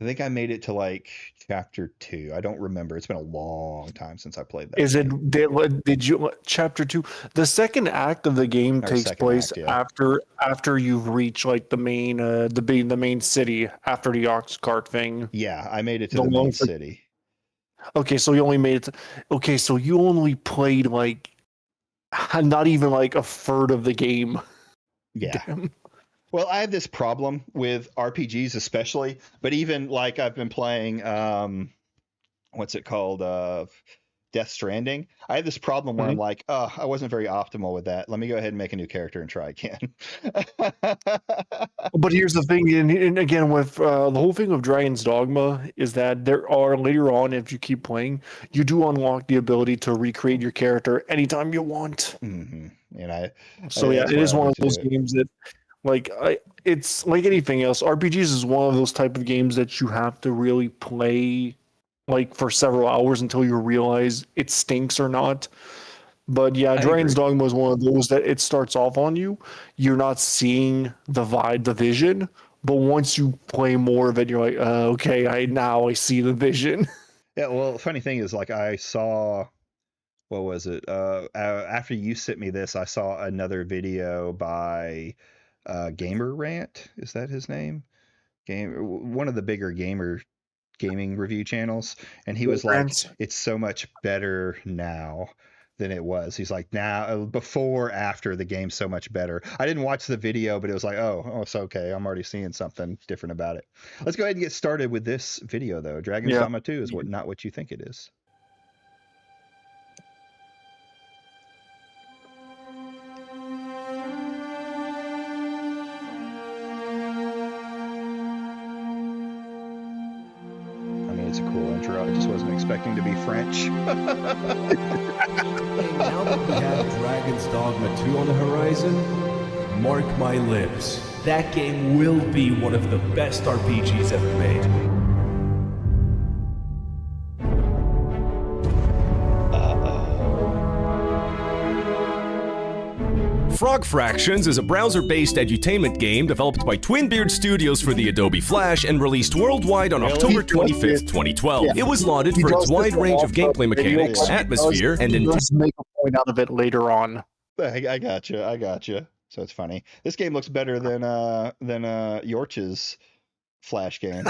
I think I made it to like chapter 2. I don't remember. It's been a long time since I played that. Did you chapter 2? The second act of the game takes place after you've reached like the main city after the ox cart thing. Yeah, I made it to the main city. Okay, so you only made it. Okay, so you only played like not even like a third of the game. Yeah. Damn. Well, I have this problem with RPGs especially, but even like I've been playing, what's it called? Death Stranding. I have this problem where I'm like, oh, I wasn't very optimal with that. Let me go ahead and make a new character and try again. But here's the thing, and again, with the whole thing of Dragon's Dogma is that there are later on, if you keep playing, you do unlock the ability to recreate your character anytime you want. Mm-hmm. And it is one of those games that. It's like anything else. RPGs is one of those type of games that you have to really play like for several hours until you realize it stinks or not. But yeah, Dragon's Dogma is one of those that it starts off on you. You're not seeing the vibe, the vision, but once you play more of it, you're like, okay, I see the vision. Yeah, well, the funny thing is, like, I saw, what was it? After you sent me this, I saw another video by Gamer Rant. Is that his name? One of the bigger gaming review channels, and he was like, it's so much better now than it was. He's like, now, before, after, the game's so much better. I didn't watch the video, but it was like, oh, it's okay. I'm already seeing something different about it. Let's go ahead and get started with this video, though. Dragon's Dogma 2 is not what you think it is. It's a cool intro. I just wasn't expecting to be French. Now that we have Dragon's Dogma 2 on the horizon, mark my lips, that game will be one of the best RPGs ever made. Frog Fractions is a browser-based edutainment game developed by Twinbeard Studios for the Adobe Flash and released worldwide on October 25th, 2012. It was lauded for its wide range of gameplay mechanics, atmosphere, and does make a point out of it later on. I gotcha. So it's funny. This game looks better than Yorch's Flash game.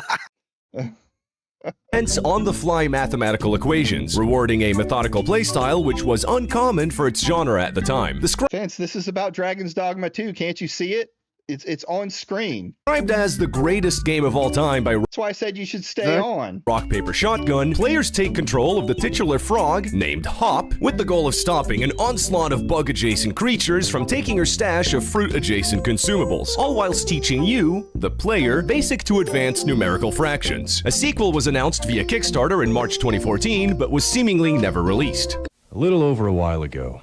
Hence on-the-fly mathematical equations, rewarding a methodical playstyle which was uncommon for its genre at the time. Vince, this is about Dragon's Dogma 2. Can't you see it? It's on screen. Described as the greatest game of all time by That's why I said you should stay on. Rock, Paper, Shotgun, players take control of the titular frog, named Hop, with the goal of stopping an onslaught of bug-adjacent creatures from taking your stash of fruit-adjacent consumables, all whilst teaching you, the player, basic to advanced numerical fractions. A sequel was announced via Kickstarter in March 2014, but was seemingly never released. A little over a while ago,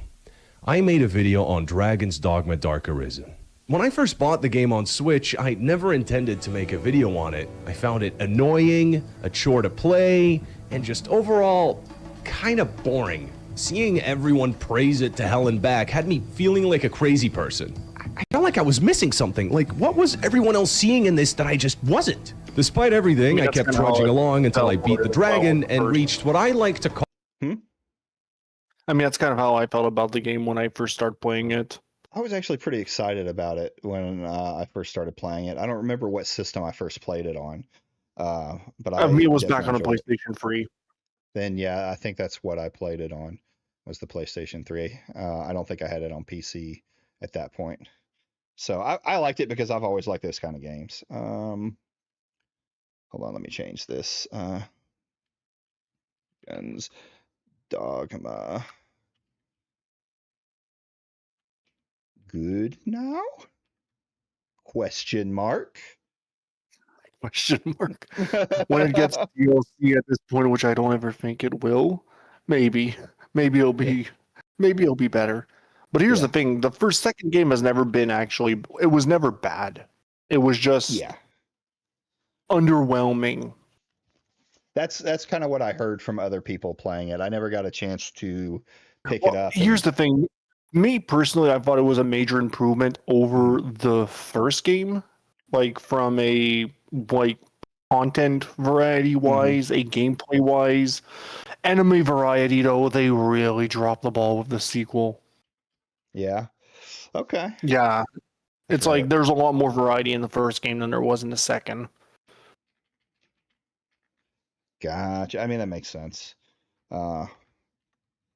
I made a video on Dragon's Dogma Dark Arisen. When I first bought the game on Switch, I never intended to make a video on it. I found it annoying, a chore to play, and just overall kind of boring. Seeing everyone praise it to hell and back had me feeling like a crazy person. I felt like I was missing something. Like, what was everyone else seeing in this that I just wasn't? Despite everything, I kept trudging along until I beat the dragon and reached what I like to call... I mean, that's kind of how I felt about the game when I first started playing it. I was actually pretty excited about it when I first started playing it. I don't remember what system I first played it on, but I mean, it was back on a PlayStation 3. Then yeah, I think that's what I played it on, was the PlayStation 3. I don't think I had it on PC at that point. So I liked it because I've always liked those kind of games. Hold on, let me change this. Guns, Dogma. Good now? Question mark. Question mark. When it gets DLC at this point, which I don't ever think it will, maybe it'll be better. But here's the thing: the second game has never been it was never bad. It was just underwhelming. That's kind of what I heard from other people playing it. I never got a chance to pick it up. Here's the thing. Me personally, I thought it was a major improvement over the first game, like from a content variety wise, a gameplay wise, enemy variety though. They really dropped the ball with the sequel. Yeah. Okay. Yeah. It's like there's a lot more variety in the first game than there was in the second. Gotcha. I mean, that makes sense.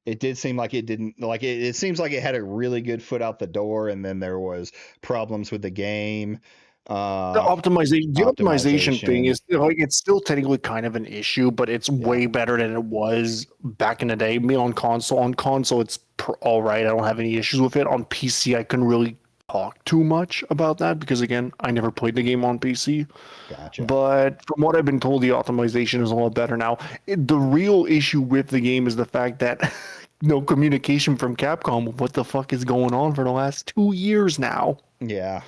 It did seem like it didn't it seems like it had a really good foot out the door, and then there was problems with the game. The optimization thing is like it's still technically kind of an issue, but it's way better than it was back in the day. Me on console. On console, it's all right. I don't have any issues with it. On PC, I couldn't really talk too much about that because again, I never played the game on PC. Gotcha. But from what I've been told, the optimization is a lot better now. The real issue with the game is the fact that no communication from Capcom with what the fuck is going on for the last 2 years now. Yeah.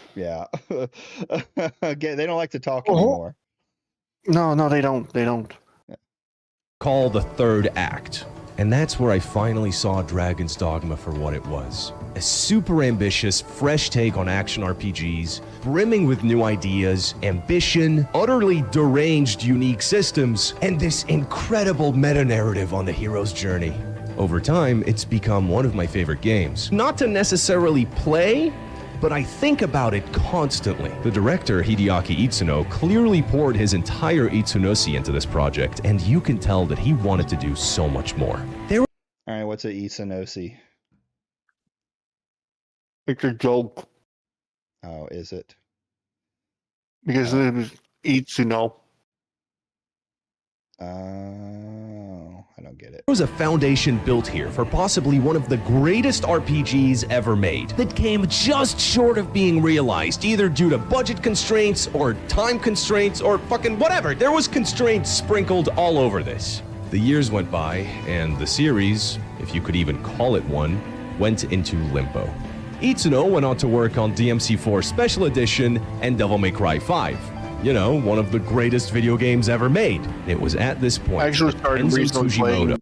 Again, they don't like to talk anymore. No, they don't. Call the third act. And that's where I finally saw Dragon's Dogma for what it was. A super ambitious, fresh take on action RPGs, brimming with new ideas, ambition, utterly deranged unique systems, and this incredible meta-narrative on the hero's journey. Over time, it's become one of my favorite games. Not to necessarily play, but I think about it constantly. The director, Hideaki Itsuno, clearly poured his entire Itsunosi into this project, and you can tell that he wanted to do so much more. All right, what's a Itsunosi? It's a joke. Oh, is it? Because it was Itsuno. I don't get it. There was a foundation built here for possibly one of the greatest RPGs ever made that came just short of being realized, either due to budget constraints or time constraints or fucking whatever. There was constraints sprinkled all over this. The years went by, and the series, if you could even call it one, went into limbo. Itsuno went on to work on DMC4 Special Edition and Devil May Cry 5. You know, one of the greatest video games ever made. It was at this point. I actually started recently playing.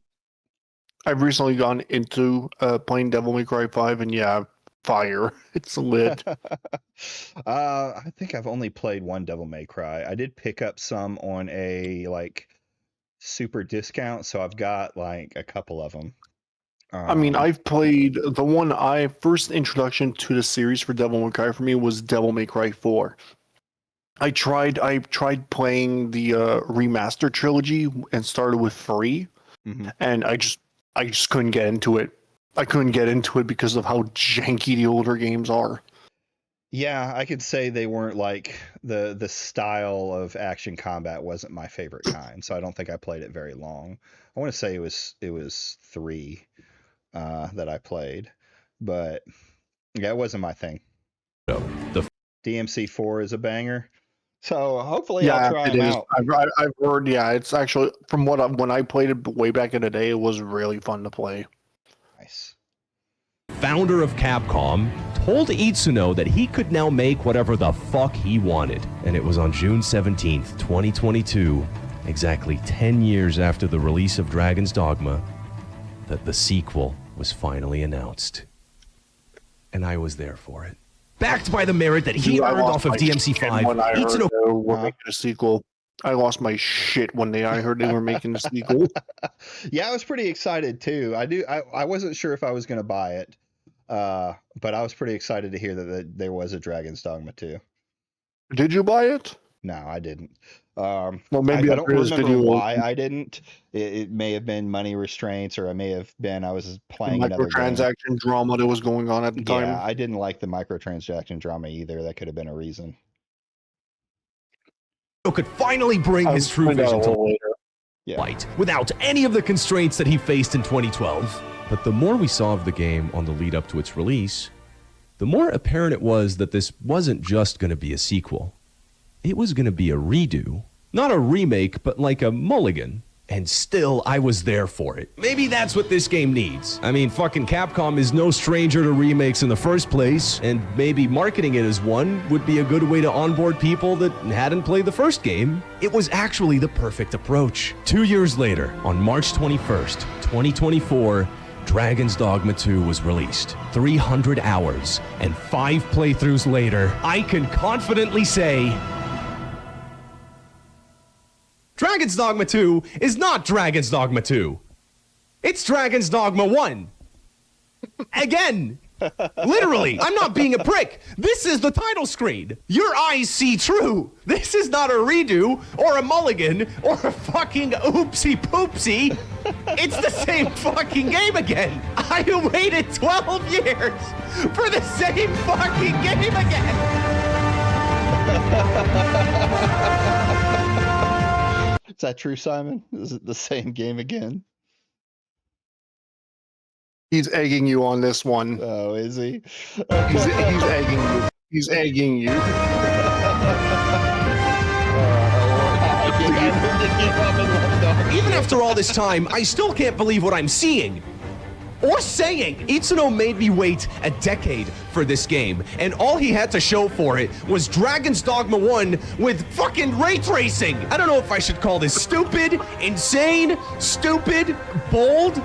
I've recently gone into playing Devil May Cry 5, and yeah, fire. It's lit. I think I've only played one Devil May Cry. I did pick up some on a super discount, so I've got a couple of them. I mean, I've played the one first introduction to the series for Devil May Cry for me was Devil May Cry 4. I tried playing the remaster trilogy and started with 3, and I just couldn't get into it. I couldn't get into it because of how janky the older games are. Yeah, I could say they weren't like the style of action combat wasn't my favorite kind, so I don't think I played it very long. I want to say it was 3 that I played, but yeah, it wasn't my thing. The DMC4 is a banger, so hopefully I'll try them out. I've heard. Yeah, it's actually from when I played it way back in the day, it was really fun to play. Nice. Founder of Capcom told Itsuno that he could now make whatever the fuck he wanted. And it was on June 17th, 2022, exactly 10 years after the release of Dragon's Dogma, that the sequel was finally announced. And I was there for it. Backed by the merit that he earned off of DMC5, Itsuno were making a sequel. I lost my shit when I heard they were making a sequel. Yeah, I was pretty excited too. I wasn't sure if I was going to buy it, but I was pretty excited to hear that there was a Dragon's Dogma 2. Did you buy it? No, I didn't. Well, maybe I don't remember why I didn't. It may have been money restraints, or I was playing another game. Microtransaction drama that was going on at the time. Yeah, I didn't like the microtransaction drama either. That could have been a reason. Could finally bring his true vision to light without any of the constraints that he faced in 2012. But the more we saw of the game on the lead up to its release, the more apparent it was that this wasn't just going to be a sequel. It was going to be a redo. Not a remake, but like a mulligan. And still, I was there for it. Maybe that's what this game needs. I mean, fucking Capcom is no stranger to remakes in the first place, and maybe marketing it as one would be a good way to onboard people that hadn't played the first game. It was actually the perfect approach. 2 years later, on March 21st, 2024, Dragon's Dogma 2 was released. 300 hours and 5 playthroughs later, I can confidently say, Dragon's Dogma 2 is not Dragon's Dogma 2. It's Dragon's Dogma 1. Again. Literally, I'm not being a prick. This is the title screen. Your eyes see true. This is not a redo or a mulligan or a fucking oopsie poopsie. It's the same fucking game again. I waited 12 years for the same fucking game again. Is that true, Simon? Is it the same game again? He's egging you on this one. Oh, is he? He's egging you. He's egging you. Even after all this time, I still can't believe what I'm seeing. Or saying. Itsuno made me wait a decade for this game, and all he had to show for it was Dragon's Dogma 1 with fucking ray tracing. I don't know if I should call this stupid, insane, stupid, bold,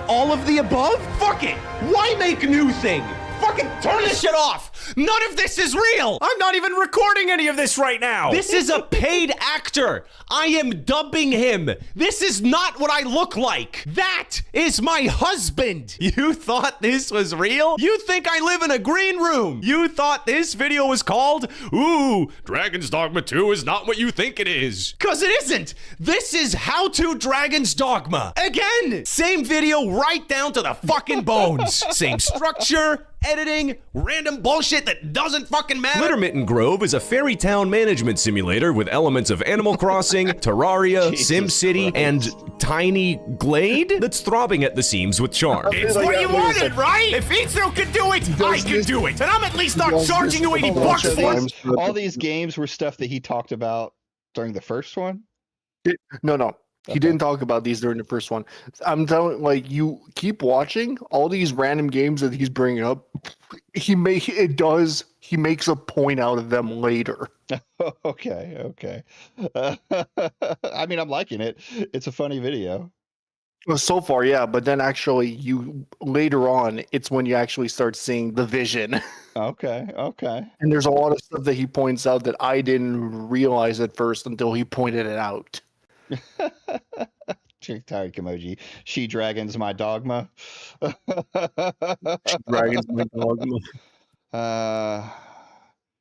all of the above. Fuck it. Why make a new thing? Fucking turn this shit off. None of this is real. I'm not even recording any of this right now. This is a paid actor. I am dubbing him. This is not what I look like. That is my husband. You thought this was real? You think I live in a green room? You thought this video was called, ooh, Dragon's Dogma 2 is not what you think it is. Cause it isn't. This is How to Dragon's Dogma. Again, same video right down to the fucking bones. Same structure, editing, random bullshit that doesn't fucking matter. Glittermitten Grove is a fairy town management simulator with elements of Animal Crossing, Terraria, SimCity, and Tiny Glade that's throbbing at the seams with charm. It's what you wanted, right? If Itsuno can do it, I can do it. And I'm at least not charging you $80 for it. All these games were stuff that he talked about during the first one? No. He didn't talk about these during the first one. I'm telling, like, you keep watching all these random games that he's bringing up. He makes a point out of them later. Okay. I mean, I'm liking it. It's a funny video. Well, so far, yeah, but then actually, later on, it's when you actually start seeing the vision. Okay. And there's a lot of stuff that he points out that I didn't realize at first until he pointed it out. Tired emoji. She dragons my dogma. She dragons my dogma.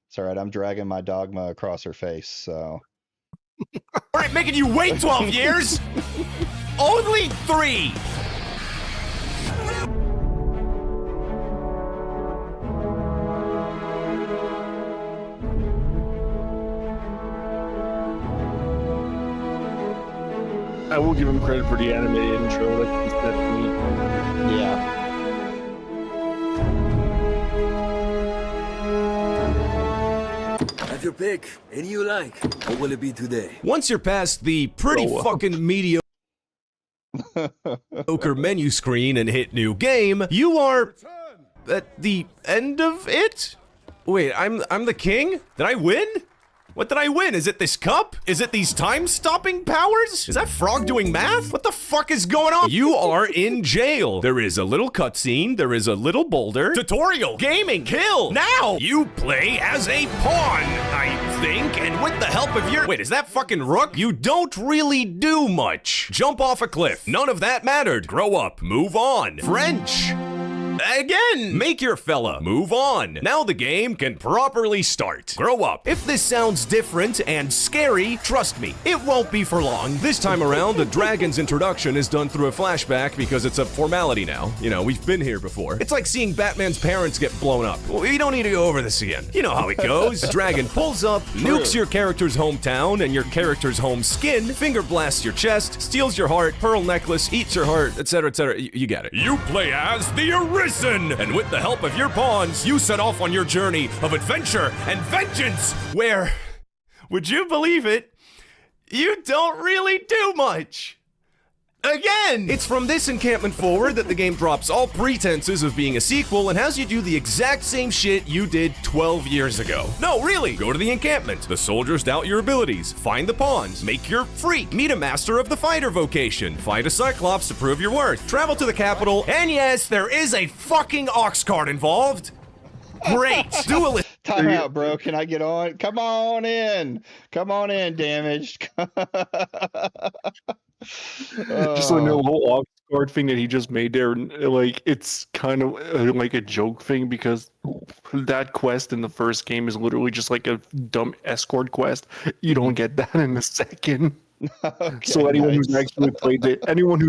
It's all right. I'm dragging my dogma across her face. So. All right, making you wait 12 years. Only 3. I will give him credit for the anime intro. That's neat. Yeah. Have your pick. Any you like. What will it be today? Once you're past the pretty fucking mediocre menu screen and hit new game, you are at the end of it? Wait, I'm the king? Did I win? What did I win? Is it this cup? Is it these time-stopping powers? Is that frog doing math? What the fuck is going on? You are in jail. There is a little cutscene. There is a little boulder. Tutorial. Gaming. Kill. Now. You play as a pawn, I think. And with the help of your... Wait, is that fucking rook? You don't really do much. Jump off a cliff. None of that mattered. Grow up. Move on. French. Again, make your fella move on. Now the game can properly start. Grow up. If this sounds different and scary, trust me, it won't be for long. This time around, the dragon's introduction is done through a flashback because it's a formality now. You know, we've been here before. It's like seeing Batman's parents get blown up. We don't need to go over this again. You know how it goes. The dragon pulls up, nukes your character's hometown and your character's home skin, finger blasts your chest, steals your heart, pearl necklace, eats your heart, etc., etc. You get it. You play as the Arisen, and with the help of your pawns, you set off on your journey of adventure and vengeance, where, would you believe it, you don't really do much. Again! It's from this encampment forward that the game drops all pretenses of being a sequel and has you do the exact same shit you did 12 years ago. No, really! Go to the encampment. The soldiers doubt your abilities. Find the pawns. Make your freak. Meet a master of the fighter vocation. Find a cyclops to prove your worth. Travel to the capital. And yes, there is a fucking ox cart involved. Great! Do a list. Time out, bro. Can I get on? Come on in. Come on in, damaged. Just like the whole Oxguard thing that he just made there, like it's kind of like a joke thing because that quest in the first game is literally just like a dumb escort quest. You don't get that in the second. Okay, So anyone nice. who's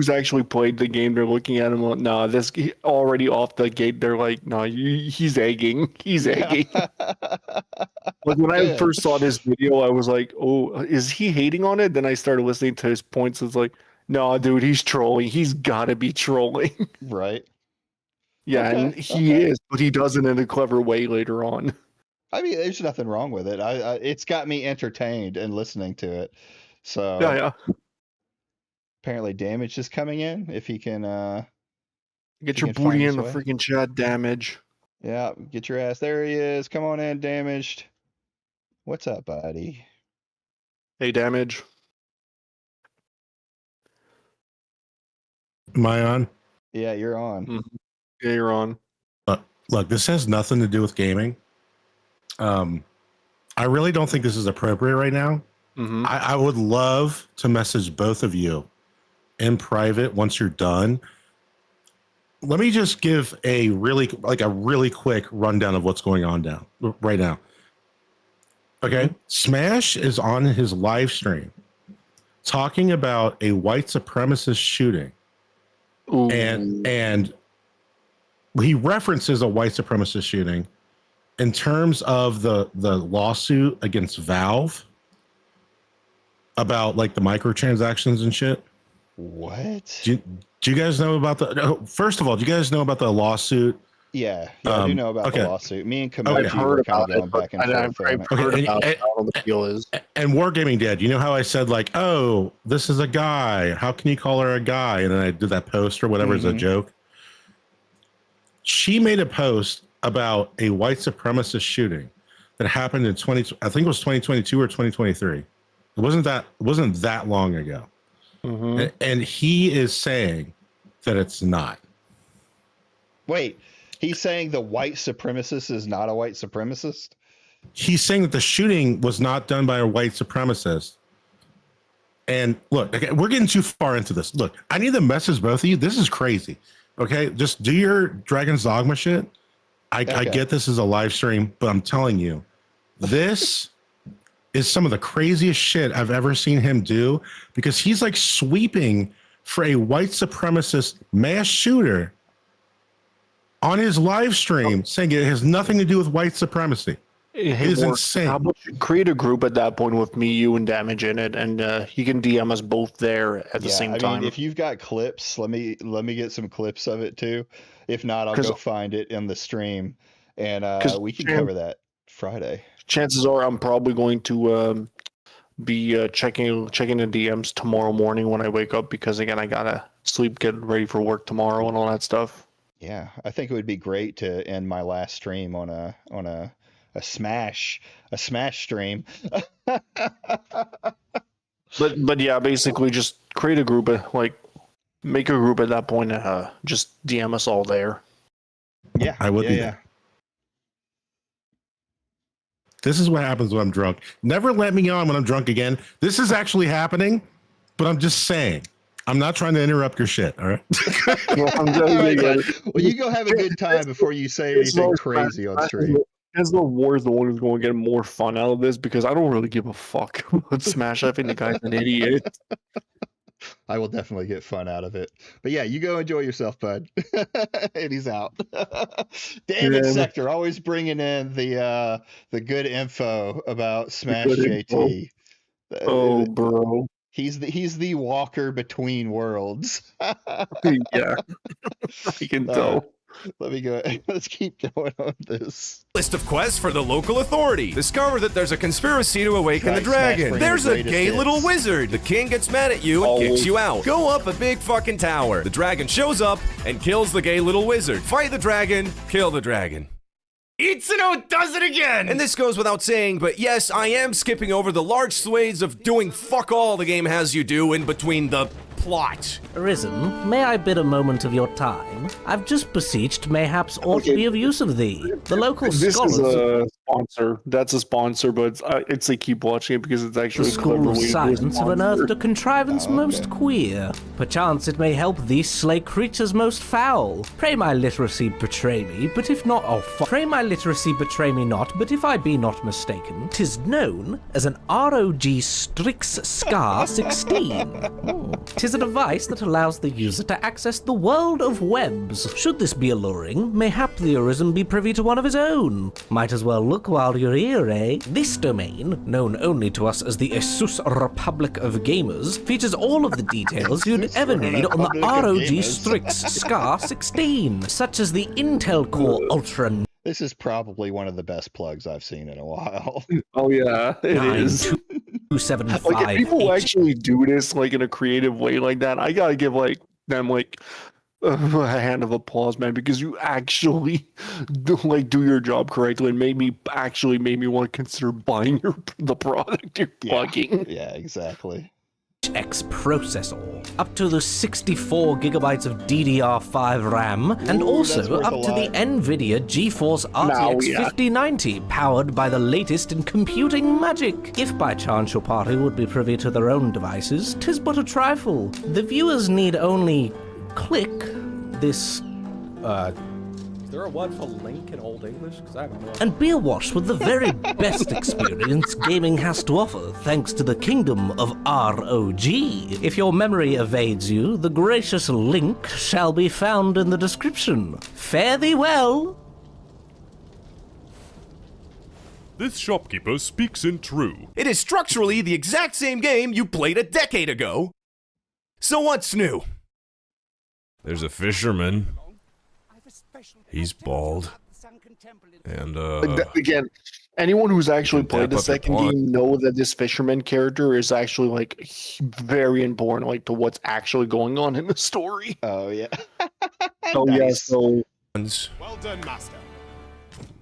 actually played the game, they're looking at him like, nah, this already off the gate. They're like, nah, he's egging. He's egging. Like when I first saw this video, I was like, oh, is he hating on it? Then I started listening to his points. It's like, no, dude, he's trolling. He's got to be trolling. Right. Yeah, Okay, and he is, but he does it in a clever way later on. I mean, there's nothing wrong with it. It's got me entertained and listening to it. So Yeah. apparently damage is coming in. If he can Get he your can find booty his in the way. freaking chat, damage. Yeah, get your ass. There he is. Come on in, damaged. What's up, buddy? Hey, damage. Am I on? Yeah, you're on. Yeah, you're on. Look, this has nothing to do with gaming. I really don't think this is appropriate right now. I would love to message both of you in private once you're done. Let me just give a really quick rundown of what's going on right now. Okay, Smash is on his live stream talking about a white supremacist shooting, and he references a white supremacist shooting in terms of the lawsuit against Valve about like the microtransactions and shit. What? Do you guys know about the? First of all, do you guys know about the lawsuit? Yeah, I do know about the lawsuit. Me and Kamoji Okay. were kind of going back and forth. on it. And Wargaming Dad, you know how I said like, oh, this is a guy. How can you call her a guy? And then I did that post or whatever as a joke. She made a post about a white supremacist shooting that happened in I think it was 2022 or 2023. It wasn't that long ago. And he is saying that it's not. Wait, he's saying the white supremacist is not a white supremacist? He's saying that the shooting was not done by a white supremacist. And look, okay, we're getting too far into this. Look, I need to message both of you. This is crazy. Okay, just do your Dragon's Dogma shit. I get this is a live stream, but I'm telling you, this is some of the craziest shit I've ever seen him do, because he's like sweeping for a white supremacist mass shooter on his live stream, saying it has nothing to do with white supremacy. It is insane. How about you create a group at that point with me, you, and Damage in it, and you can DM us both there at the same time. If you've got clips, let me get some clips of it too. If not, I'll go find it in the stream, and we can cover that Friday. Chances are I'm probably going to be checking the DMs tomorrow morning when I wake up, because again, I gotta sleep, get ready for work tomorrow, and all that stuff. Yeah, I think it would be great to end my last stream on a smash stream. but yeah, basically just create a group, make a group at that point, and just DM us all there. Yeah, I would. Yeah. This is what happens when I'm drunk. Never let me on when I'm drunk again. This is actually happening, but I'm just saying. I'm not trying to interrupt your shit, all right? Well, you go have a good time before you say anything crazy on stream. Chancellor War is the one who's going to get more fun out of this, because I don't really give a fuck about Smash. I think the guy's an idiot. I will definitely get fun out of it. But yeah, you go enjoy yourself, bud. And he's out. Damage Sector, always bringing in the good info about Smash JT. Oh, bro. He's the walker between worlds. Yeah, I can tell. Let me go. Let's keep going on this. List of quests for the local authority. Discover that there's a conspiracy to awaken the dragon. There's a gay little wizard. The king gets mad at you and kicks you out. Go up a big fucking tower. The dragon shows up and kills the gay little wizard. Fight the dragon, kill the dragon. Itsuno does it again! And this goes without saying, but yes, I am skipping over the large swathes of doing fuck all the game has you do in between the plot. Arisen, may I bid a moment of your time? I've just beseeched mayhaps ought to be of use of thee. The local this scholars... This is a sponsor. That's a sponsor, but it's like keep watching it because it's actually the School of Science have unearthed a contrivance most queer. Perchance it may help thee slay creatures most foul. Pray my literacy betray me, but if not, pray my literacy betray me not, but if I be not mistaken, 'tis known as an ROG Strix Scar 16. 'Tis a device that allows the user to access the world of webs. Should this be alluring, mayhap the Arisen be privy to one of his own. Might as well look while you're here, eh? This domain, known only to us as the Asus Republic of Gamers, features all of the details you'd ever need on the ROG Strix Scar 16, such as the Intel Core Ultra. This is probably one of the best plugs I've seen in a while. Oh yeah, it is. 275. Like if people actually do this in a creative way like that, I gotta give them a hand of applause, man, because you actually do your job correctly and made me want to consider buying the product you're plugging. Yeah, exactly. X processor, up to the 64 gigabytes of DDR5 RAM, and also up to the NVIDIA GeForce RTX 5090, powered by the latest in computing magic. If by chance your party would be privy to their own devices, 'tis but a trifle. The viewers need only click this, Is there a word for link in Old English? Because I haven't known. and be awash with the very best experience gaming has to offer, thanks to the kingdom of ROG. If your memory evades you, the gracious link shall be found in the description. Fare thee well! This shopkeeper speaks in true. It is structurally the exact same game you played a decade ago. So what's new? There's a fisherman. He's bald. And again, anyone who's actually played the second game know that this fisherman character is actually very important, to what's actually going on in the story. Oh yeah. Oh yeah. So well done, master.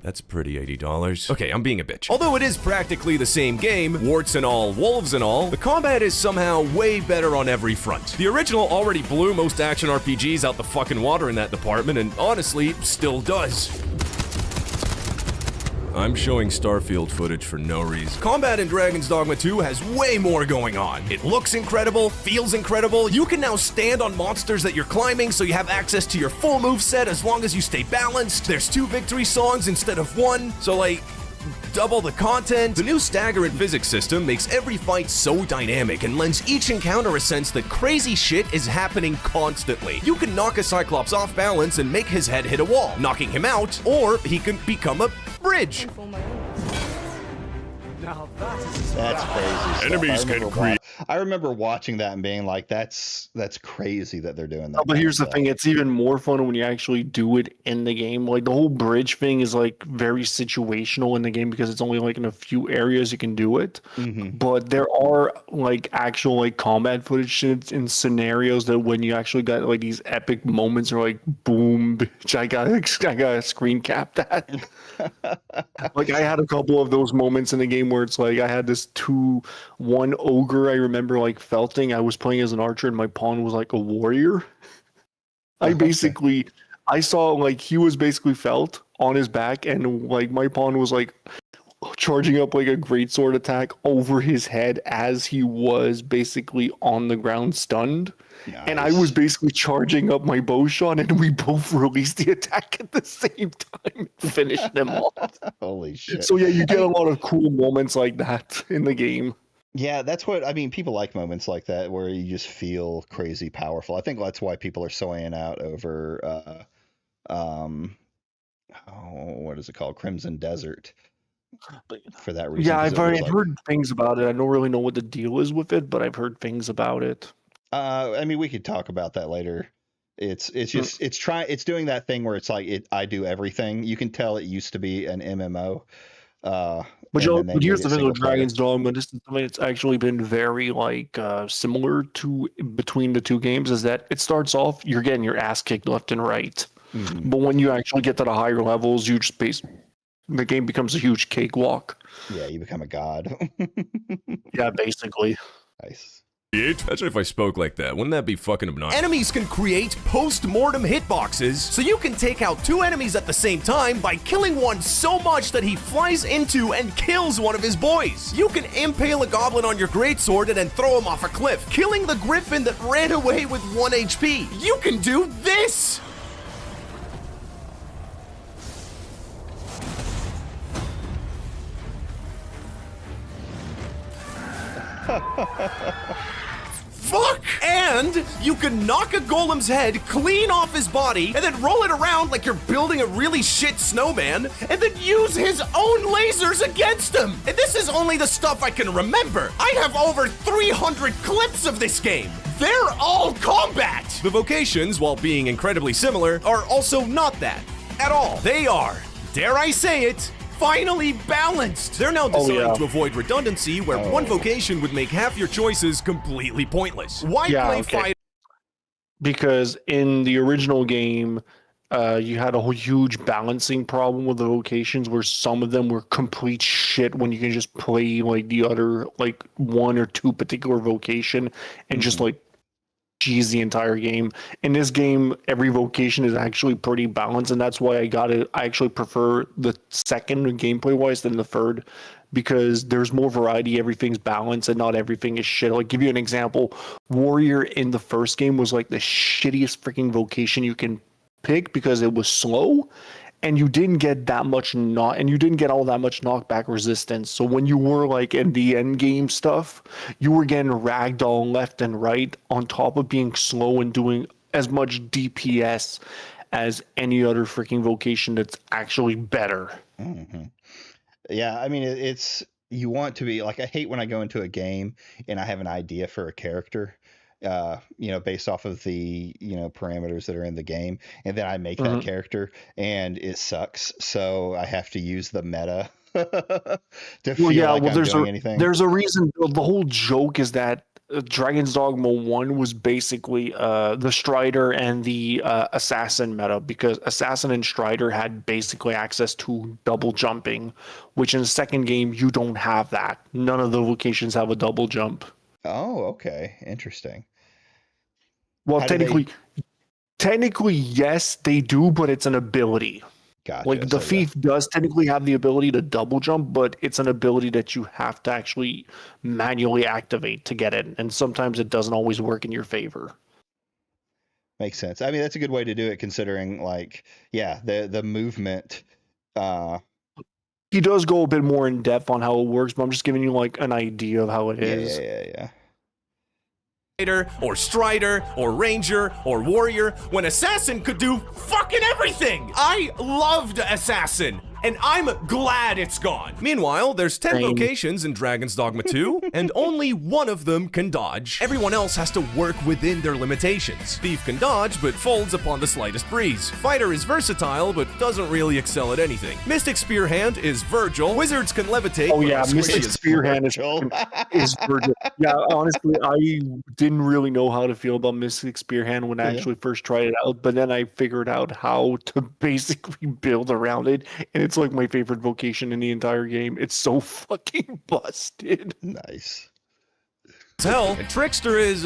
That's pretty $80. Okay, I'm being a bitch. Although it is practically the same game, warts and all, wolves and all, the combat is somehow way better on every front. The original already blew most action RPGs out the fucking water in that department, and honestly, still does. I'm showing Starfield footage for no reason. Combat in Dragon's Dogma 2 has way more going on. It looks incredible, feels incredible. You can now stand on monsters that you're climbing, so you have access to your full moveset as long as you stay balanced. There's 2 victory songs instead of 1, so like, double the content. The new stagger and physics system makes every fight so dynamic and lends each encounter a sense that crazy shit is happening constantly. You can knock a Cyclops off balance and make his head hit a wall, knocking him out, or he can become a bridge. Now that's crazy stuff. Enemies can create. I remember watching that and being like, "That's crazy that they're doing that." But here's the thing: it's even more fun when you actually do it in the game. Like the whole bridge thing is like very situational in the game because it's only like in a few areas you can do it. But there are like actual like combat footage in scenarios that when you actually got like these epic moments are like boom, bitch, I got a screen cap that. Like I had a couple of those moments in the game where it's like I had this 2-1 ogre I remember like felting. I was playing as an archer and my pawn was like a warrior. I saw like he was basically felt on his back and like my pawn was like charging up like a greatsword attack over his head as he was basically on the ground stunned. Nice. And I was basically charging up my bow shot and we both released the attack at the same time to finish them off. Holy shit. So yeah, you get a lot of cool moments like that in the game. Yeah, that's what I mean. People like moments like that where you just feel crazy powerful. I think that's why people are soying out over what is it called? Crimson Desert. For that reason. Yeah, I've heard things about it. I don't really know what the deal is with it, but I've heard things about it. I mean, we could talk about that later. It's just it's doing that thing where it's like I do everything. You can tell it used to be an MMO. But here's the thing with Dragon's Dogma. This is something that's actually been very like similar to between the two games. Is that it starts off you're getting your ass kicked left and right, but when you actually get to the higher levels, you just the game becomes a huge cakewalk. Yeah, you become a god. Yeah, basically. Nice. Imagine if I spoke like that. Wouldn't that be fucking obnoxious? Enemies can create post-mortem hitboxes, so you can take out 2 enemies at the same time by killing one so much that he flies into and kills one of his boys. You can impale a goblin on your greatsword and then throw him off a cliff, killing the griffin that ran away with 1 HP. You can do this! Fuck! And you can knock a golem's head clean off his body and then roll it around like you're building a really shit snowman and then use his own lasers against him. And this is only the stuff I can remember. I have over 300 clips of this game. They're all combat! The vocations, while being incredibly similar, are also not that at all. They are, dare I say it, finally balanced. They're now designed to avoid redundancy where one vocation would make half your choices completely pointless. Why play fight? Because in the original game, you had a whole huge balancing problem with the vocations where some of them were complete shit when you can just play like the other like 1 or 2 particular vocation and just like cheese the entire game. In this game, every vocation is actually pretty balanced, and that's why I got it. I actually prefer the second gameplay wise than the third because there's more variety. Everything's balanced and not everything is shit. Like give you an example, Warrior in the first game was like the shittiest freaking vocation you can pick because it was slow and you didn't get that much and you didn't get all that much knockback resistance. So when you were like in the end game stuff, you were getting ragdoll left and right on top of being slow and doing as much DPS as any other freaking vocation that's actually better. Yeah, I mean it's you want to be like I hate when I go into a game and I have an idea for a character. Based off of the, parameters that are in the game. And then I make that character and it sucks. So I have to use the meta to feel like I'm doing anything. There's a reason. The whole joke is that Dragon's Dogma 1 was basically the Strider and the Assassin meta because Assassin and Strider had basically access to double jumping, which in the second game, you don't have that. None of the vocations have a double jump. Oh, okay. Interesting. Well, technically, yes, they do, but it's an ability. Gotcha. Like the So, yeah. thief does technically have the ability to double jump, but it's an ability that you have to actually manually activate to get it, and sometimes it doesn't always work in your favor. Makes sense. I mean, that's a good way to do it, considering, like, yeah, the movement. He does go a bit more in depth on how it works, but I'm just giving you like an idea of how it is. Yeah. Or strider, or ranger, or warrior, when assassin could do fucking everything! I loved assassin, and I'm glad it's gone. Meanwhile, there's 10 vocations in Dragon's Dogma 2, and only one of them can dodge. Everyone else has to work within their limitations. Thief can dodge, but folds upon the slightest breeze. Fighter is versatile, but doesn't really excel at anything. Mystic Spearhand is Virgil. Wizards can levitate. Oh yeah, but Mystic Spearhand is Virgil. Yeah, honestly, I didn't really know how to feel about Mystic Spearhand when I actually first tried it out, but then I figured out how to basically build around it, and it's like my favorite vocation in the entire game. It's so fucking busted. Nice. Hell, and Trickster is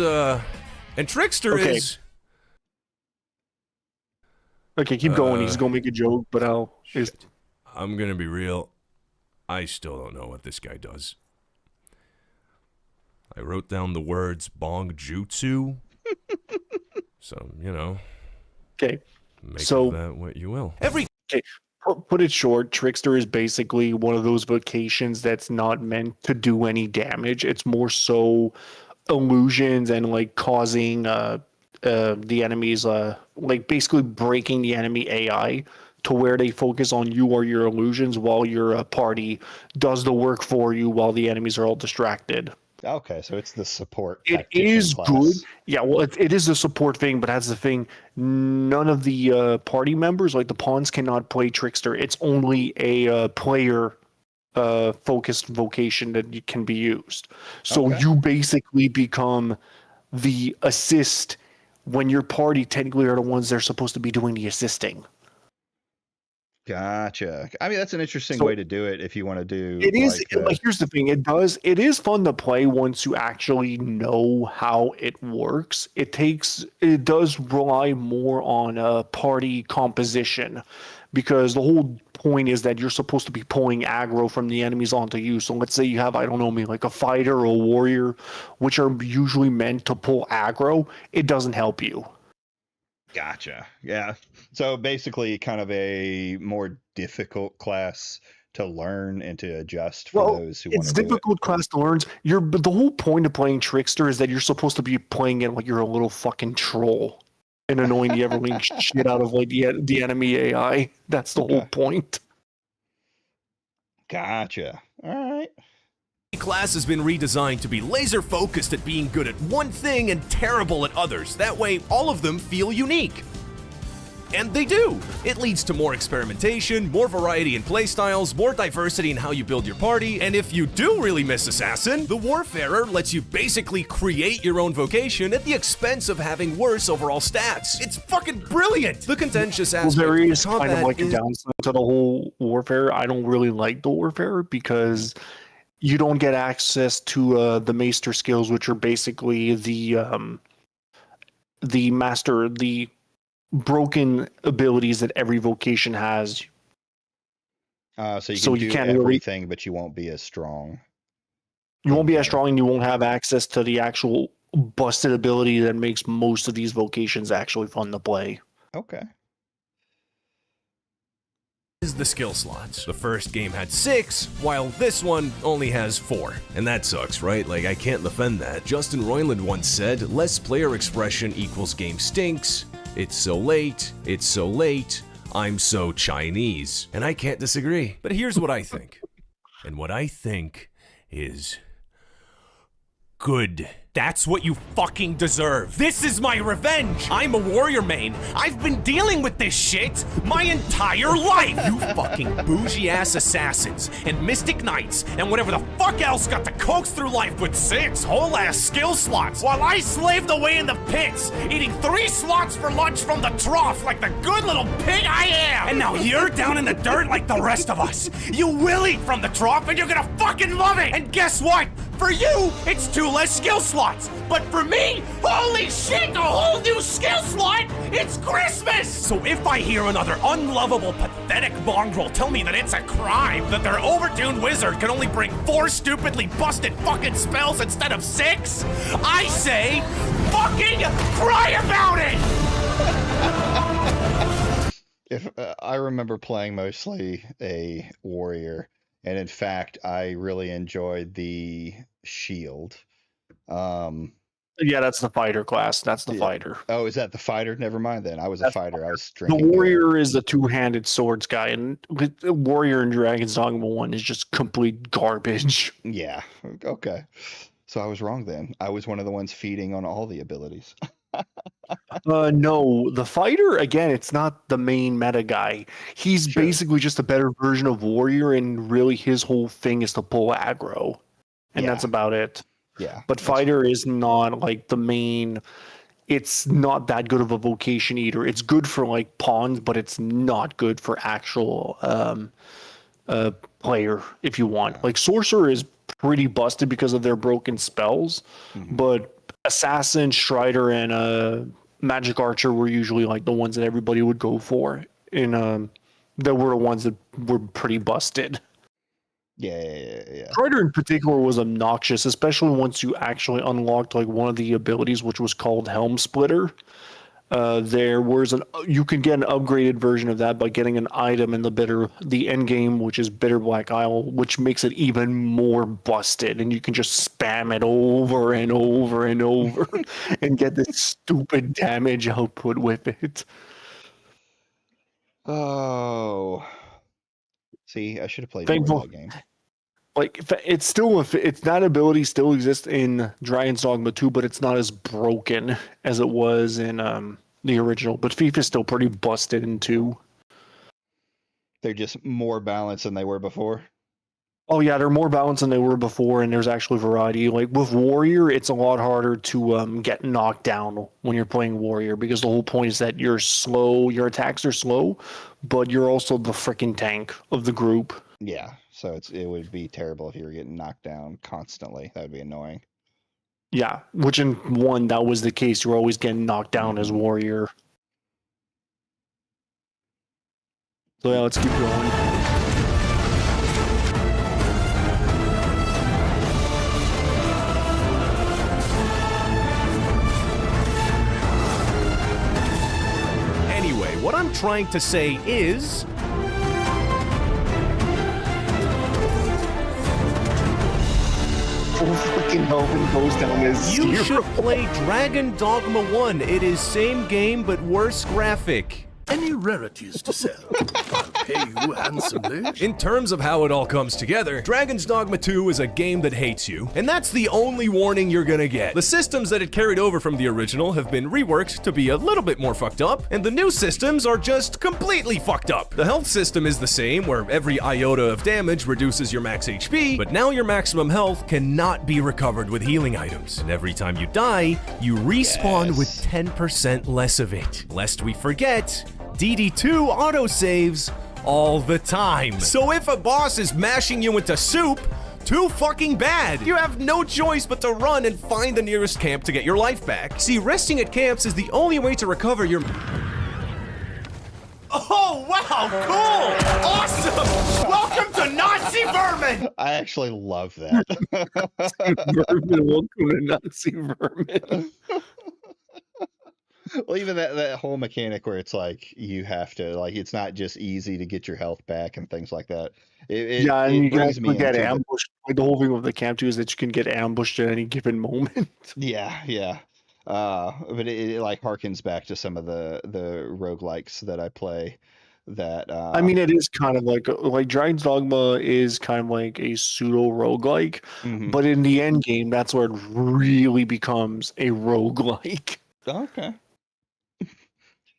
Okay, keep going. He's gonna make a joke, but I'm gonna be real. I still don't know what this guy does. I wrote down the words bong jutsu. So, you know. Okay. Make of that what you will. Okay. Put it short, Trickster is basically one of those vocations that's not meant to do any damage. It's more so illusions and like causing the enemies, like basically breaking the enemy AI to where they focus on you or your illusions while your party does the work for you while the enemies are all distracted. Okay, so it's the support. It is good. Yeah, well, it is the support thing, but that's the thing. None of the party members, like the pawns, cannot play Trickster. It's only a player focused vocation that can be used. So you basically become the assist when your party technically are the ones that are supposed to be doing the assisting. Gotcha. I mean, that's an interesting way to do it if you want to do. It is like here's the thing. It is fun to play once you actually know how it works. It does rely more on party composition, because the whole point is that you're supposed to be pulling aggro from the enemies onto you. So let's say you have, I don't know, maybe like a fighter or a warrior, which are usually meant to pull aggro. It doesn't help you. Gotcha. Yeah. So basically, kind of a more difficult class to learn and to adjust for those who want to. It's difficult class to learn. But the whole point of playing Trickster is that you're supposed to be playing it like you're a little fucking troll and annoying the ever-living shit out of like the enemy AI. That's the whole point. Gotcha. All right. Class has been redesigned to be laser focused at being good at one thing and terrible at others. That way, all of them feel unique. And they do. It leads to more experimentation, more variety in playstyles, more diversity in how you build your party, and if you do really miss Assassin, the Warfarer lets you basically create your own vocation at the expense of having worse overall stats. It's fucking brilliant! The contentious aspect there is of kind of like is a downside to the whole Warfare. I don't really like the Warfare because you don't get access to the Maester skills, which are basically the broken abilities that every vocation has. So you can do everything, but you won't be as strong. You won't be as strong, and you won't have access to the actual busted ability that makes most of these vocations actually fun to play. Okay. Is the skill slots. The first game had 6, while this one only has 4. And that sucks, right? Like, I can't defend that. Justin Roiland once said, less player expression equals game stinks. It's so late. It's so late. I'm so Chinese. And I can't disagree. But here's what I think. And what I think is good. That's what you fucking deserve. This is my revenge. I'm a warrior main. I've been dealing with this shit my entire life. You fucking bougie ass assassins and mystic knights and whatever the fuck else got to coax through life with 6 whole ass skill slots while I slaved away in the pits, eating 3 slots for lunch from the trough like the good little pig I am. And now you're down in the dirt like the rest of us. You will eat from the trough and you're gonna fucking love it. And guess what? For you, it's 2 less skill slots. But for me, holy shit, a whole new skill slot! It's Christmas! So if I hear another unlovable, pathetic mongrel tell me that it's a crime that their overtuned wizard can only bring 4 stupidly busted fucking spells instead of 6, I say, fucking cry about it! I remember playing mostly a warrior, and in fact, I really enjoyed the shield. Yeah, that's the fighter class. That's the fighter. Oh, is that the fighter? Never mind then. I was a fighter. I was The drinking. warrior is the two-handed swords guy, and the warrior in Dragon's Dogma 1 is just complete garbage. Yeah. Okay. So I was wrong then. I was one of the ones feeding on all the abilities. No, the fighter, again, it's not the main meta guy. He's basically just a better version of warrior, and really his whole thing is to pull aggro. And that's about it. Yeah. But fighter is not like the main. It's not that good of a vocation either. It's good for like pawns, but it's not good for actual player if you want. Like sorcerer is pretty busted because of their broken spells, but assassin, strider, and magic archer were usually like the ones that everybody would go for. And that were the ones that were pretty busted. Yeah. Strider in particular was obnoxious, especially once you actually unlocked like one of the abilities, which was called Helm Splitter. There was you could get an upgraded version of that by getting an item in the end game, which is Bitter Black Isle, which makes it even more busted, and you can just spam it over and over and over and get this stupid damage output with it. Oh. See, I should have played Thankful. that game. Like it's that ability still exists in Dragon's Dogma 2, but it's not as broken as it was in the original. But FIFA's still pretty busted in 2. They're just more balanced than they were before. Oh yeah, they're more balanced than they were before, and there's actually variety. Like with Warrior, it's a lot harder to get knocked down when you're playing Warrior, because the whole point is that you're slow, your attacks are slow, but you're also the freaking tank of the group. Yeah, so it would be terrible if you were getting knocked down constantly. That would be annoying. Yeah, which in 1 that was the case. You were always getting knocked down as Warrior. So yeah, let's keep going. Anyway, what I'm trying to say is... goes down as you should play Dragon Dogma 1. It is same game, but worse graphic. Any rarities to sell? I'll pay you handsomely. In terms of how it all comes together, Dragon's Dogma 2 is a game that hates you, and that's the only warning you're gonna get. The systems that it carried over from the original have been reworked to be a little bit more fucked up, and the new systems are just completely fucked up. The health system is the same, where every iota of damage reduces your max HP, but now your maximum health cannot be recovered with healing items. And every time you die, you respawn with 10% less of it. Lest we forget, DD2 autosaves all the time. So if a boss is mashing you into soup, too fucking bad. You have no choice but to run and find the nearest camp to get your life back. See, resting at camps is the only way to recover your... Oh, wow, cool! Awesome! Welcome to Nazi Vermin! I actually love that. Welcome to Nazi Vermin. Well, even that whole mechanic where it's like you have to, like, it's not just easy to get your health back and things like that. Yeah, and you can actually get ambushed. Like, the whole thing with the camp too is that you can get ambushed at any given moment. Yeah. But it like harkens back to some of the roguelikes that I play. That I mean, it is kind of like Dragon's Dogma is kind of like a pseudo roguelike, but in the end game, that's where it really becomes a roguelike. Okay.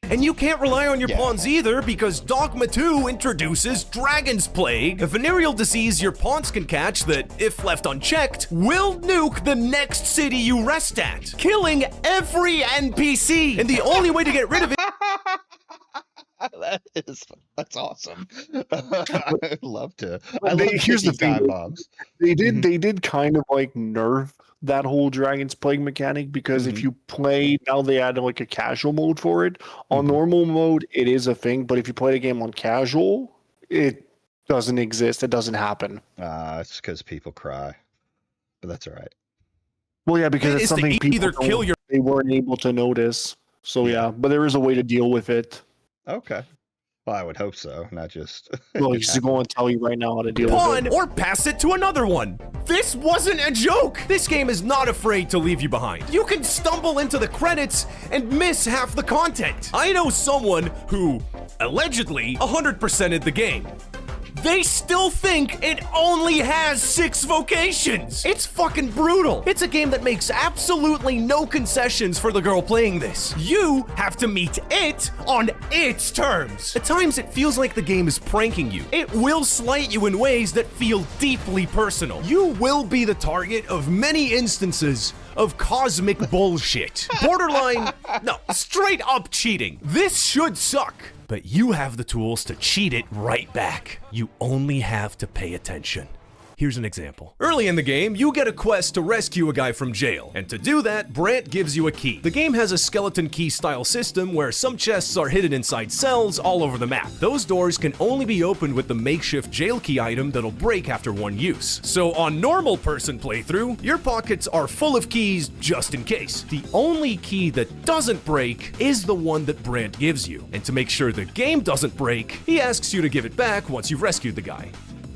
And you can't rely on your pawns either, because Dogma 2 introduces Dragon's Plague, a venereal disease your pawns can catch that, if left unchecked, will nuke the next city you rest at, killing every NPC. And the only way to get rid of it... That's awesome. I'd love to. I love Here's the ticking thing. time bombs. They did kind of like nerf that whole Dragon's Plague mechanic because if you play now they added like a casual mode for it. On normal mode, it is a thing, but if you play the game on casual, it doesn't exist. It doesn't happen. It's because people cry, but that's all right. Well, yeah, because It it's is to something people either kill your- they weren't able to notice. So yeah, but there is a way to deal with it. Okay. Well, I would hope so, not just. Well, he's going to tell you right now how to deal with Pawn it. or pass it to another one. This wasn't a joke. This game is not afraid to leave you behind. You can stumble into the credits and miss half the content. I know someone who allegedly 100%ed the game. They still think it only has 6 vocations. It's fucking brutal. It's a game that makes absolutely no concessions for the girl playing this. You have to meet it on its terms. At times, it feels like the game is pranking you. It will slight you in ways that feel deeply personal. You will be the target of many instances of cosmic bullshit. Borderline, no, straight up cheating. This should suck. But you have the tools to cheat it right back. You only have to pay attention. Here's an example. Early in the game, you get a quest to rescue a guy from jail, and to do that, Brant gives you a key. The game has a skeleton key style system where some chests are hidden inside cells all over the map. Those doors can only be opened with the makeshift jail key item that'll break after one use. So on normal person playthrough, your pockets are full of keys just in case. The only key that doesn't break is the one that Brant gives you. And to make sure the game doesn't break, he asks you to give it back once you've rescued the guy.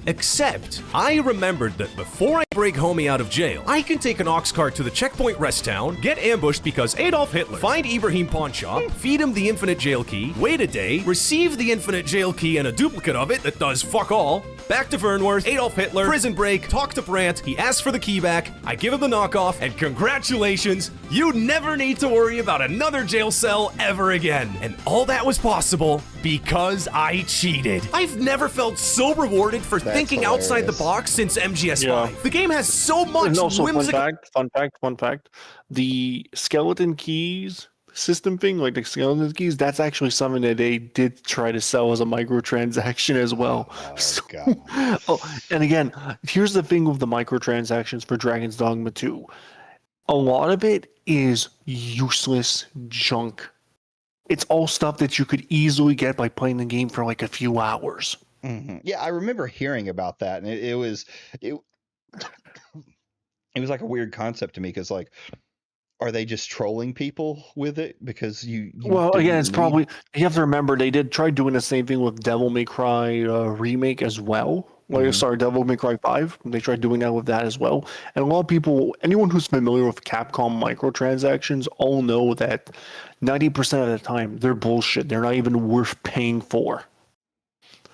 Except, I remembered that before I break homie out of jail, I can take an ox cart to the checkpoint rest town, get ambushed because Adolf Hitler, find Ibrahim pawn shop, feed him the infinite jail key, wait a day, receive the infinite jail key and a duplicate of it that does fuck all, back to Vernworth, Adolf Hitler, prison break, talk to Brant, he asks for the key back, I give him the knockoff, and congratulations, you never need to worry about another jail cell ever again. And all that was possible because I cheated. I've never felt so rewarded for thinking outside the box since MGS5. The game has so much And also, whimsical... fun fact. The skeleton keys system thing, like the skeleton keys, that's actually something that they did try to sell as a microtransaction as well. And again, here's the thing with the microtransactions for Dragon's Dogma 2. A lot of it is useless junk. It's all stuff that you could easily get by playing the game for like a few hours. Yeah, I remember hearing about that, and it was like a weird concept to me because, like, are they just trolling people with it? Because you well, again, it's probably you have to remember they did try doing the same thing with Devil May Cry remake as well. Like, sorry, Devil May Cry 5. They tried doing that with that as well. And a lot of people, anyone who's familiar with Capcom microtransactions, all know that 90% of the time they're bullshit. They're not even worth paying for.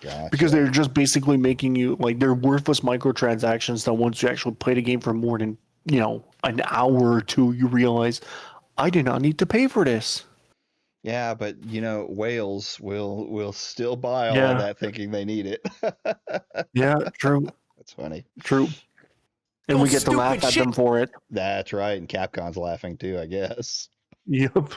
Gotcha. Because they're just basically making you, like, they're worthless microtransactions that once you actually play the game for more than, you know, an hour or two, you realize, I did not need to pay for this. Yeah, but, you know, whales will still buy all of that thinking they need it. Yeah, true. That's funny. True. And we get to laugh at them for it. That's right, and Capcom's laughing too, I guess. Yep.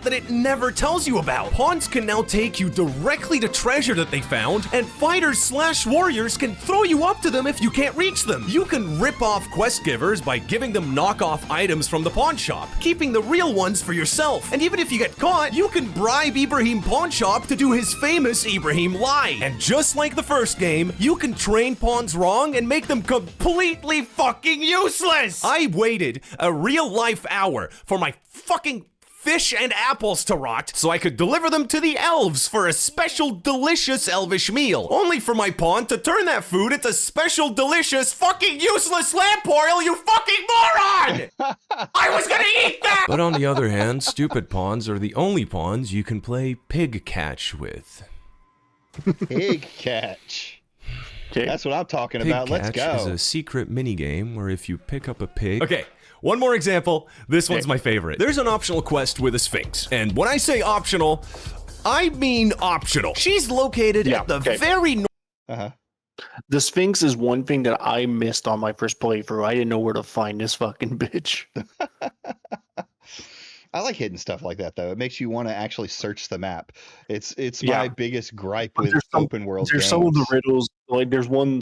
That it never tells you about. Pawns can now take you directly to treasure that they found, and fighters/warriors can throw you up to them if you can't reach them. You can rip off quest givers by giving them knockoff items from the pawn shop, keeping the real ones for yourself. And even if you get caught, you can bribe Ibrahim pawn shop to do his famous Ibrahim lie. And just like the first game, you can train pawns wrong and make them completely fucking useless. I waited a real life hour for my fucking fish and apples to rot so I could deliver them to the elves for a special delicious elvish meal, only for my pawn to turn that food into special delicious fucking useless lamp oil, you fucking moron! I was gonna eat that! But on the other hand, stupid pawns are the only pawns you can play pig catch with. Pig catch. That's what I'm talking about. Let's Pig go. catch is a secret minigame where if you pick up a pig... Okay. One more example. This one's my favorite. There's an optional quest with a Sphinx. And when I say optional, I mean optional. She's located at the very The Sphinx is one thing that I missed on my first playthrough. I didn't know where to find this fucking bitch. I like hidden stuff like that though. It makes you want to actually search the map. It's Yeah. my biggest gripe But with open world There's games. some of the riddles, like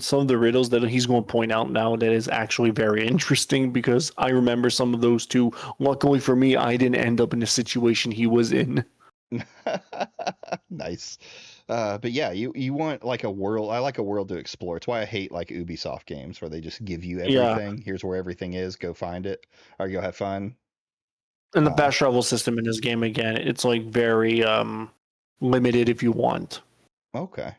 some of the riddles that he's going to point out now that is actually very interesting because I remember some of those too. Luckily for me, I didn't end up in the situation he was in. Nice. But yeah, you want like a world. I like a world to explore. It's why I hate like Ubisoft games where they just give you everything. Here's where everything is. Go find it or go have fun. And the fast travel system in this game, again, it's like very limited if you want. Okay.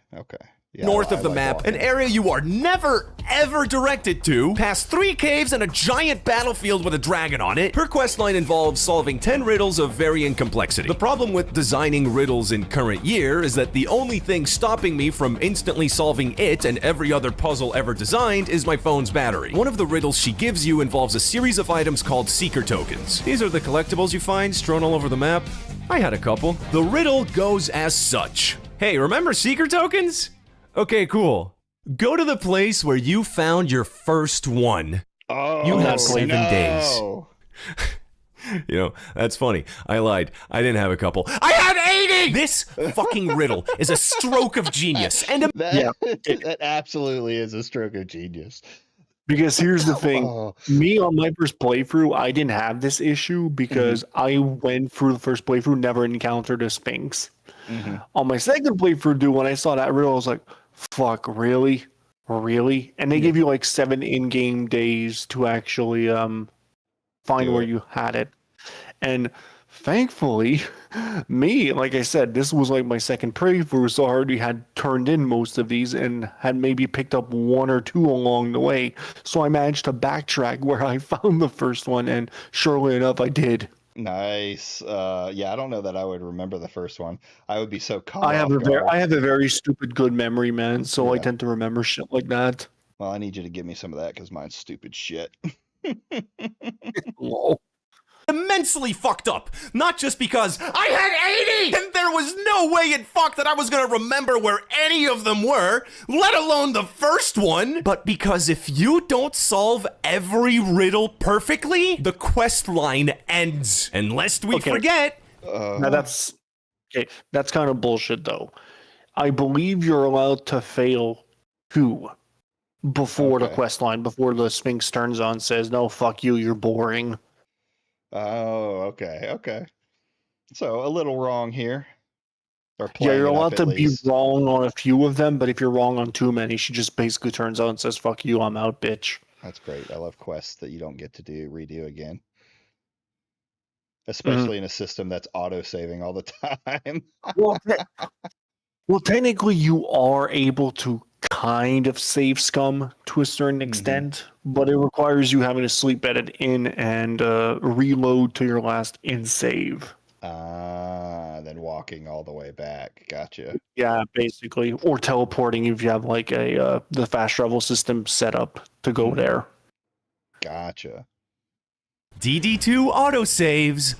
Yeah, North I of the like map, walking. an area you are never, ever directed to, past 3 caves and a giant battlefield with a dragon on it. Her questline involves solving 10 riddles of varying complexity. The problem with designing riddles in current year is that the only thing stopping me from instantly solving it and every other puzzle ever designed is my phone's battery. One of the riddles she gives you involves a series of items called seeker tokens. These are the collectibles you find strewn all over the map. I had a couple. The riddle goes as such. Hey, remember seeker tokens? Okay, cool. Go to the place where you found your first one. Oh, you have 7 days. no. You know, that's funny. I lied. I didn't have a couple. I had 80! This fucking riddle is a stroke of genius. And that absolutely is a stroke of genius. Because here's the thing, me on my first playthrough, I didn't have this issue because I went through the first playthrough, never encountered a Sphinx. On my second playthrough, dude, when I saw that riddle, I was like, fuck, really? And they give you like 7 in-game days to actually find where you had it. And thankfully, me, like I said, this was like my second playthrough, so I already had turned in most of these and had maybe picked up 1 or 2 along the way. So I managed to backtrack where I found the first one, and surely enough, I did. Nice. Yeah, I don't know that I would remember the first one. I would be so caught I off have guard. I have a very stupid good memory, man, so I tend to remember shit like that. Well, I need you to give me some of that because mine's stupid shit. immensely fucked up. Not just because I had 80 and there was no way in fuck that I was gonna remember where any of them were, let alone the first one, but because if you don't solve every riddle perfectly, the quest line ends. And lest we forget... Now that's kind of bullshit though. I believe you're allowed to fail 2 before the quest line, before the Sphinx turns on and says, no, fuck you, you're boring. Oh, okay. So a little wrong here. Yeah, you're allowed to be wrong on a few of them, but if you're wrong on too many, she just basically turns on and says, fuck you, I'm out, bitch. That's great. I love quests that you don't get to redo again. Especially in a system that's auto-saving all the time. Well, technically you are able to kind of save scum to a certain extent, but it requires you having to sleep edit in and reload to your last in save. Then walking all the way back. Gotcha. Yeah, basically, or teleporting if you have like the fast travel system set up to go there. Gotcha. DD2 autosaves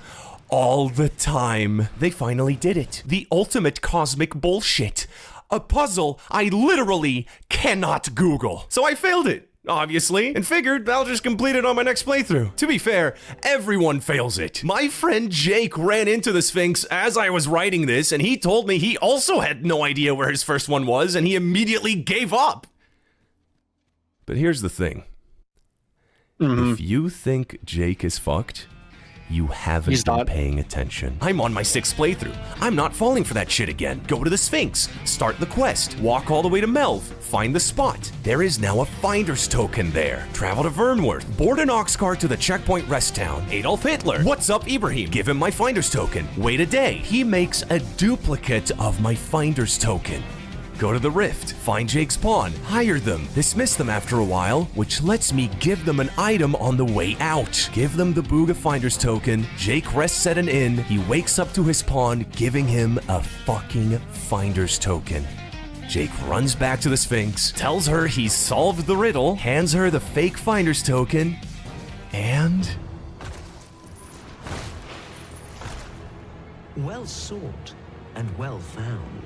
all the time. They finally did it. The ultimate cosmic bullshit. A puzzle I literally cannot Google. So I failed it, obviously, and figured I'll just complete it on my next playthrough. To be fair, everyone fails it. My friend Jake ran into the Sphinx as I was writing this, and he told me he also had no idea where his first one was, and he immediately gave up. But here's the thing. If you think Jake is fucked, you haven't been paying attention. I'm on my 6th playthrough. I'm not falling for that shit again. Go to the Sphinx, start the quest, walk all the way to Melv, find the spot. There is now a finder's token there. Travel to Vernworth, board an ox cart to the checkpoint rest town. Adolf Hitler. What's up, Ibrahim? Give him my finder's token. Wait a day. He makes a duplicate of my finder's token. Go to the Rift, find Jake's pawn, hire them, dismiss them after a while, which lets me give them an item on the way out. Give them the Booga Finder's token, Jake rests at an inn, he wakes up to his pawn, giving him a fucking Finder's token. Jake runs back to the Sphinx, tells her he's solved the riddle, hands her the fake Finder's token, and... Well sought and well found.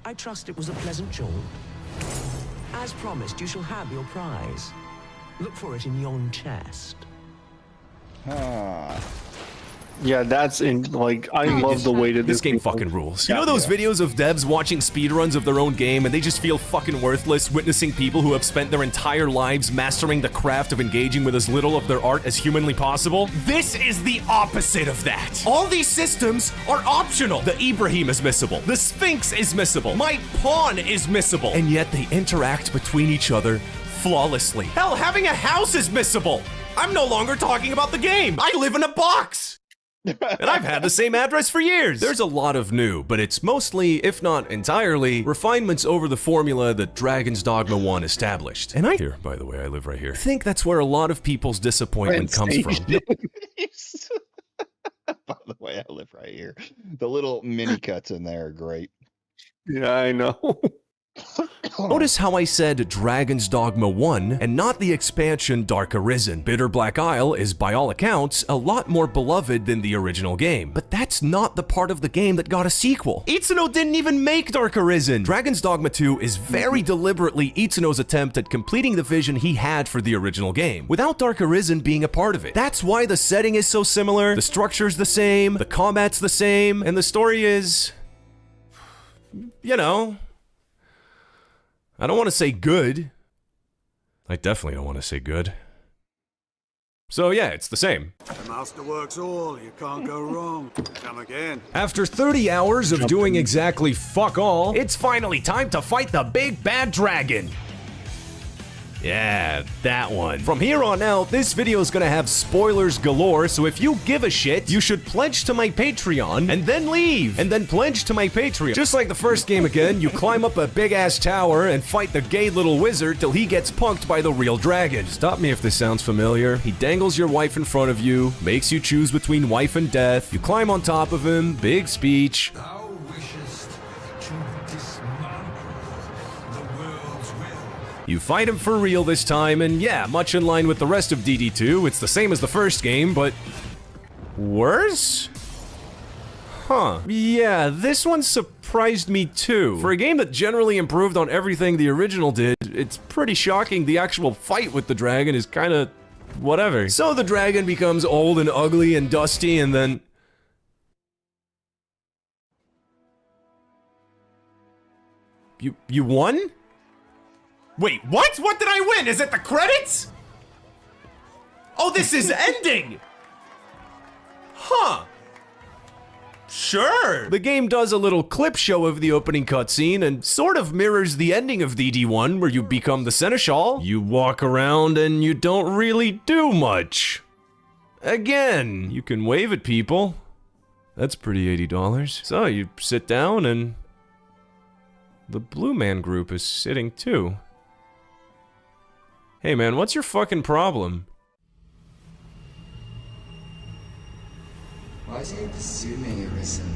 I trust it was a pleasant jaunt. As promised, you shall have your prize. Look for it in yon chest. Yeah, that's in like I love the way that This game fucking rules. You know those videos of devs watching speedruns of their own game and they just feel fucking worthless witnessing people who have spent their entire lives mastering the craft of engaging with as little of their art as humanly possible? This is the opposite of that. All these systems are optional. The Ibrahim is missable. The Sphinx is missable. My pawn is missable. And yet they interact between each other flawlessly. Hell, having a house is missable. I'm no longer talking about the game. I live in a box. And I've had the same address for years. There's a lot of new, but it's mostly, if not entirely, refinements over the formula that Dragon's Dogma 1 established. And here, by the way, I live right here. I think that's where a lot of people's disappointment comes from. By the way, I live right here. The little mini cuts in there are great. Yeah, I know. Notice how I said Dragon's Dogma 1 and not the expansion Dark Arisen. Bitter Black Isle is, by all accounts, a lot more beloved than the original game. But that's not the part of the game that got a sequel. Itsuno didn't even make Dark Arisen. Dragon's Dogma 2 is very deliberately Itsuno's attempt at completing the vision he had for the original game, without Dark Arisen being a part of it. That's why the setting is so similar, the structure's the same, the combat's the same, and the story is... you know... I don't want to say good. I definitely don't want to say good. So yeah, it's the same. The master works all, you can't go wrong. Come again. After 30 hours of doing exactly fuck all, it's finally time to fight the big bad dragon. Yeah, that one. From here on out, this video is gonna have spoilers galore, so if you give a shit, you should pledge to my Patreon, and then leave, and then pledge to my Patreon. Just like the first game again, you climb up a big-ass tower and fight the gay little wizard till he gets punked by the real dragon. Stop me if this sounds familiar. He dangles your wife in front of you, makes you choose between wife and death, you climb on top of him, big speech. You fight him for real this time, and yeah, much in line with the rest of DD2, it's the same as the first game, but... worse? Huh. Yeah, this one surprised me too. For a game that generally improved on everything the original did, it's pretty shocking the actual fight with the dragon is kinda... whatever. So the dragon becomes old and ugly and dusty, and then... You won? Wait, what? What did I win? Is it the credits? Oh, this is ending! Huh. Sure. The game does a little clip show of the opening cutscene and sort of mirrors the ending of DD1 where you become the Seneschal. You walk around and you don't really do much. Again, you can wave at people. That's pretty $80. So you sit down and... the Blue Man group is sitting too. Hey man, what's your fucking problem? Why do you pursue me, Arisen?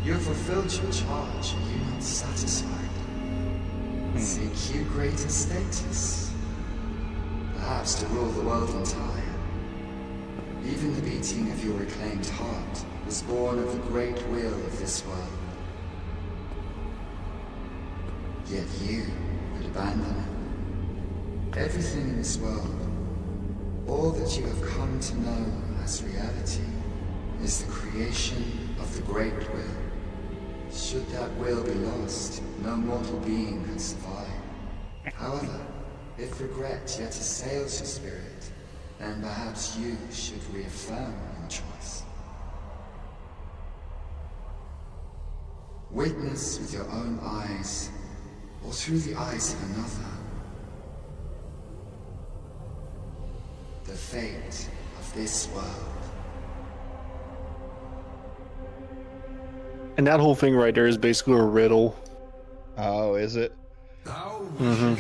You have fulfilled your charge, are you not satisfied? Seek you greater status? Perhaps to rule the world entire. Even the beating of your reclaimed heart was born of the great will of this world. Yet you would abandon it. Everything in this world, all that you have come to know as reality, is the creation of the great will. Should that will be lost, no mortal being could survive. However, if regret yet assails your spirit, then perhaps you should reaffirm your choice. Witness with your own eyes, or through the eyes of another, the fate of this world. And that whole thing right there is basically a riddle. Oh, is it? Mm-hmm.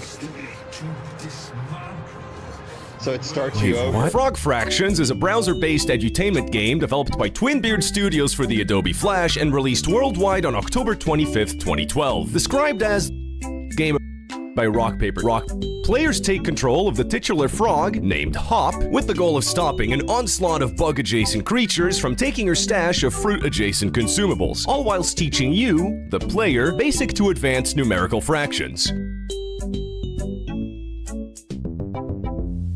So it starts you over. Frog Fractions is a browser-based edutainment game developed by Twinbeard Studios for the Adobe Flash and released worldwide on October 25th, 2012. Described as game by Rock Paper Rock. Players take control of the titular frog, named Hop, with the goal of stopping an onslaught of bug-adjacent creatures from taking her stash of fruit-adjacent consumables, all whilst teaching you, the player, basic to advanced numerical fractions.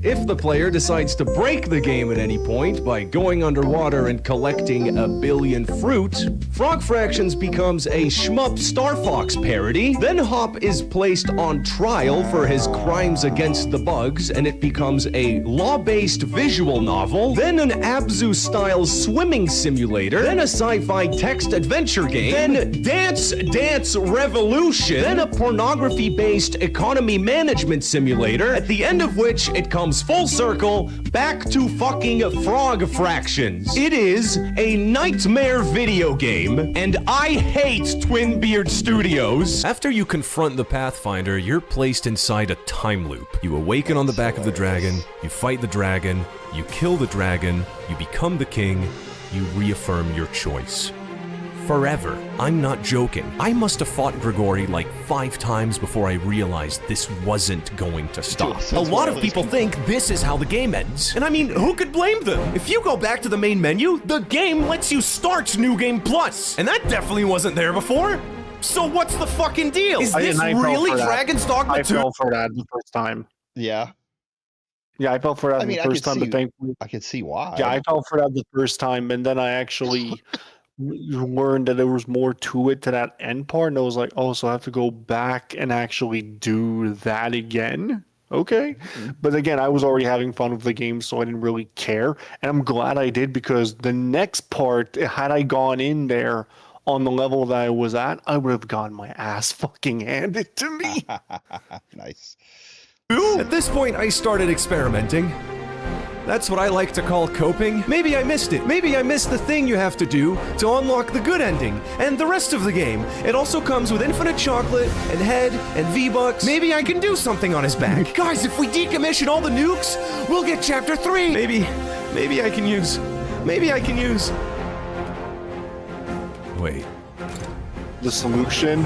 If the player decides to break the game at any point by going underwater and collecting a billion fruit, Frog Fractions becomes a shmup Star Fox parody. Then Hop is placed on trial for his crimes against the bugs, and it becomes a law-based visual novel. Then an Abzu-style swimming simulator. Then a sci-fi text adventure game. Then Dance Dance Revolution. Then a pornography-based economy management simulator. At the end of which it comes full circle back to fucking Frog Fractions. It is a nightmare video game, and I hate Twin Beard Studios. After you confront the Pathfinder, you're placed inside a time loop. You awaken on the back of the dragon, you fight the dragon, you kill the dragon, you become the king, you reaffirm your choice. Forever. I'm not joking. I must have fought Grigori like 5 times before I realized this wasn't going to stop. A lot of people think this is how the game ends. And I mean, who could blame them? If you go back to the main menu, the game lets you start New Game Plus. And that definitely wasn't there before. So what's the fucking deal? Is this really Dragon's Dogma 2? I fell for that the first time. Yeah. Yeah, I fell for that the first time, but thankfully... I could see why. Yeah, I fell for that the first time, and then I actually... learned that there was more to it, to that end part, and I was like, oh, so I have to go back and actually do that again? Okay. But again, I was already having fun with the game, so I didn't really care, and I'm glad I did, because the next part, had I gone in there on the level that I was at, I would have gotten my ass fucking handed to me. Nice. At this point, I started experimenting. That's what I like to call coping. Maybe I missed it. Maybe I missed the thing you have to do to unlock the good ending and the rest of the game. It also comes with infinite chocolate and head and V-Bucks. Maybe I can do something on his back. Guys, if we decommission all the nukes, we'll get chapter 3. Maybe I can use... Wait. The solution?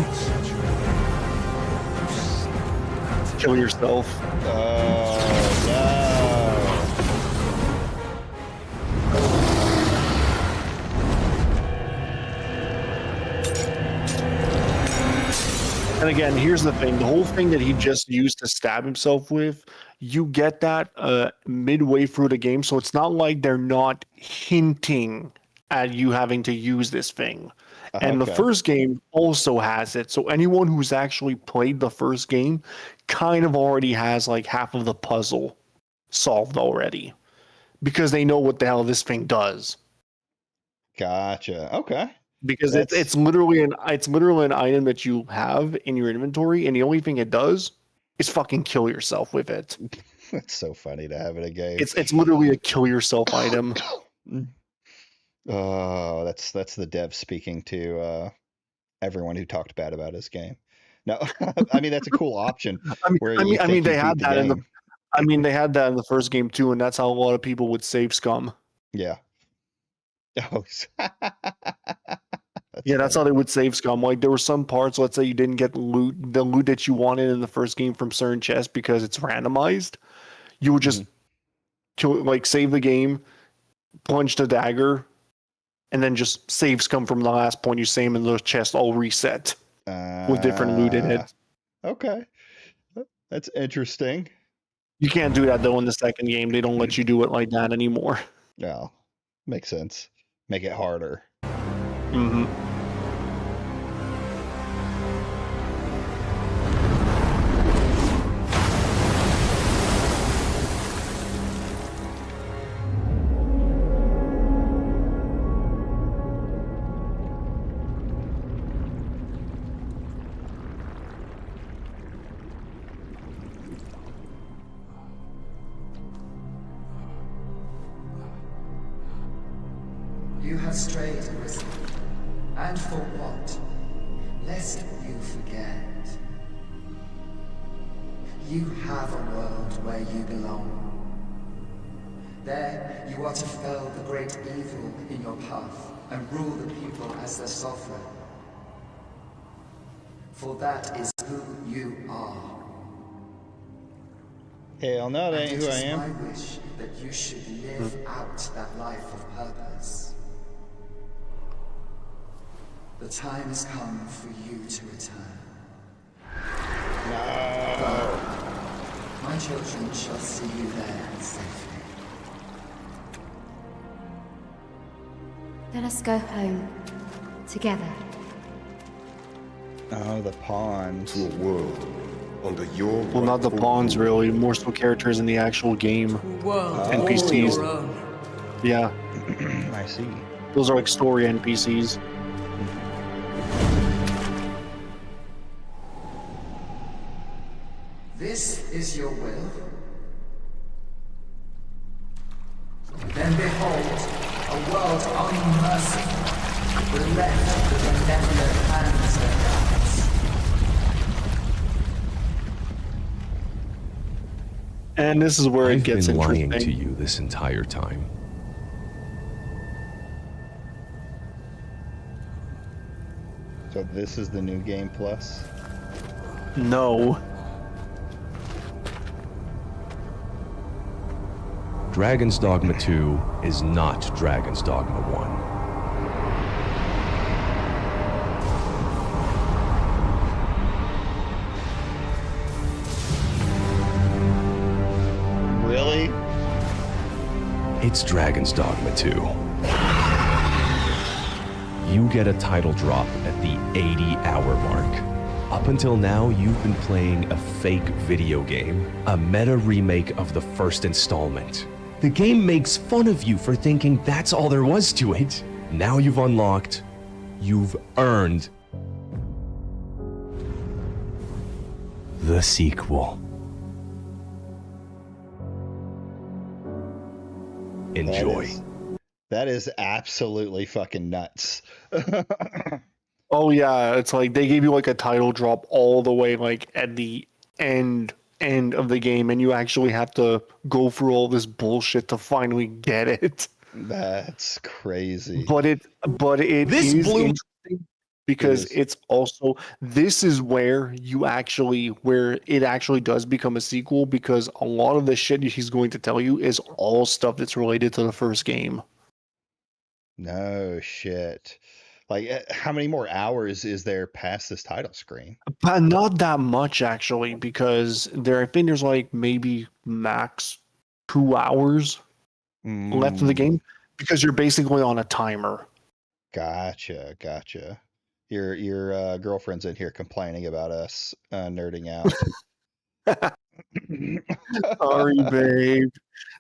Kill yourself. Oh, no. And again, here's the thing. The whole thing that he just used to stab himself with, you get that midway through the game. So it's not like they're not hinting at you having to use this thing. And the first game also has it. So anyone who's actually played the first game kind of already has like half of the puzzle solved already. Because they know what the hell this thing does. Gotcha. Okay. Because it's literally an item that you have in your inventory, and the only thing it does is fucking kill yourself with it. It's so funny to have in a game. It's literally a kill yourself item. Oh, that's the dev speaking to everyone who talked bad about his game. No, I mean that's a cool option. I mean they had that in the first game too, and that's how a lot of people would save scum. Yeah. Oh. That's how they would save scum. Like there were some parts, let's say you didn't get the loot that you wanted in the first game from certain chests because it's randomized. You would just save the game, plunge the dagger, and then just save scum from the last point you save in those chests all reset with different loot in it. Okay. That's interesting. You can't do that though in the second game. They don't let you do it like that anymore. Yeah. Makes sense. Make it harder. Mm-hmm. You have strayed, Grisly. And for what? Lest you forget. You have a world where you belong. There, you are to fell the great evil in your path and rule the people as their sovereign. For that is who you are. Hell no, that ain't who I am. It is my wish that you should live out that life of purpose. The time has come for you to return. No. My children shall see you there safely. Let us go home. Together. Oh, the pawns. To a world under your Well, not the pawns, really. More so characters in the actual game. NPCs. Yeah. I see. Those are like story NPCs. This is your will? Then behold, a world unmerciful, with left the benevolent hands of gods. And this is where it gets been lying interesting. to you this entire time. So this is the new game plus? No. Dragon's Dogma 2 is not Dragon's Dogma 1. Really? It's Dragon's Dogma 2. You get a title drop at the 80-hour mark. Up until now, you've been playing a fake video game, a meta remake of the first installment. The game makes fun of you for thinking that's all there was to it. Now you've unlocked, you've earned the sequel. Enjoy. That is absolutely fucking nuts. Oh yeah, it's like they gave you like a title drop all the way like at the end of the game, and you actually have to go through all this bullshit to finally get it. That's crazy. But it This is blew- interesting because it's also, this is where it actually does become a sequel, because a lot of the shit he's going to tell you is all stuff that's related to the first game. No shit. Like, how many more hours is there past this title screen? But not that much actually, because I think there's like maybe max 2 hours left of the game, because you're basically on a timer. Gotcha. Your girlfriend's in here complaining about us nerding out.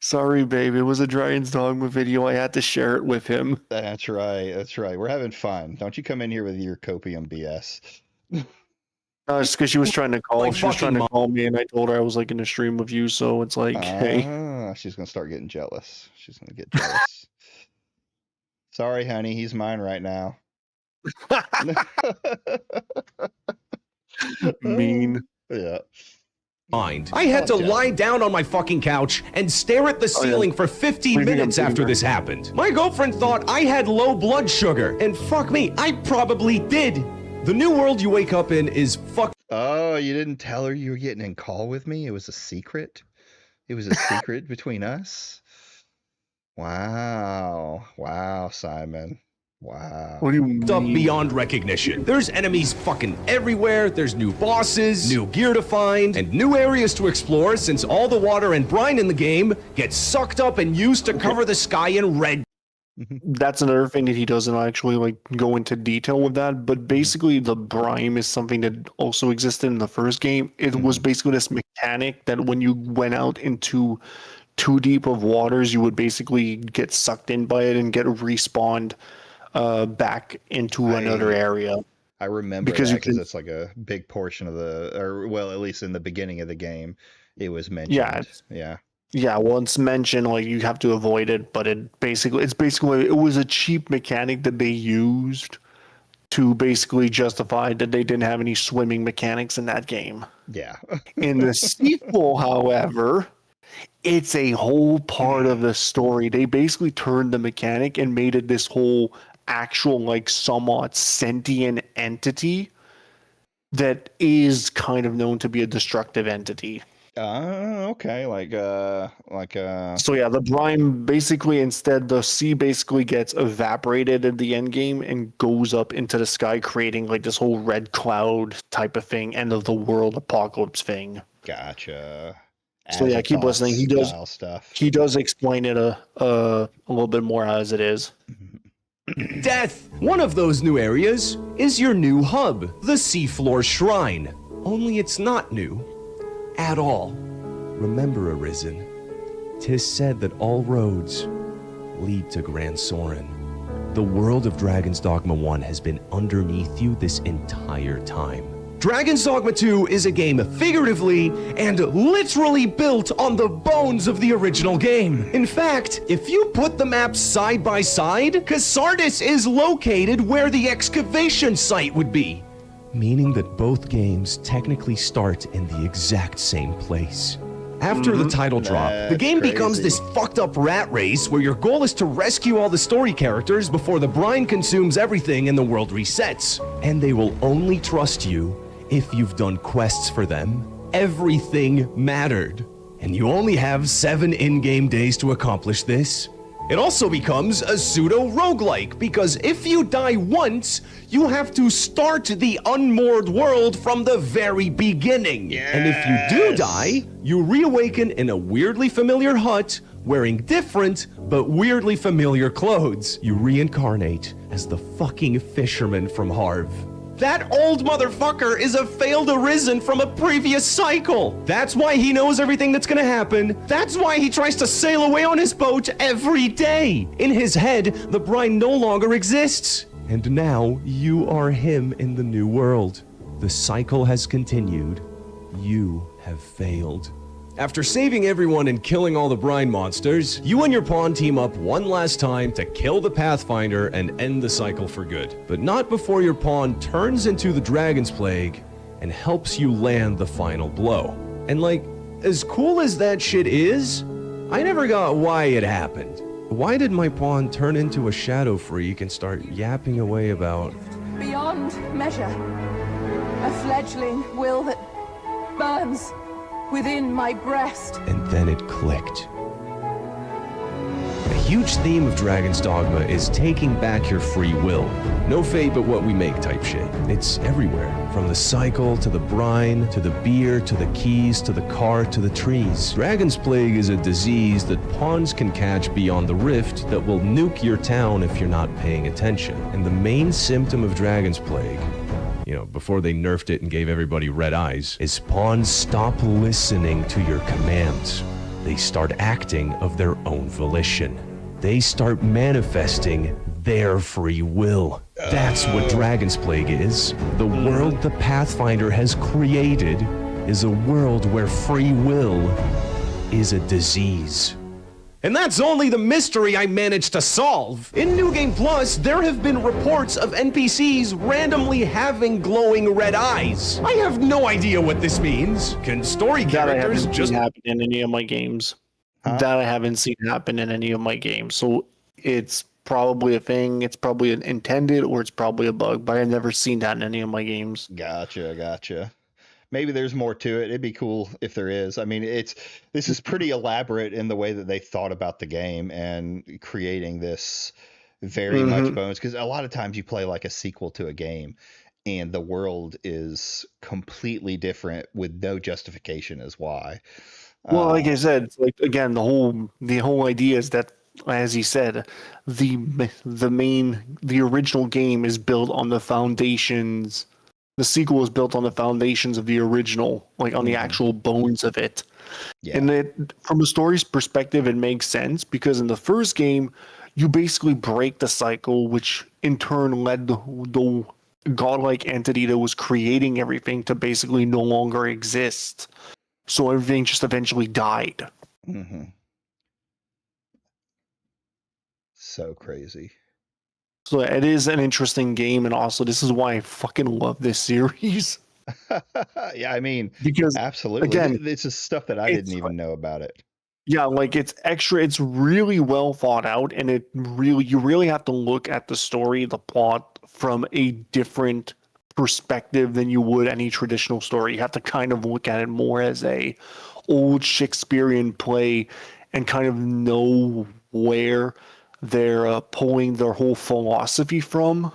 Sorry, babe. It was a Dragon's Dogma video. I had to share it with him. That's right. We're having fun. Don't you come in here with your copium BS. No, it's because she was trying to call. Like She was trying to fucking call me, and I told her I was like in a stream with you. So it's like, hey, She's gonna start getting jealous. She's gonna get jealous. Sorry, honey, he's mine right now. mean. Yeah. Mind. I had to lie down on my fucking couch and stare at the ceiling for 15 What do you think minutes I'm doing after right this now? happened. My girlfriend thought I had low blood sugar, and fuck me, I probably did. The new world you wake up in is fuck. Oh, you didn't tell her you were getting in call with me? It was a secret? It was a secret between us? Wow, Simon. Wow. What do you mean? Up beyond recognition. There's enemies fucking everywhere, there's new bosses, new gear to find, and new areas to explore, since all the water and brine in the game gets sucked up and used to cover the sky in red. That's another thing that he doesn't actually like go into detail with that. But basically, the brine is something that also existed in the first game. It was basically this mechanic that when you went out into too deep of waters, you would basically get sucked in by it and get respawned back into another area. I remember because it's like a big portion of at least in the beginning of the game, it was mentioned. Yeah, well, it's mentioned like you have to avoid it, but it was a cheap mechanic that they used to basically justify that they didn't have any swimming mechanics in that game. Yeah. In the sequel, however, it's a whole part of the story. They basically turned the mechanic and made it this whole actual like somewhat sentient entity that is kind of known to be a destructive entity. Okay, So yeah, the brine basically, instead the sea basically gets evaporated at the end game and goes up into the sky, creating like this whole red cloud type of thing, end of the world apocalypse thing. Gotcha. So yeah, keep listening. He does style stuff. He does explain it a little bit more as it is. Death! One of those new areas is your new hub, the Seafloor Shrine. Only it's not new. At all. Remember, Arisen, 'tis said that all roads lead to Gran Soren. The world of Dragon's Dogma 1 has been underneath you this entire time. Dragon's Dogma 2 is a game figuratively and literally built on the bones of the original game. In fact, if you put the maps side by side, Casardis is located where the excavation site would be, meaning that both games technically start in the exact same place. After the title drop, the game becomes this fucked up rat race where your goal is to rescue all the story characters before the brine consumes everything and the world resets. And they will only trust you if you've done quests for them. Everything mattered. And you only have 7 in-game days to accomplish this. It also becomes a pseudo-roguelike, because if you die once, you have to start the unmoored world from the very beginning. And if you do die, you reawaken in a weirdly familiar hut, wearing different but weirdly familiar clothes. You reincarnate as the fucking fisherman from Harv. That old motherfucker is a failed Arisen from a previous cycle. That's why he knows everything that's gonna happen. That's why he tries to sail away on his boat every day. In his head, the brine no longer exists. And now you are him in the new world. The cycle has continued. You have failed. After saving everyone and killing all the brine monsters, you and your pawn team up one last time to kill the Pathfinder and end the cycle for good. But not before your pawn turns into the Dragon's Plague and helps you land the final blow. And like, as cool as that shit is, I never got why it happened. Why did my pawn turn into a shadow freak and start yapping away about... Beyond measure. A fledgling will that burns within my breast. And then it clicked. A huge theme of Dragon's Dogma is taking back your free will. No fate but what we make type shit. It's everywhere. From the cycle, to the brine, to the beer, to the keys, to the car, to the trees. Dragon's Plague is a disease that pawns can catch beyond the rift that will nuke your town if you're not paying attention. And the main symptom of Dragon's Plague, you know, before they nerfed it and gave everybody red eyes, is pawns stop listening to your commands. They start acting of their own volition. They start manifesting their free will. That's what Dragon's Plague is. The world the Pathfinder has created is a world where free will is a disease. And that's only the mystery I managed to solve. In New Game Plus, there have been reports of NPCs randomly having glowing red eyes. I have no idea what this means. Can story characters just happen in any of my games? That I haven't seen happen in any of my games. So it's probably a thing. It's probably intended, or it's probably a bug. But I've never seen that in any of my games. Gotcha. Maybe there's more to it. It'd be cool if there is. I mean, this is pretty elaborate in the way that they thought about the game and creating this very much bones. Because a lot of times you play like a sequel to a game, and the world is completely different with no justification as why. Well, like I said, like again, the whole idea is that, as he said, the original game is built on the foundations. The sequel is built on the foundations of the original, like on the actual bones of it. Yeah. And from a story's perspective, it makes sense because in the first game, you basically break the cycle, which in turn led the godlike entity that was creating everything to basically no longer exist. So everything just eventually died. So crazy. So it is an interesting game, and also this is why I fucking love this series. Yeah, I mean, because absolutely, again, it's just stuff that I didn't even know about it. Yeah, like it's really well thought out, and you really have to look at the story, the plot from a different perspective than you would any traditional story. You have to kind of look at it more as a old Shakespearean play and kind of know where they're pulling their whole philosophy from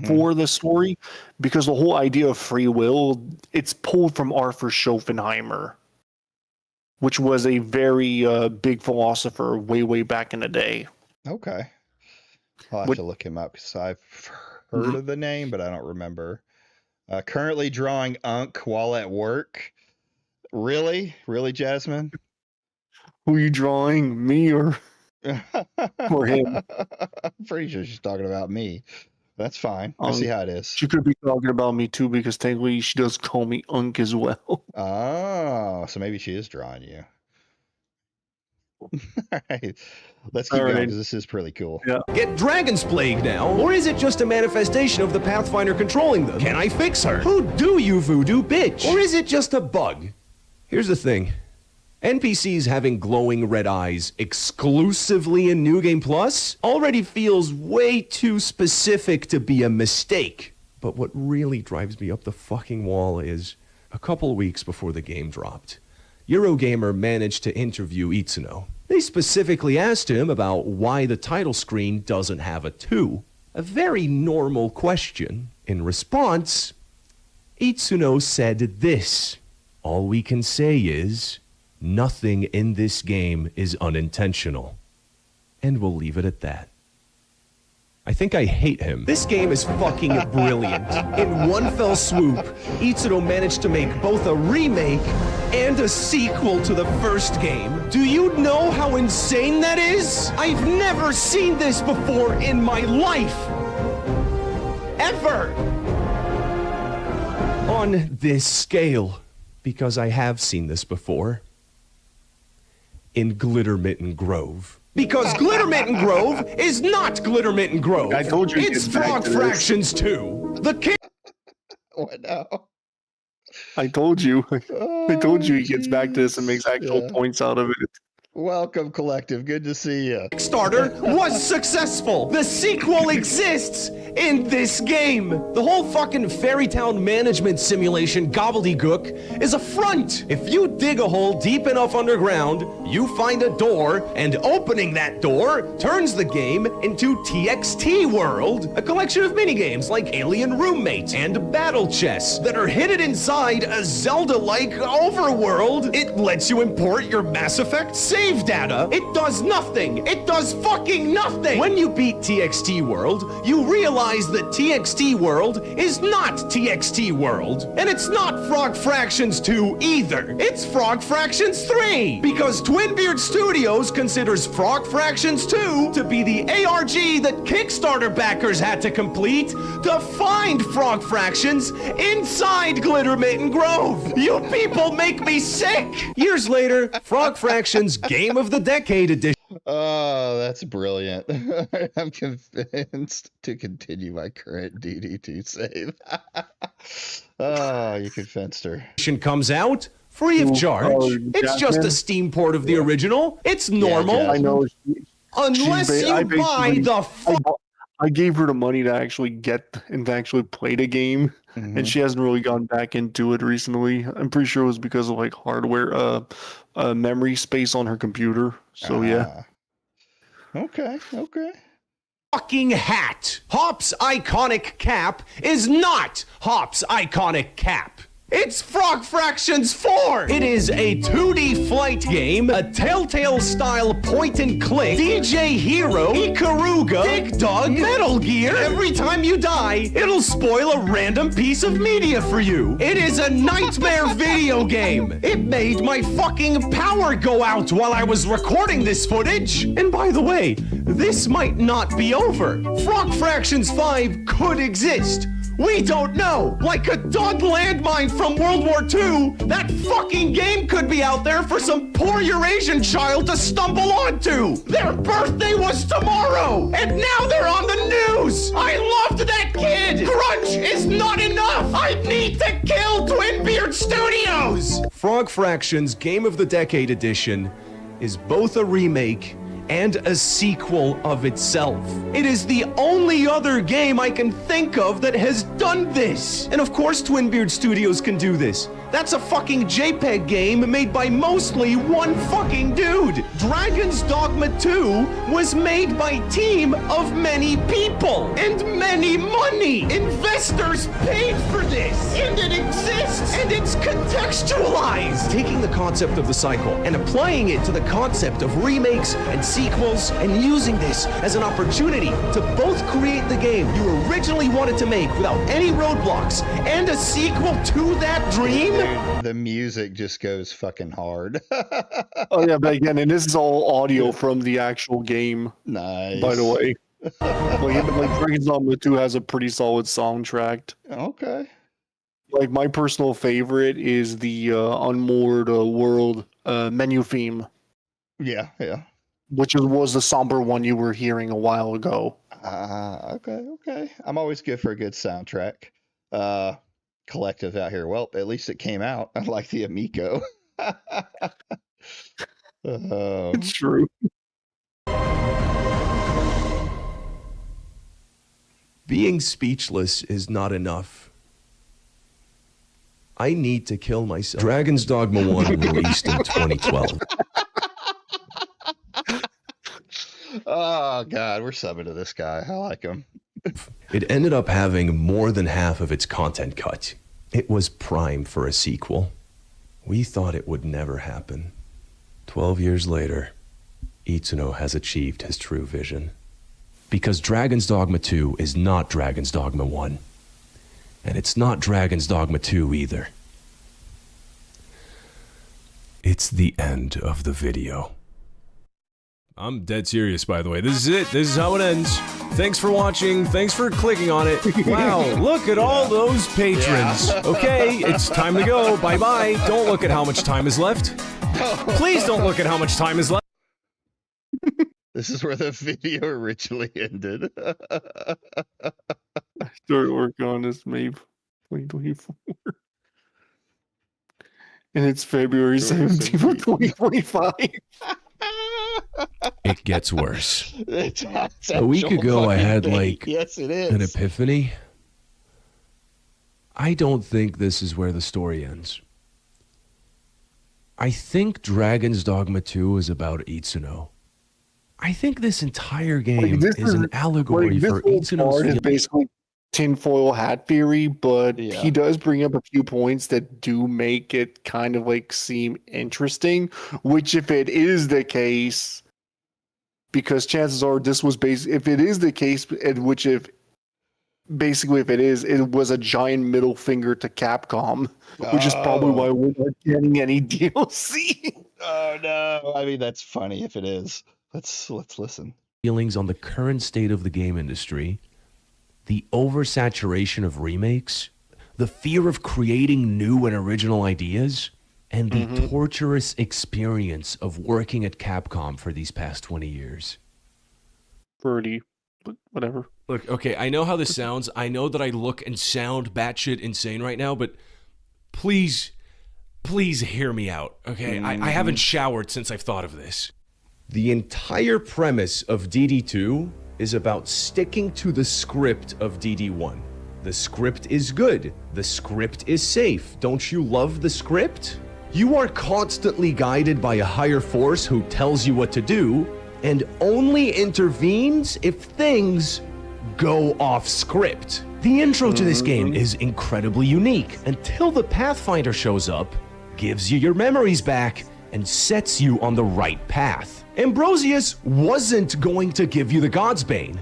for the story, because the whole idea of free will, it's pulled from Arthur Schopenhauer. which was a very big philosopher way back in the day. Okay. I'll have to look him up because I've heard of the name, but I don't remember. Currently drawing Unk while at work. Really, Jasmine? Who are you drawing, me or him? I'm pretty sure she's talking about me. That's fine. We'll see how it is. She could be talking about me too, because technically she does call me Unk as well. Oh, so maybe she is drawing you. All right. Let's keep going because this is pretty cool. Yeah. Get Dragon's Plague now? Or is it just a manifestation of the Pathfinder controlling them? Can I fix her? Who do you voodoo bitch? Or is it just a bug? Here's the thing. NPCs having glowing red eyes exclusively in New Game Plus already feels way too specific to be a mistake. But what really drives me up the fucking wall is, a couple weeks before the game dropped, Eurogamer managed to interview Itsuno. They specifically asked him about why the title screen doesn't have a 2. A very normal question. In response, Itsuno said this: "All we can say is, nothing in this game is unintentional." And we'll leave it at that. I think I hate him. This game is fucking brilliant. In one fell swoop, Itsuno managed to make both a remake and a sequel to the first game. Do you know how insane that is? I've never seen this before in my life. Ever. On this scale. Because I have seen this before. In Glittermitten Grove. Because Glittermitten Grove is not Glittermitten Grove. I told you. It's Frog Fractions 2. The king. What now? I told you. I told you he gets back to this and makes actual points out of it. Welcome, Collective. Good to see you. Kickstarter was successful. The sequel exists in this game. The whole fucking Fairytown management simulation gobbledygook is a front. If you dig a hole deep enough underground, you find a door, and opening that door turns the game into TXT World, a collection of minigames like Alien Roommate and Battle Chess that are hidden inside a Zelda-like overworld. It lets you import your Mass Effect save data. It does nothing. It does fucking nothing. When you beat TXT World, you realize that TXT World is not TXT World. And it's not Frog Fractions 2 either. It's Frog Fractions 3. Because Twinbeard Studios considers Frog Fractions 2 to be the ARG that Kickstarter backers had to complete to find Frog Fractions inside Glittermitten Grove. You people make me sick. Years later, Frog Fractions Game of the Decade edition. Oh, that's brilliant. I'm convinced to continue my current DD2 save. Oh, you convinced her. Comes out free of charge. It's just a Steam port of the original. It's normal. I know. Unless you buy the. I gave her the money to actually get and to actually play the game, and she hasn't really gone back into it recently. I'm pretty sure it was because of like hardware, memory space on her computer. So yeah. Okay. Fucking hat. Hop's iconic cap is not Hop's iconic cap. It's Frog Fractions 4! It is a 2D flight game, a Telltale-style point-and-click, DJ Hero, Ikaruga, Dig Dug, Metal Gear. Every time you die, it'll spoil a random piece of media for you. It is a nightmare video game. It made my fucking power go out while I was recording this footage. And by the way, this might not be over. Frog Fractions 5 could exist. We don't know! Like a dog landmine from World War II, that fucking game could be out there for some poor Eurasian child to stumble onto! Their birthday was tomorrow! And now they're on the news! I loved that kid! Grunge is not enough! I need to kill Twinbeard Studios! Frog Fractions Game of the Decade Edition is both a remake and a sequel of itself. It is the only other game I can think of that has done this. And of course Twinbeard Studios can do this. That's a fucking JPEG game made by mostly one fucking dude. Dragon's Dogma 2 was made by a team of many people and many money. Investors paid for this. And it exists and it's contextualized. Taking the concept of the cycle and applying it to the concept of remakes and sequels and using this as an opportunity to both create the game you originally wanted to make without any roadblocks and a sequel to that dream. Dude, the music just goes fucking hard. Oh yeah, but again, and this is all audio from the actual game. Nice. By the way, like Dragon's Dogma 2 has a pretty solid soundtrack. Okay. Like my personal favorite is the Unmoored World menu theme. Yeah, yeah. Which was the somber one you were hearing a while ago. Okay. I'm always good for a good soundtrack. Collective out here. Well, at least it came out. Unlike the Amico. It's true. Being speechless is not enough. I need to kill myself. Dragon's Dogma 1 released in 2012. Oh, God. We're subbing to this guy. I like him. It ended up having more than half of its content cut. It was prime for a sequel. We thought it would never happen. 12 years later, Itsuno has achieved his true vision. Because Dragon's Dogma 2 is not Dragon's Dogma 1. And it's not Dragon's Dogma 2 either. It's the end of the video. I'm dead serious, by the way. This is it. This is how it ends. Thanks for watching. Thanks for clicking on it. Wow, look at all those patrons. Okay, it's time to go. Bye-bye. Don't look at how much time is left. Please don't look at how much time is left. This is where the video originally ended. I started working on this May 2024. And it's February 17th, 2025. It gets worse. A week ago, I had like yes, it is. an epiphany. I don't think this is where the story ends. I think Dragon's Dogma 2 is about Itsuno. I think this entire game is an allegory for Itsuno's is basically tinfoil hat theory, but he does bring up a few points that do make it kind of like seem interesting, which if it is the case, because chances are this was if it is the case, in which if it is, it was a giant middle finger to Capcom, which is probably why we're not getting any DLC. Oh no. I mean, that's funny if it is. Let's listen. Feelings on the current state of the game industry, the oversaturation of remakes, the fear of creating new and original ideas, and the torturous experience of working at Capcom for these past 20 years. Birdie, whatever. Look, okay, I know how this sounds. I know that I look and sound batshit insane right now, but please hear me out, okay? I haven't showered since I've thought of this. The entire premise of DD2 is about sticking to the script of DD1. The script is good. The script is safe. Don't you love the script? You are constantly guided by a higher force who tells you what to do and only intervenes if things go off script. The intro to this game is incredibly unique until the Pathfinder shows up, gives you your memories back, and sets you on the right path. Ambrosius wasn't going to give you the Godsbane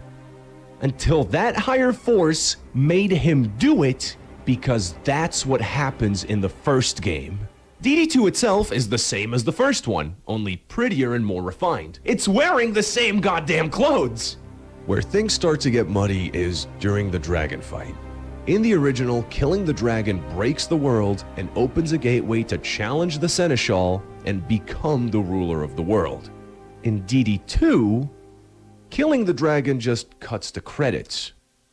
until that higher force made him do it, because that's what happens in the first game. DD2 itself is the same as the first one, only prettier and more refined. It's wearing the same goddamn clothes! Where things start to get muddy is during the dragon fight. In the original, killing the dragon breaks the world and opens a gateway to challenge the Seneschal and become the ruler of the world. In DD2, killing the dragon just cuts to credits.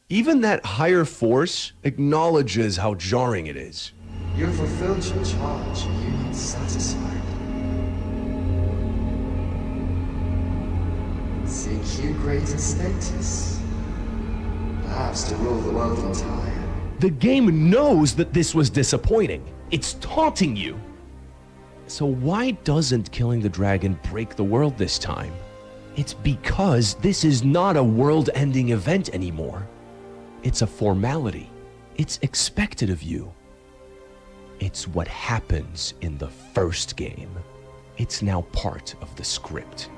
Even that higher force acknowledges how jarring it is. You have fulfilled your charge. Are you not satisfied? Seek you greater status? Perhaps to rule the world entire? The game knows that this was disappointing. It's taunting you. So why doesn't killing the dragon break the world this time? It's because this is not a world-ending event anymore. It's a formality. It's expected of you. It's what happens in the first game. It's now part of the script.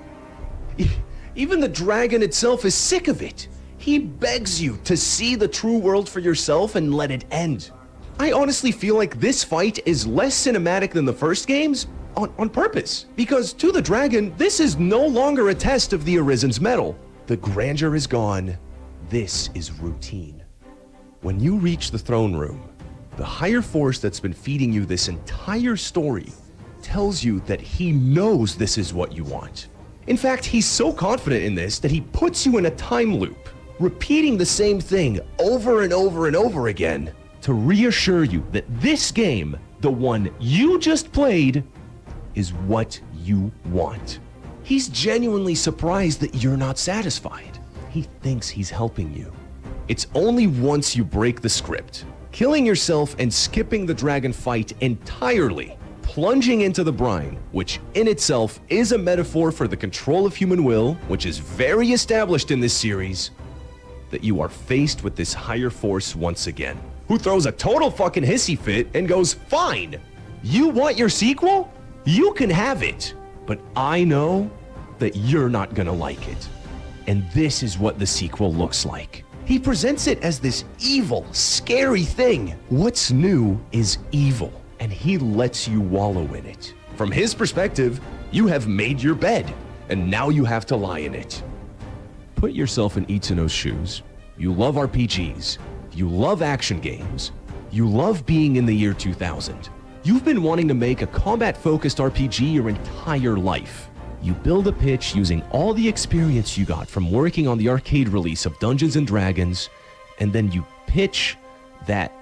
Even the dragon itself is sick of it. He begs you to see the true world for yourself and let it end. I honestly feel like this fight is less cinematic than the first games on purpose. Because to the dragon, this is no longer a test of the Arisen's mettle. The grandeur is gone. This is routine. When you reach the throne room, the higher force that's been feeding you this entire story tells you that he knows this is what you want. In fact, he's so confident in this that he puts you in a time loop, repeating the same thing over and over and over again to reassure you that this game, the one you just played, is what you want. He's genuinely surprised that you're not satisfied. He thinks he's helping you. It's only once you break the script, killing yourself and skipping the dragon fight entirely, plunging into the brine, which in itself is a metaphor for the control of human will, which is very established in this series, that you are faced with this higher force once again, who throws a total fucking hissy fit and goes, fine, you want your sequel? You can have it, but I know that you're not gonna like it. And this is what the sequel looks like. He presents it as this evil, scary thing. What's new is evil, and he lets you wallow in it. From his perspective, you have made your bed, and now you have to lie in it. Put yourself in Itsuno's shoes. You love RPGs. You love action games. You love being in the year 2000. You've been wanting to make a combat-focused RPG your entire life. You build a pitch using all the experience you got from working on the arcade release of Dungeons & Dragons, and then you pitch that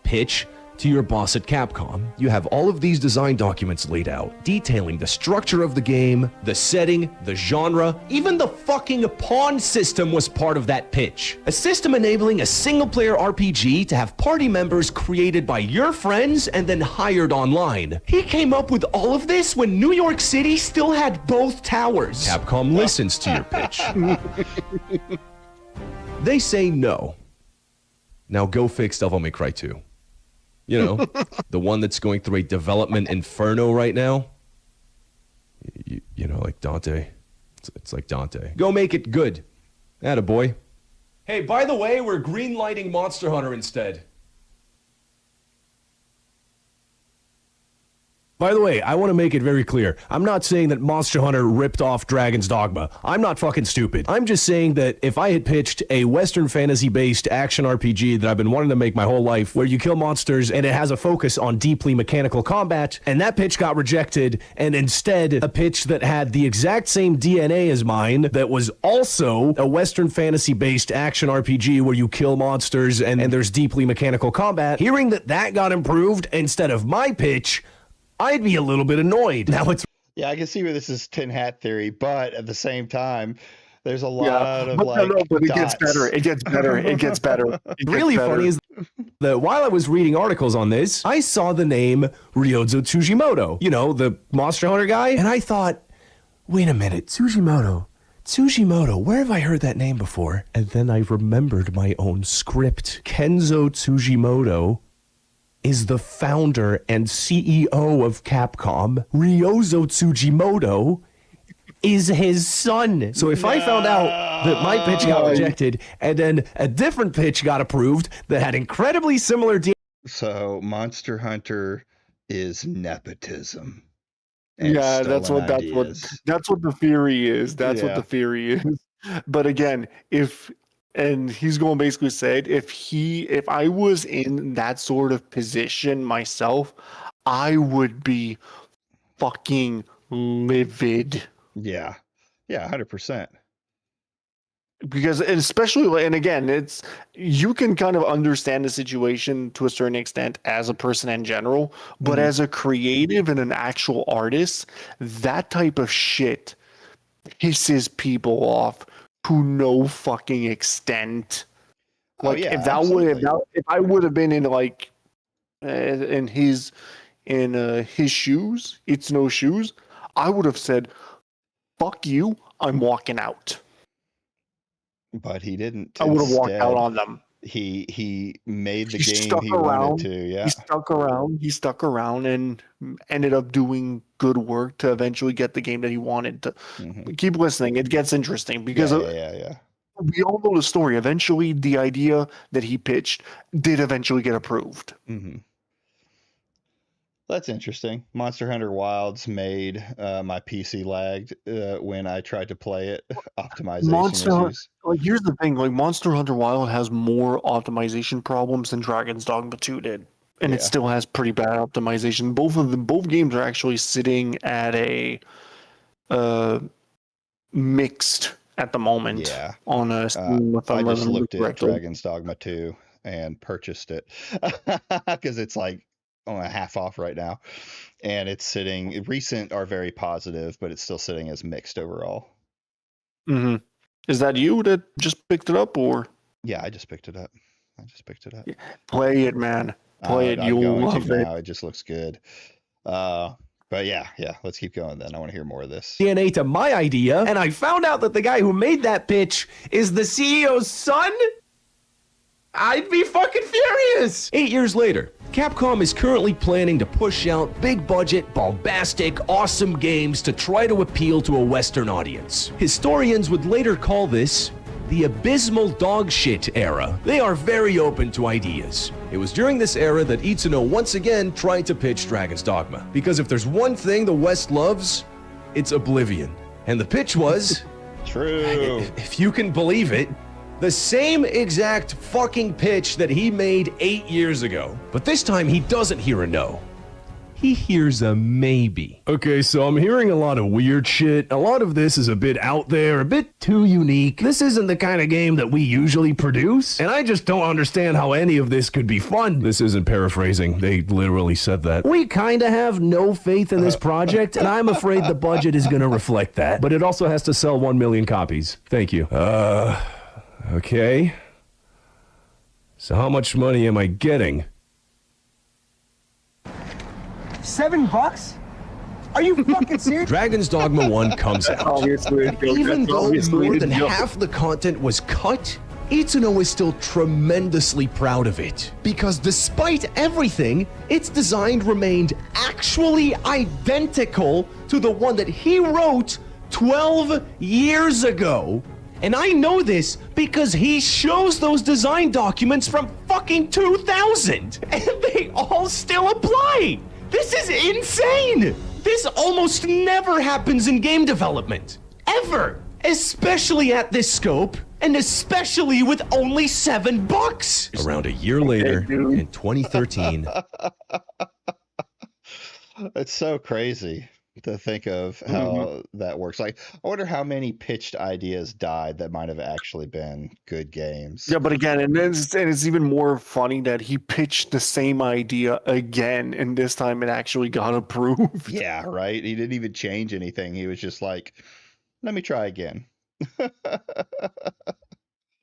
pitch to your boss at Capcom. You have all of these design documents laid out, detailing the structure of the game, the setting, the genre, even the fucking pawn system was part of that pitch. A system enabling a single-player RPG to have party members created by your friends and then hired online. He came up with all of this when New York City still had both towers. Capcom listens to your pitch. They say no. Now go fix Devil May Cry 2. You know, the one that's going through a development inferno right now. You know, like Dante. It's like Dante. Go make it good. Attaboy. Hey, by the way, we're green-lighting Monster Hunter instead. By the way, I want to make it very clear. I'm not saying that Monster Hunter ripped off Dragon's Dogma. I'm not fucking stupid. I'm just saying that if I had pitched a Western fantasy-based action RPG that I've been wanting to make my whole life, where you kill monsters and it has a focus on deeply mechanical combat, and that pitch got rejected, and instead a pitch that had the exact same DNA as mine, that was also a Western fantasy-based action RPG where you kill monsters and there's deeply mechanical combat, hearing that that got improved instead of my pitch, I'd be a little bit annoyed. Now it's I can see where this is tin hat theory, but at the same time, there's a lot of but like. but it dots. gets better. It gets better. It gets better. Really funny is that while I was reading articles on this, I saw the name Ryozo Tsujimoto, you know, the Monster Hunter guy, and I thought, wait a minute, Tsujimoto, where have I heard that name before? And then I remembered my own script. Kenzo Tsujimoto is the founder and CEO of Capcom. Ryozo Tsujimoto is his son. So if I found out that my pitch got rejected and then a different pitch got approved that had incredibly similar So Monster Hunter is nepotism. Yeah, that's what the theory is. That's what the theory is. But again, and he's going to basically say, if I was in that sort of position myself, I would be fucking livid. Yeah, 100%. Because especially, and again, you can kind of understand the situation to a certain extent as a person in general, but as a creative and an actual artist, that type of shit pisses people off to no fucking extent. Like if I would have been in like in his shoes, it's no shoes, I would have said, "Fuck you, I'm walking out." But he didn't. I would have walked out on them. He made the He game stuck he around. wanted to. Yeah. He stuck around and ended up doing good work to eventually get the game that he wanted to. Keep listening. It gets interesting because yeah. we all know the story. Eventually, the idea that he pitched did eventually get approved. That's interesting. Monster Hunter Wilds made my PC lagged when I tried to play it. Optimization issues. Like, here's the thing: like, Monster Hunter Wild has more optimization problems than Dragon's Dogma 2 did, and it still has pretty bad optimization. Both games are actually sitting at a mixed at the moment. Yeah. On a Steam, if I I'm just remembering looked at correctly. Dragon's Dogma 2 and purchased it because it's like on a half off right now, and it's sitting. Recent are very positive, but it's still sitting as mixed overall. Is that you that just picked it up, or? Yeah, I just picked it up. Play it, man. Play it. You'll love it. Now. It just looks good. But yeah. Let's keep going then. I want to hear more of this. DNA to my idea, and I found out that the guy who made that pitch is the CEO's son? I'd be fucking furious! 8 years later, Capcom is currently planning to push out big-budget, bombastic, awesome games to try to appeal to a Western audience. Historians would later call this the abysmal dogshit era. They are very open to ideas. It was during this era that Itsuno once again tried to pitch Dragon's Dogma. Because if there's one thing the West loves, it's oblivion. And the pitch was... True. If you can believe it, the same exact fucking pitch that he made 8 years ago. But this time he doesn't hear a no. He hears a maybe. Okay, so I'm hearing a lot of weird shit. A lot of this is a bit out there, a bit too unique. This isn't the kind of game that we usually produce, and I just don't understand how any of this could be fun. This isn't paraphrasing. They literally said that. We kind of have no faith in this project, and I'm afraid the budget is going to reflect that. But it also has to sell 1 million copies. Thank you. Okay. So how much money am I getting? $7? Are you fucking serious? Dragon's Dogma 1 comes out. Obviously, Even though more than half the content was cut, Itsuno is still tremendously proud of it. Because despite everything, its design remained actually identical to the one that he wrote 12 years ago. And I know this because he shows those design documents from fucking 2000, and they all still apply. This is insane. This almost never happens in game development. Ever. Especially at this scope, and especially with only $7. Around a year later, in 2013. It's so crazy to think of how that works. Like, I wonder how many pitched ideas died that might have actually been good games. Yeah, but again, and it's even more funny that he pitched the same idea again, and this time it actually got approved. Yeah, right? He didn't even change anything. He was just like, let me try again.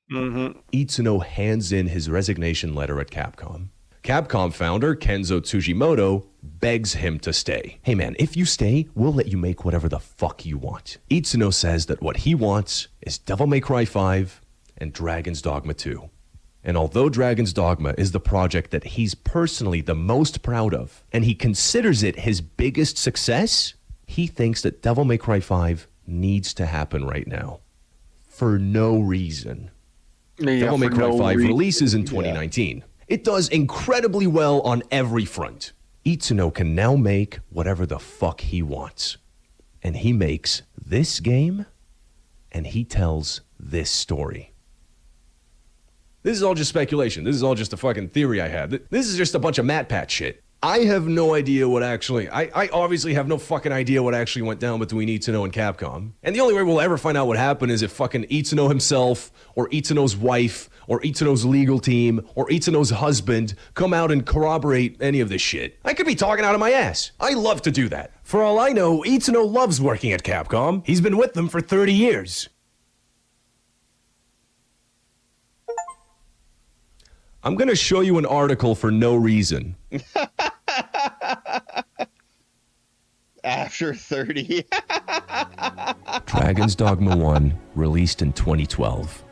Itsuno hands in his resignation letter at Capcom. Capcom founder Kenzo Tsujimoto begs him to stay. Hey man, if you stay, we'll let you make whatever the fuck you want. Itsuno says that what he wants is Devil May Cry 5 and Dragon's Dogma 2. And although Dragon's Dogma is the project that he's personally the most proud of, and he considers it his biggest success, he thinks that Devil May Cry 5 needs to happen right now. For no reason. Devil May Cry 5 releases in 2019. It does incredibly well on every front. Itsuno can now make whatever the fuck he wants. And he makes this game, and he tells this story. This is all just speculation. This is all just a fucking theory I had. This is just a bunch of MatPat shit. I have no idea what actually... I obviously have no fucking idea what actually went down between Itsuno and Capcom. And the only way we'll ever find out what happened is if fucking Itsuno himself, or Itsuno's wife, or Itsuno's legal team, or Itsuno's husband come out and corroborate any of this shit. I could be talking out of my ass. I love to do that. For all I know, Itsuno loves working at Capcom. He's been with them for 30 years. I'm going to show you an article for no reason. After 30. Dragon's Dogma 1, released in 2012.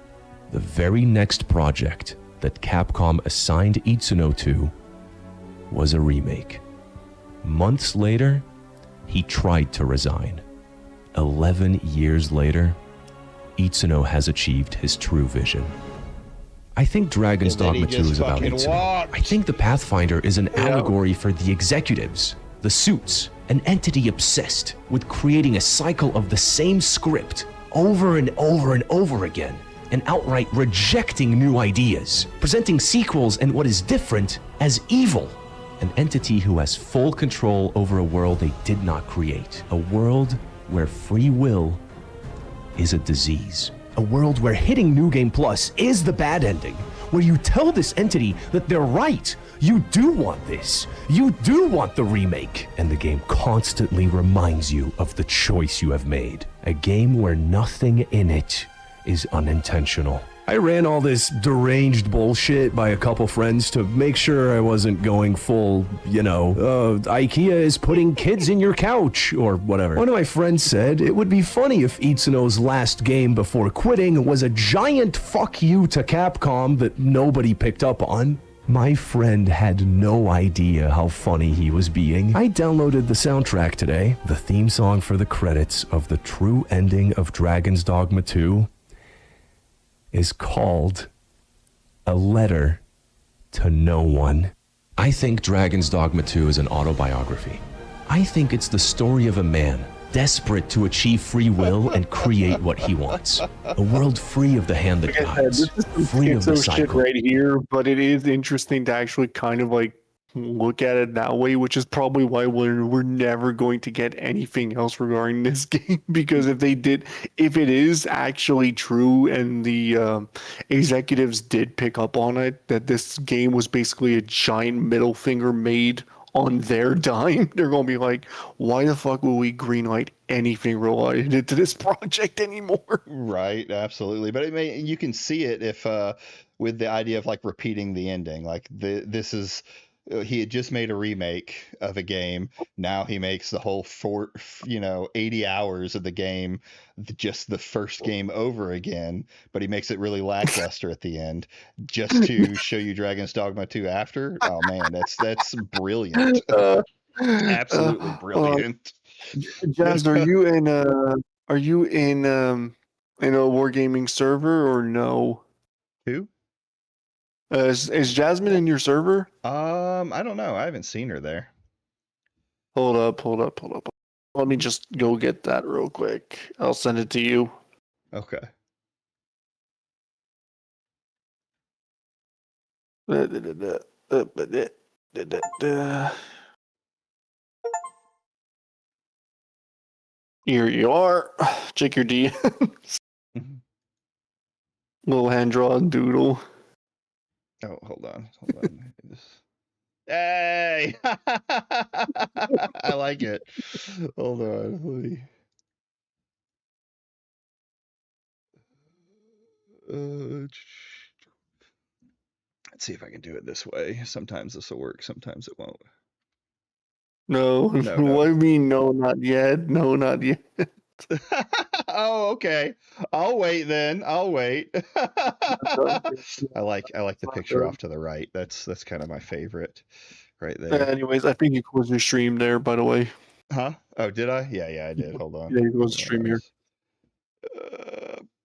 The very next project that Capcom assigned Itsuno to was a remake. Months later, he tried to resign. 11 years later, Itsuno has achieved his true vision. I think Dragon's Dogma 2 is about Itsuno. I think the Pathfinder is an allegory for the executives, the suits, an entity obsessed with creating a cycle of the same script over and over and over again, and outright rejecting new ideas, presenting sequels and what is different as evil. An entity who has full control over a world they did not create. A world where free will is a disease. A world where hitting New Game Plus is the bad ending. Where you tell this entity that they're right. You do want this. You do want the remake. And the game constantly reminds you of the choice you have made. A game where nothing in it is unintentional. I ran all this deranged bullshit by a couple friends to make sure I wasn't going full, IKEA is putting kids in your couch, or whatever. One of my friends said it would be funny if Itsuno's last game before quitting was a giant fuck you to Capcom that nobody picked up on. My friend had no idea how funny he was being. I downloaded the soundtrack today, the theme song for the credits of the true ending of Dragon's Dogma 2. Is called A Letter to No One. I think Dragon's Dogma 2 is an autobiography. I think it's the story of a man desperate to achieve free will and create what he wants. A world free of the hand that guides, free of the cycle. Shit right here, but it is interesting to actually kind of like look at it that way, which is probably why we're never going to get anything else regarding this game, because if it is actually true and the executives did pick up on it, that this game was basically a giant middle finger made on their dime, they're gonna be like, why the fuck will we greenlight anything related to this project anymore? Right, absolutely. But you can see it if with the idea of like repeating the ending, like this is. He had just made a remake of a game. Now he makes the whole 80 hours of the game, just the first game over again, but he makes it really lackluster at the end just to show you Dragon's Dogma 2 after. Oh man, that's brilliant. Absolutely brilliant. Jazz, are you in a wargaming server or no? Who? Is Jasmine in your server? I don't know. I haven't seen her there. Hold up. Let me just go get that real quick. I'll send it to you. Okay. Here you are. Check your DMs. Little hand-drawn doodle. Oh, hold on. Hey! I like it. Hold on. Let's see if I can do it this way. Sometimes this will work. Sometimes it won't. No. What do you mean, no, not yet? No, not yet. Oh, okay. I'll wait then. I'll wait. I like the picture off to the right. That's kind of my favorite right there. Anyways, I think you closed your stream there, by the way. Huh? Oh, did I? Yeah, I did. Hold on. Yeah, you closed the stream here.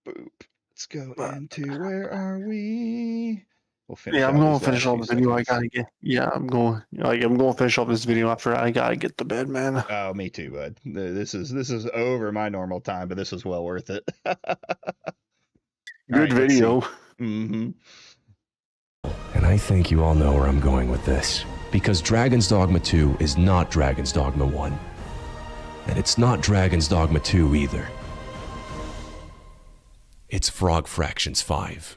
Boop. Let's go into where are we? We'll finish. Yeah, I'm going to finish off the video. I gotta get. Yeah, I'm going to finish off this video after I gotta get to bed, man. Oh, me too, bud. This is over my normal time, but this was well worth it. Good video. Mm-hmm. And I think you all know where I'm going with this. Because Dragon's Dogma 2 is not Dragon's Dogma 1. And it's not Dragon's Dogma 2 either. It's Frog Fractions 5.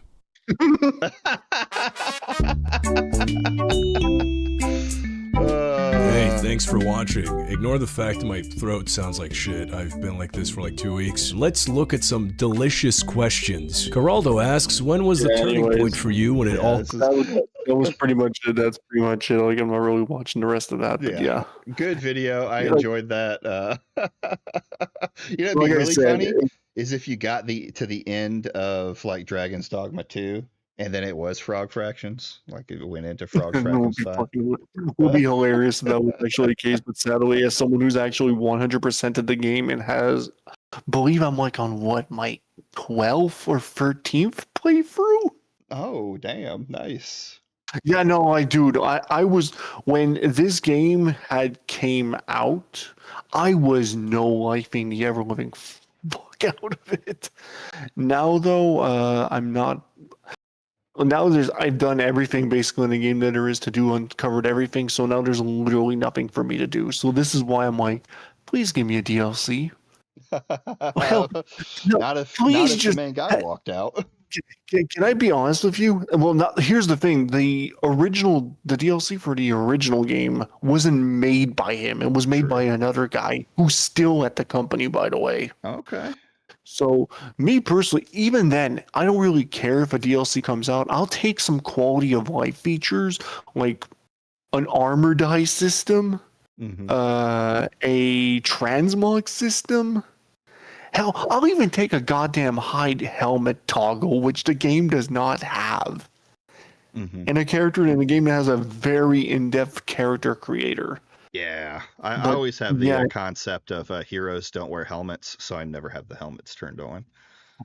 Hey, thanks for watching. Ignore the fact that my throat sounds like shit. I've been like this for like 2 weeks. Let's look at some delicious questions. Geraldo asks, when was the turning point for you when it all... That was pretty much it. That's pretty much it. Like, I'm not really watching the rest of that, but yeah. Good video. I enjoyed that. It'd be really funny is if you got to the end of like Dragon's Dogma 2 And then it was Frog Fractions, like it went into Frog It Fractions would be 5. would be hilarious if that was actually the case. But sadly, as someone who's actually 100% of the game and has, believe I'm like on what, my 12th or 13th playthrough. Oh, damn, nice. Yeah, no, I was, when this game had came out, I was no lifing the ever living fuck out of it. Now though, I'm not. Now I've done everything basically in the game that there is to do, uncovered everything. So now there's literally nothing for me to do. So this is why I'm like, please give me a DLC. Well, no, not if please the main guy walked out. Can I be honest with you? Well, here's the thing: the DLC for the original game wasn't made by him. It was made by another guy who's still at the company, by the way. Okay. So, me personally, even then, I don't really care if a DLC comes out. I'll take some quality of life features like an armor die system, a transmog system. Hell, I'll even take a goddamn hide helmet toggle, which the game does not have. And a character in the game that has a very in-depth character creator. Yeah, I always have the concept of heroes don't wear helmets, so I never have the helmets turned on.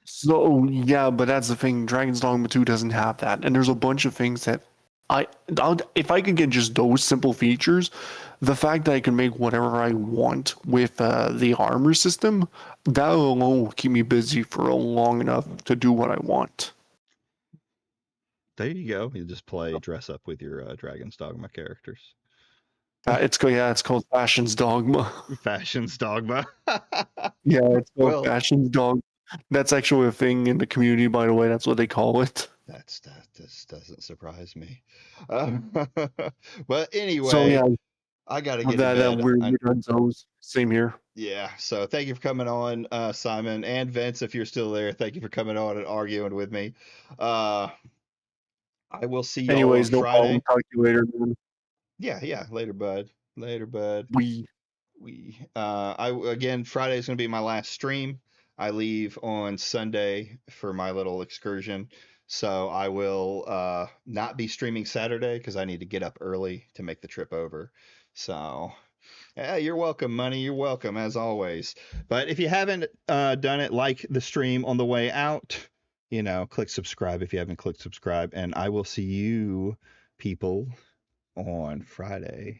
So, yeah, but that's the thing. Dragon's Dogma 2 doesn't have that. And there's a bunch of things that if I could get just those simple features, the fact that I can make whatever I want with the armor system, that alone will keep me busy for long enough to do what I want. There you go. You just dress up with your Dragon's Dogma characters. It's called Fashion's Dogma. Fashion's Dogma. Yeah, it's called Fashion's Dogma. That's actually a thing in the community, by the way. That's what they call it. That just doesn't surprise me. But anyway, So yeah, I gotta get to bed. We're done. So same here. Yeah. So thank you for coming on, Simon and Vince. If you're still there, thank you for coming on and arguing with me. I will see you. Anyways, on no Friday. problem. Talk to you later, man. Yeah. Later, bud. We. Again, Friday is gonna be my last stream. I leave on Sunday for my little excursion. So I will not be streaming Saturday because I need to get up early to make the trip over. So yeah, you're welcome, Money. You're welcome, as always. But if you haven't done it, like the stream on the way out, click subscribe if you haven't clicked subscribe. And I will see you people on Friday.